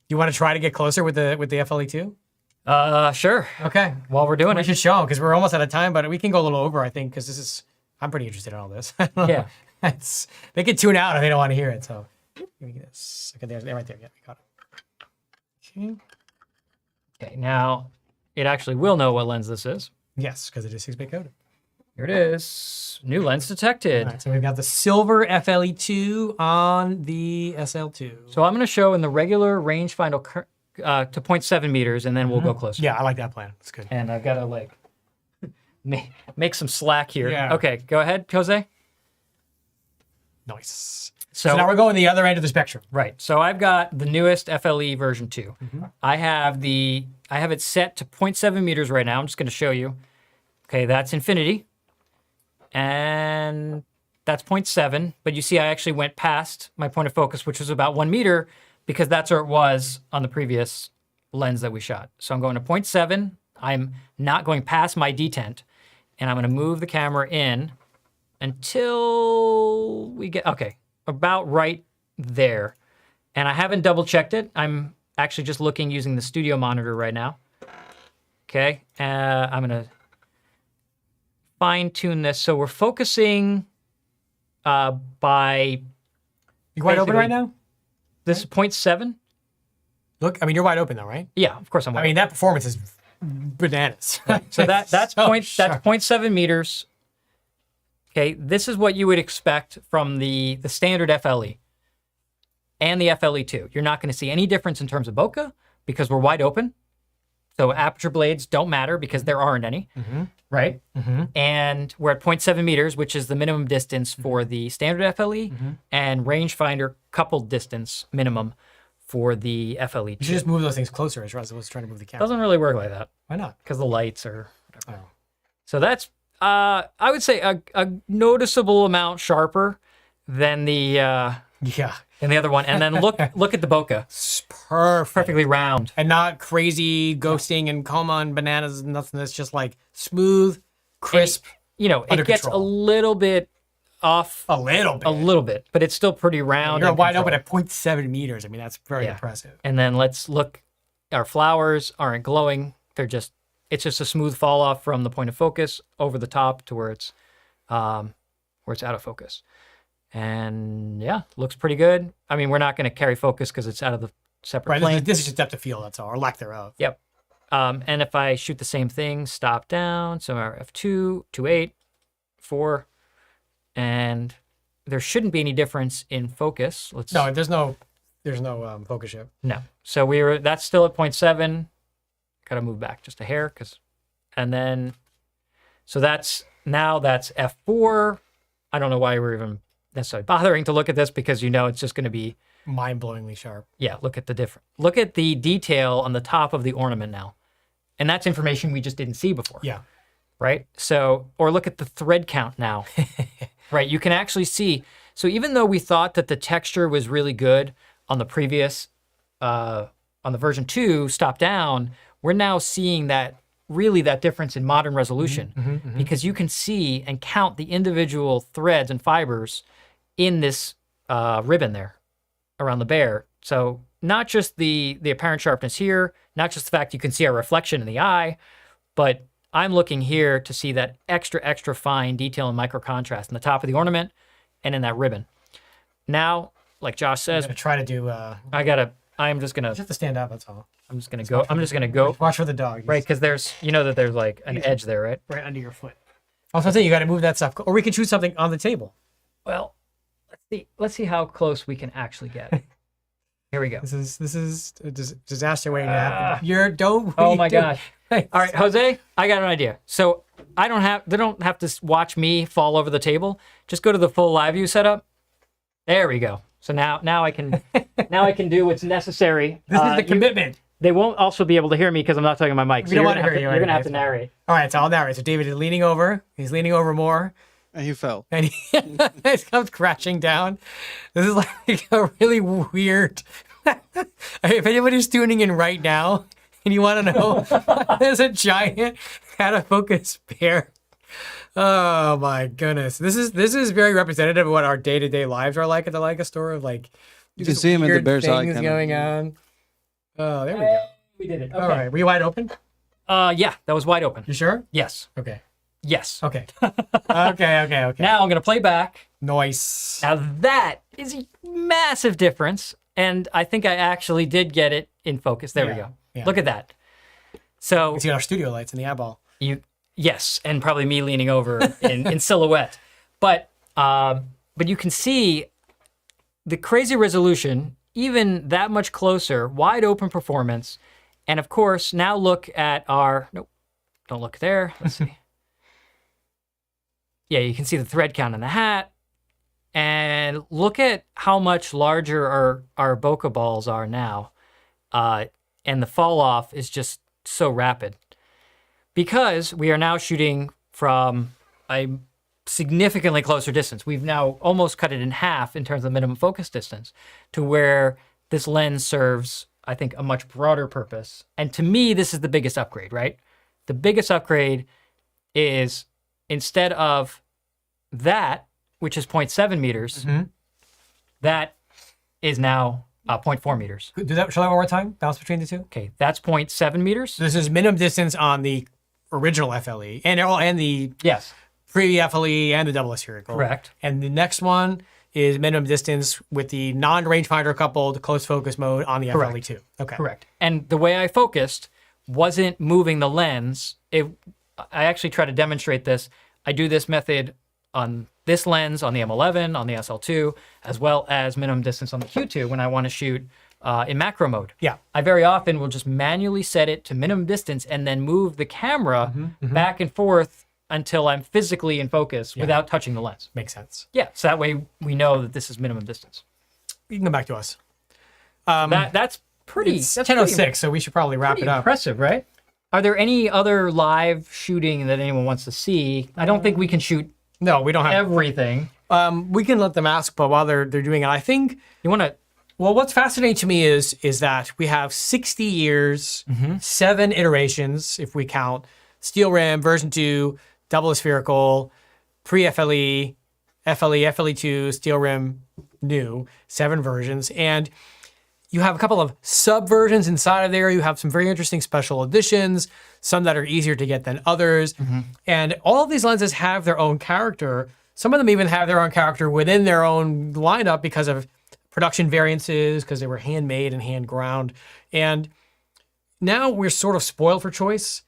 You want to try to get closer with the FLE II? Sure. Okay. While we're doing We it. should show them because we're almost out of time, but we can go a little over, I think, because I'm pretty interested in all this. Yeah. They can tune out if they don't want to hear it. So give me this. Okay, there, right there. Yeah, we got it. Okay. Okay, now it actually will know what lens this is. Yes, because it is 6-bit coded. Here it is. New lens detected. All right, so we've got the silver FLE II on the SL2. So I'm going to show in the regular rangefinder to 0.7 meters, and then we'll go closer. Yeah, I like that plan. It's good. And I've got to make some slack here. Yeah. Okay, go ahead, Jose. Nice. So So now we're going the other end of the spectrum. right. So I've got the newest FLE version 2. I have it set to 0.7 meters right now. I'm just going to show you. Okay, that's infinity. And that's 0.7. But you see I actually went past my point of focus, which was about 1 meter, because that's where it was on the previous lens that we shot. So I'm going to 0.7. I'm not going past my detent. And I'm going to move the camera in until we get, okay, about right there. And I haven't double checked it. I'm actually just looking using the studio monitor right now. Okay, I'm gonna fine tune this. So we're focusing by, You wide open Basically- right now? this is 0.7. Look, I mean, you're wide open though, right? Yeah, of course I'm I mean, that performance is bananas. So that's So that's sharp. 0.7 meters. Okay, this is what you would expect from the standard FLE and the FLE II. You're not going to see any difference in terms of bokeh because we're wide open. So aperture blades don't matter because there aren't any, right? And we're at 0.7 meters, which is the minimum distance for the standard FLE and rangefinder coupled distance minimum for the FLE You should II. just move those things closer as I was trying to move the camera. Doesn't really work like that Why not? because the lights are. Oh. So that's I would say a noticeable amount sharper than the Yeah. other one. And then look at the bokeh, It's perfect. perfectly round. And not crazy ghosting and coma and bananas and nothing. That's just like smooth, crisp, You know, Under it gets control. a little bit off, a little bit. a little bit, but it's still pretty round. You're and wide open controlled. at 0.7 meters. I mean, that's very Yeah. impressive. And then let's look. Our flowers aren't glowing. It's just a smooth fall off from the point of focus over the top to where it's out of focus. And yeah, looks pretty good. I mean, we're not going to carry focus because it's out of the separate Right. plane. This is just depth of field. That's all, or lack thereof. Yep. And if I shoot the same thing, stop down, so our F2, 2.8, 4, and there shouldn't be any difference in focus. No, there's no focus shift. No. So that's still at 0.7. Got to move back just a hair and then, so that's F4. I don't know why we're even necessarily bothering to look at this because it's just going to be, Mind-blowingly sharp. yeah, look at the detail on the top of the ornament now. And that's information we just didn't see before. Yeah. Right? So, or look at the thread count now. Right? You can actually see. So even though we thought that the texture was really good on the previous, on the version 2 stop down, we're now seeing that difference in modern resolution because you can see and count the individual threads and fibers in this ribbon there around the bear. So not just the apparent sharpness here, not just the fact you can see our reflection in the eye, but I'm looking here to see that extra fine detail and micro contrast in the top of the ornament and in that ribbon. Now, like Josh I'm says, gonna try to do. I'm just gonna You have to stand up. That's all. I'm just gonna go Watch for the dog. right because there's that there's like an edge there, right? right under your foot. Also, you got to move that stuff, or we can shoot something on the table. Well, let's see how close we can actually get. Here we go. This is a disaster waiting to happen. Oh my gosh! All All right, Jose, I got an idea. So they don't have to watch me fall over the table. Just go to the full live view setup. There we go. So now I can do what's necessary. This is the commitment. They won't also be able to hear me because I'm not talking to my mic. We don't want to hear you. You're gonna have to It's fine. narrate. All right, so I'll narrate. So David is leaning over. He's leaning over more, And he fell. and he comes crashing down. This is like a really weird. If anybody's tuning in right now and you want to know, there's a giant out of focus bear. Oh my goodness, this is very representative of what our day-to-day lives are like at the Leica store. Of like, You can just see him in the weird bear's eye. things kinda. going on. Oh, there we go. We did it. All right, were you wide open? Yeah, that was wide open. You sure? Yes. Okay. Yes. Okay. Okay. Now I'm gonna play back. Nice. Now that is a massive difference, and I think I actually did get it in focus. There we Yeah, go. yeah. Look at that. So You see our studio lights in the eyeball. yes, and probably me leaning over in silhouette, but you can see the crazy resolution, even that much closer, wide open performance, and of course now look at our don't look there. Let's see. Yeah, you can see the thread count in the hat. And look at how much larger our bokeh balls are now. And the fall off is just so rapid. Because we are now shooting from a significantly closer distance. We've now almost cut it in half in terms of minimum focus distance to where this lens serves, I think, a much broader purpose. And to me, this is the biggest upgrade, right? The biggest upgrade is instead of that, which is 0.7 meters, that is now 0.4 meters. Do that. Shall I one more time? Bounce between the two. Okay, that's 0.7 meters. This is minimum distance on the original FLE and the Yes, pre-FLE and the double spherical. correct. And the next one is minimum distance with the non-rangefinder coupled close focus mode on the Correct. FLE II. Okay. Correct. And the way I focused wasn't moving the lens. I actually try to demonstrate this. I do this method on this lens, on the M11, on the SL2, as well as minimum distance on the Q2 when I want to shoot in macro mode. Yeah. I very often will just manually set it to minimum distance and then move the camera back and forth until I'm physically in focus without touching the lens. Makes sense. Yeah, so that way we know that this is minimum distance. You can come back to us. That's pretty. It's That's 10:06, so we should probably wrap pretty it up. impressive, right? Are there any other live shooting that anyone wants to see? I don't think we can shoot No, we don't have. everything. We can let them ask, but while they're doing it, I think. You want to? Well, what's fascinating to me is that we have 60 years, 7 iterations, if we count steel rim, version 2, double spherical, pre-FLE, FLE, FLE2, steel rim, new, 7 versions. And you have a couple of sub versions inside of there. You have some very interesting special editions, some that are easier to get than others. And all of these lenses have their own character. Some of them even have their own character within their own lineup because of production variances, because they were handmade and hand ground. And now we're sort of spoiled for choice.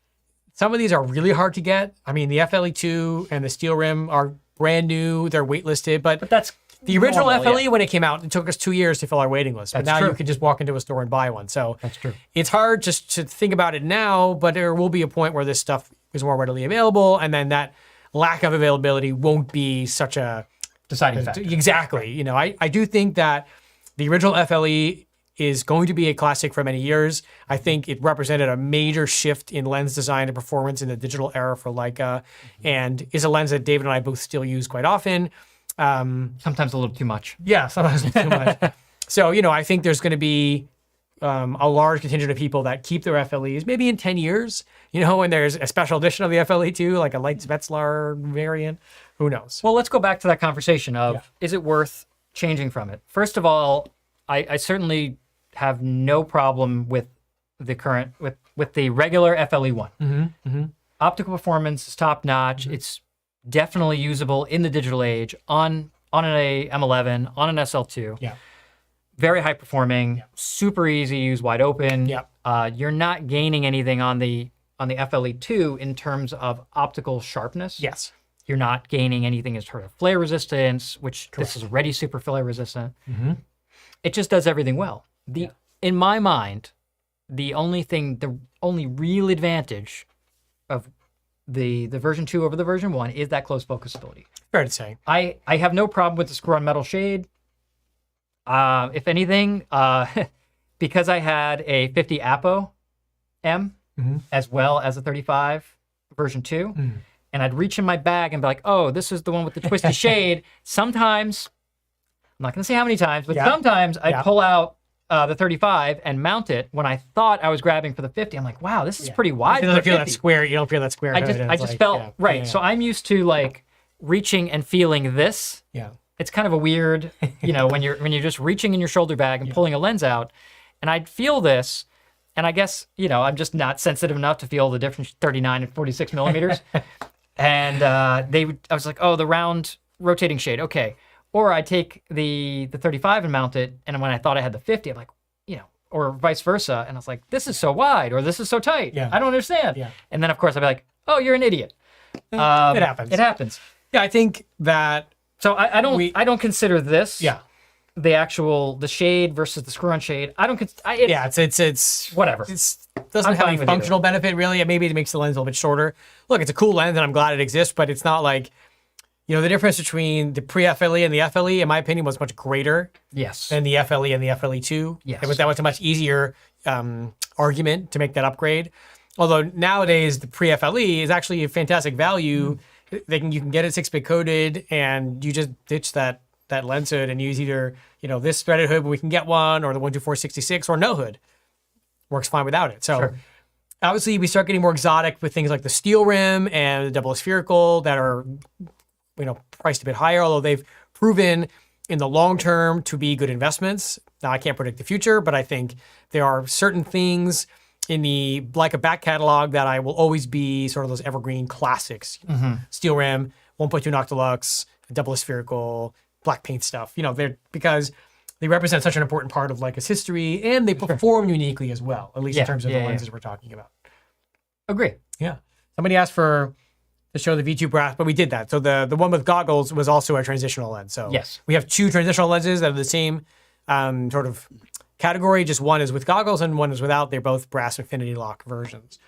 Some of these are really hard to get. I mean, the FLE2 and the steel rim are brand new. They're waitlisted, but That's the original normal, FLE, when it came out, it took us 2 years to fill our waiting list. But That's now true. you can just walk into a store and buy one. So That's true. it's hard just to think about it now, but there will be a point where this stuff is more readily available, and then that lack of availability won't be such a deciding factor. exactly. You know, I do think that the original FLE is going to be a classic for many years. I think it represented a major shift in lens design and performance in the digital era for Leica, and is a lens that David and I both still use quite often. Sometimes a little too much. Yeah, sometimes too much. So, you know, I think there's going to be a large contingent of people that keep their FLEs maybe in 10 years, you know, when there's a special edition of the FLE2, like a Leitz Wetzlar variant. Who knows? Well, let's go back to that conversation of is it worth changing from it? First of all, I certainly have no problem with the current with the regular FLE1. Optical performance is top notch. It's definitely usable in the digital age on an M11, on an SL2. Yeah. Very high performing, super easy to use, wide open. Yeah. You're not gaining anything on the FLE2 in terms of optical sharpness. Yes. You're not gaining anything as sort of flare resistance, which this is already super flare resistant. It just does everything well. In my mind, the only real advantage of the version 2 over the version 1 is that close focus ability. Fair to say. I have no problem with the screw on metal shade. If anything, because I had a 50 Apo M as well as a 35 version 2, and I'd reach in my bag and be like, oh, this is the one with the twisty shade. Sometimes, I'm not going to say how many times, but sometimes I'd pull out the 35 and mount it when I thought I was grabbing for the 50. I'm like, wow, this is pretty wide. You for don't feel 50. that square. You don't feel that square. I just felt right. So I'm used to like reaching and feeling this. Yeah. It's kind of a weird, you know, when you're just reaching in your shoulder bag and pulling a lens out, and I'd feel this, and I guess, you know, I'm just not sensitive enough to feel the difference 39 and 46 millimeters. And I was like, oh, the round rotating shade, okay. Or I take the 35 and mount it, and when I thought I had the 50, I'm like, you know, or vice versa, and I was like, this is so wide, or this is so tight. Yeah. I don't understand. Yeah. And then of course I'd be like, oh, you're an idiot. It happens. It happens. Yeah, I think that. So I don't consider this Yeah. the shade versus the screw-on shade. I don't. It's whatever. It doesn't I'm have fine any with functional benefit really. Maybe it makes the lens a little bit shorter. Look, it's a cool lens, and I'm glad it exists. But it's not like, you know, the difference between the pre-FLE and the FLE, in my opinion, was much greater Yes. than the FLE and the FLE2. Yes. That was a much easier argument to make that upgrade. Although nowadays the pre-FLE is actually a fantastic value. You can get it 6-bit coded, and you just ditch that lens hood and use either, you know, this threaded hood, but we can get one, or the 124-66, or no hood. Works fine without it. So obviously we start getting more exotic with things like the steel rim and the double spherical that are, you know, priced a bit higher, although they've proven in the long term to be good investments. Now I can't predict the future, but I think there are certain things in the Leica back catalog that I will always be sort of those evergreen classics. Steel rim, 1.2 Noctilux, double spherical, black paint stuff. You know, because they represent such an important part of Leica's history, and they perform uniquely as well, at least in terms of the lenses we're talking about. Agree. Yeah. Somebody asked to show the V2 brass, but we did that. So the one with goggles was also a transitional lens. So Yes. we have 2 transitional lenses that are the same sort of category. Just one is with goggles and one is without. They're both brass infinity lock versions.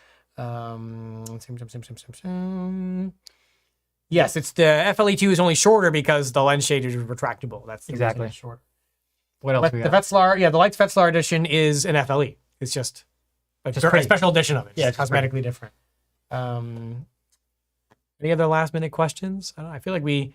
Yes, it's the FLE2 is only shorter because the lens shade is retractable. That's the reason Exactly. it's shorter. What else But we the got? Wetzlar, the Leitz Wetzlar edition is an FLE. It's just a pretty. special edition of it. Yeah, It's it's just cosmetically different. Any other last minute questions? I don't know. I feel like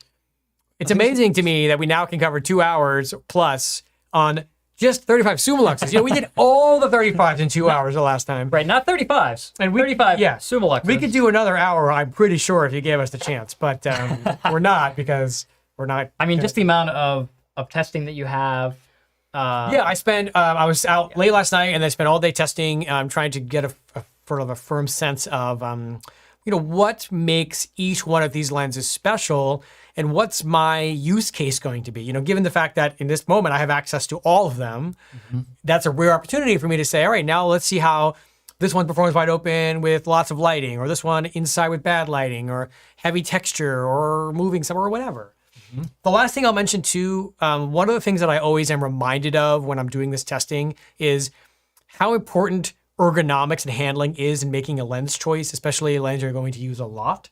it's amazing to me that we now can cover 2 hours plus on just 35 Summilux-s. We did all the 35s in 2 hours the last time. Right, not 35s. And 35 yeah. Summilux-s. We could do another hour, I'm pretty sure, if you gave us the chance. But we're not, because we're not. I mean, just the amount of testing that you have. Yeah, I was out late last night, and I spent all day testing, trying to get a sort of a firm sense of, what makes each one of these lenses special, and what's my use case going to be. Given the fact that in this moment I have access to all of them, that's a rare opportunity for me to say, all right, now let's see how this one performs wide open with lots of lighting, or this one inside with bad lighting, or heavy texture, or moving somewhere, or whatever. The last thing I'll mention too, one of the things that I always am reminded of when I'm doing this testing is how important ergonomics and handling is in making a lens choice, especially a lens you're going to use a lot.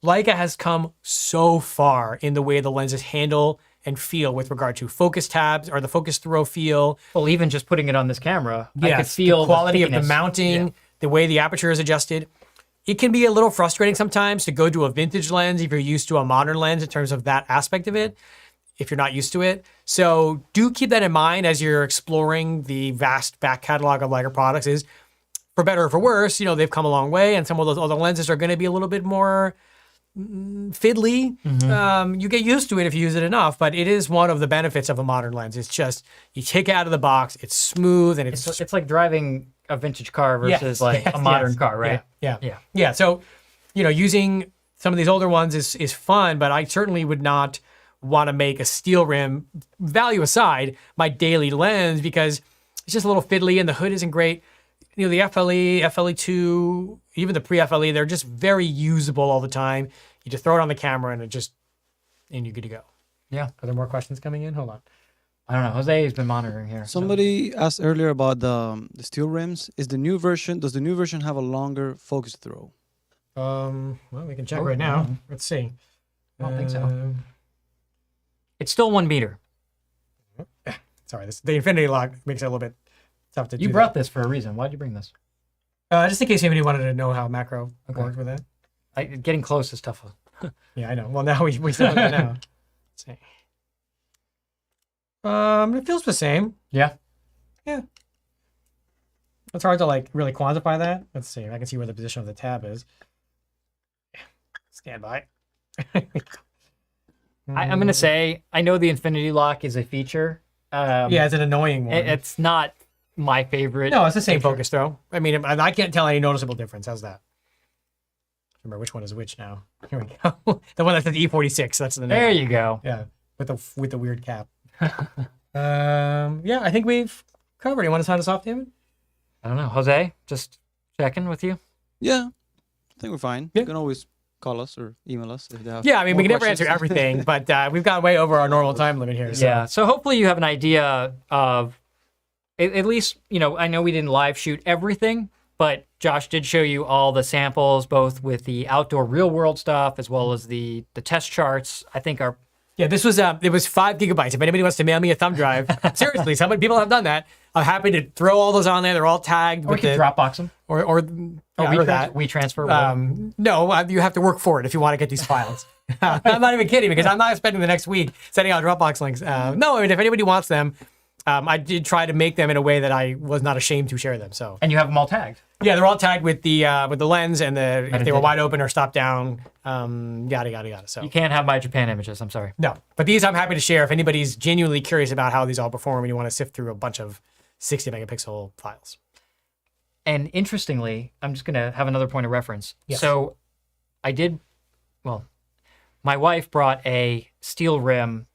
Leica has come so far in the way the lenses handle and feel with regard to focus tabs or the focus throw feel. Well, even just putting it on this camera, I could Yes, feel the quality of the thickness. mounting, the way the aperture is adjusted. It can be a little frustrating sometimes to go to a vintage lens if you're used to a modern lens in terms of that aspect of it, if you're not used to it. So do keep that in mind as you're exploring the vast back catalog of Leica products. Is for better or for worse, they've come a long way, and some of those other lenses are going to be a little bit more fiddly. You get used to it if you use it enough, but it is one of the benefits of a modern lens. It's just, you take it out of the box, it's smooth, and It's like driving a vintage car versus a modern car, right? Yeah. So, using some of these older ones is fun, but I certainly would not want to make a steel rim, value aside, my daily lens, because it's just a little fiddly and the hood isn't great. The FLE, FLE II, even the pre-FLE, they're just very usable all the time. You just throw it on the camera and you're good to go. Yeah. Are there more questions coming in? Hold on. I don't know. Jose has been monitoring here. Somebody asked earlier about the steel rims. Does the new version have a longer focus throw? Well, we can check right now. Let's see. I don't think so. It's still 1 meter. Sorry, the infinity lock makes it a little bit tough to do. You brought this for a reason. Why'd you bring this? Just in case anybody wanted to know how macro works with it. Getting close is tough. Yeah, I know. Well, now we still know now. Let's see. It feels the same. Yeah. Yeah. It's hard to really quantify that. Let's see. I can see where the position of the tab is. Stand by. I'm gonna say I know the infinity lock is a feature. Yeah, it's an annoying one. It's not my favorite. No, it's the same focus throw. I mean, I can't tell any noticeable difference. How's that? Remember which one is which now? Here we go. The one that says E46. That's the name. There you go. Yeah, with the weird cap. Yeah, I think we've covered. You want to sign us off, David? I don't know. Jose, just checking with you. Yeah, I think we're fine. Yeah. You can always call us or email us if they have. Yeah, I mean, we more can never questions. answer everything, but we've gone way over our normal time limit here. So. Yeah. So hopefully you have an idea of, at least, I know we didn't live shoot everything, but Josh did show you all the samples, both with the outdoor real world stuff as well as the test charts. I think are. Yeah, this was it was 5 gigabytes. If anybody wants to mail me a thumb drive, seriously, some people have done that. I'm happy to throw all those on there. They're all tagged. Or we could Dropbox them. Or that. We transfer. Whatever. No, you have to work for it if you want to get these files. I'm not even kidding, because I'm not spending the next week sending out Dropbox links. No, I mean, if anybody wants them, I did try to make them in a way that I was not ashamed to share them. So. And you have them all tagged. Yeah, they're all tagged with the lens and if they were wide open or stopped down, yada yada yada. So You can't have my Japan images. I'm sorry. no, but these I'm happy to share if anybody's genuinely curious about how these all perform and you want to sift through a bunch of 60 megapixel files. And interestingly, I'm just going to have another point of reference. Yes. So my wife brought a steel rim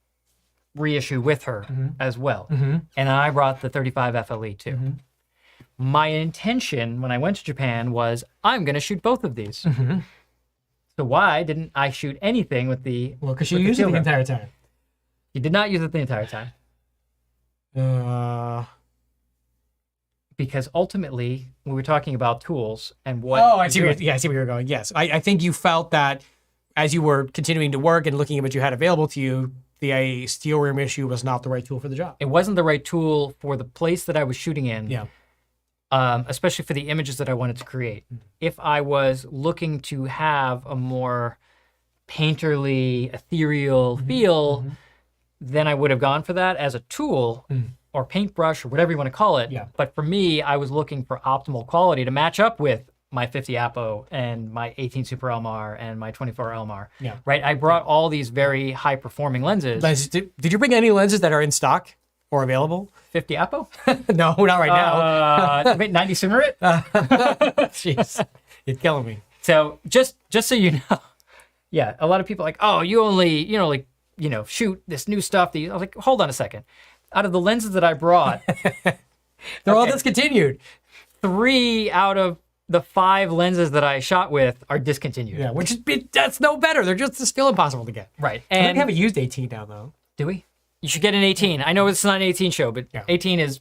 reissue with her as well. And I brought the 35 FLE II. My intention when I went to Japan was I'm going to shoot both of these. So why didn't I shoot anything with the Well, because you with used it steel the rim? entire time. You did not use it the entire time. Because ultimately, we were talking about tools and what. Oh, I see. I see where you're going. Yes, I think you felt that as you were continuing to work and looking at what you had available to you, the steel rim issue was not the right tool for the job. It wasn't the right tool for the place that I was shooting in. Yeah. Especially for the images that I wanted to create. If I was looking to have a more painterly, ethereal feel, then I would have gone for that as a tool or paintbrush or whatever you want to call it. Yeah. But for me, I was looking for optimal quality to match up with my 50 Apo and my 18 Super Elmar and my 24 Elmar. Yeah. Right? I brought all these very high performing lenses. Did you bring any lenses that are in stock or available? 50 Apo? No, not right now. 90 Cinerite? Jeez, you're killing me. So just so you know, yeah, a lot of people are like, oh, you only, shoot this new stuff. I was like, hold on a second. Out of the lenses that I brought, they're all discontinued. 3 out of the 5 lenses that I shot with are discontinued. Yeah, which is that's no better. They're just still impossible to get. Right. And And we have a used 18 now though. do we? You should get an 18. I know it's not an 18 show, but 18 is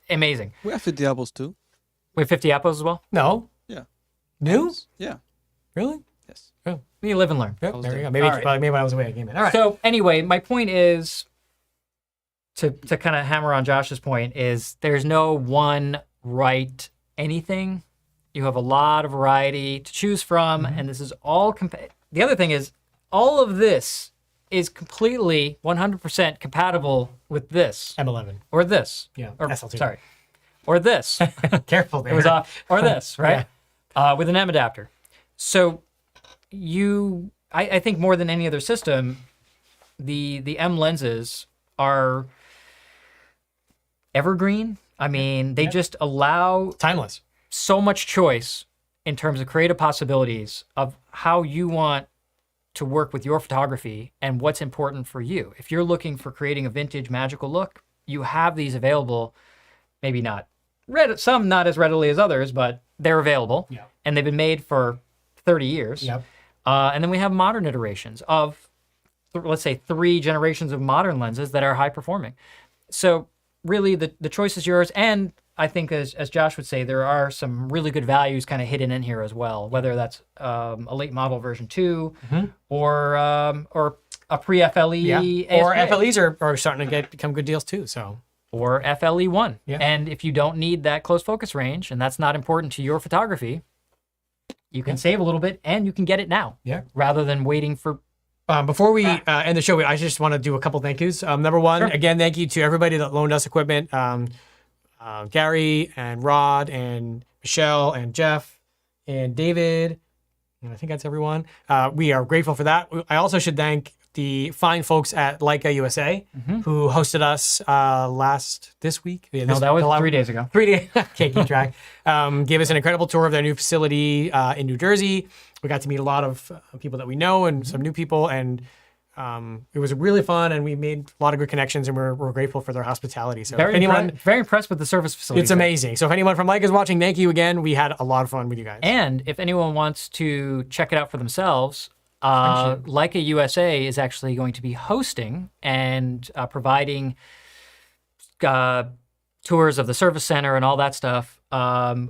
amazing. We have 50 apples too. We have 50 Apos as well. No, Yeah. new? Yeah. Really? Yes. Oh, You live and learn. yeah, there you go. Maybe All right. maybe when I was away, I came in. All right. So anyway, my point is to kind of hammer on Josh's point is there's no one right anything. You have a lot of variety to choose from, and this is all. The other thing is all of this is completely 100% compatible with this M11. or this. Yeah, Or, SL2. sorry. Or this. Careful there. It was off. Or this, right? With an M adapter. So I think more than any other system, the M lenses are evergreen. I mean, they just allow Timeless. so much choice in terms of creative possibilities of how you want to work with your photography and what's important for you. If you're looking for creating a vintage magical look, you have these available, maybe not some not as readily as others, but they're available. Yeah. And they've been made for 30 years. Yep. And then we have modern iterations of, let's say, 3 generations of modern lenses that are high performing. So really the choice is yours. And I think as Josh would say, there are some really good values kind of hidden in here as well, whether that's a late model version 2 or a pre-FLE Or ASPH. FLEs are starting to become good deals too. So Or FLE 1. Yeah. And if you don't need that close focus range and that's not important to your photography, you can save a little bit and you can get it now. Yeah. Rather than waiting for. Before we end the show, I just want to do a couple thank yous. Number one, again, thank you to everybody that loaned us equipment. Gary and Rod and Michelle and Jeff and David. And I think that's everyone. We are grateful for that. I also should thank the fine folks at Leica USA who hosted us this week. Yeah, No, that was 3 days ago. 3 days. Can't keep track. Gave us an incredible tour of their new facility in New Jersey. We got to meet a lot of people that we know and some new people, and it was really fun. And we made a lot of good connections, and we're grateful for their hospitality. So Very, if anyone, very impressed with the service facility. it's amazing. So if anyone from Leica is watching, thank you again. We had a lot of fun with you guys. And if anyone wants to check it out for themselves, Leica USA is actually going to be hosting and providing tours of the service center and all that stuff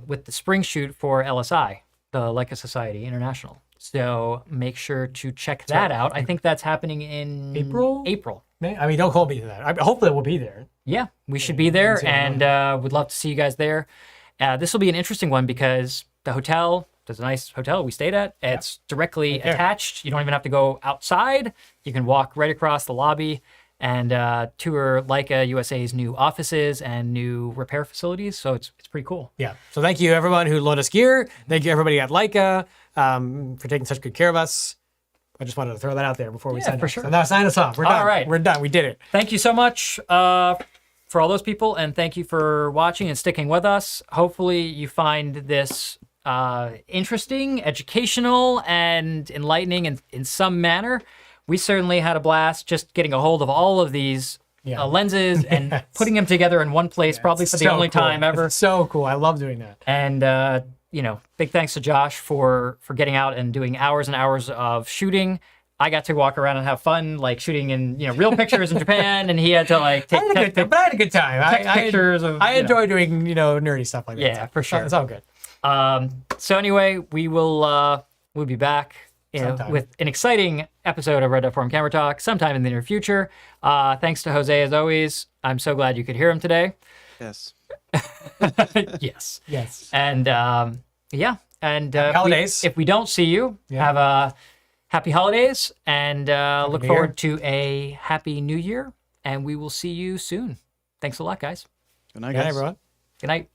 with the spring shoot for LSI, the Leica Society International. So make sure to check that out. I think that's happening in April? April. I mean, don't hold me to that. Hopefully we'll be there. Yeah, we should be there, and would love to see you guys there. This will be an interesting one because the hotel, there's a nice hotel we stayed at. It's directly Right there. attached. You don't even have to go outside. You can walk right across the lobby and tour Leica USA's new offices and new repair facilities. So it's pretty cool. Yeah. So thank you everyone who loaned us gear. Thank you everybody at Leica for taking such good care of us. I just wanted to throw that out there before we sign for off. sure. So now sign us off. We're done. All right. We're done. We did it. Thank you so much for all those people, and thank you for watching and sticking with us. Hopefully you find this interesting, educational, and enlightening in some manner. We certainly had a blast just getting a hold of all of these lenses and putting them together in one place, probably for the only time ever. It's so cool. I love doing that. And big thanks to Josh for getting out and doing hours and hours of shooting. I got to walk around and have fun, like shooting in real pictures in Japan, and he had to like take I had a good time. pictures of. I enjoy doing nerdy stuff like that. Yeah, for sure. It's all good. So anyway, we'll be back Sometime. with an exciting episode of Red Dot Forum Camera Talk sometime in the near future. Thanks to Jose as always. I'm so glad you could hear him today. Yes. Yes. Yes. And yeah. And holidays. if we don't see you, have a happy holidays and look New forward to a happy new year. And we will see you soon. Thanks a lot, guys. Good night, Good night, guys. everyone. Good night.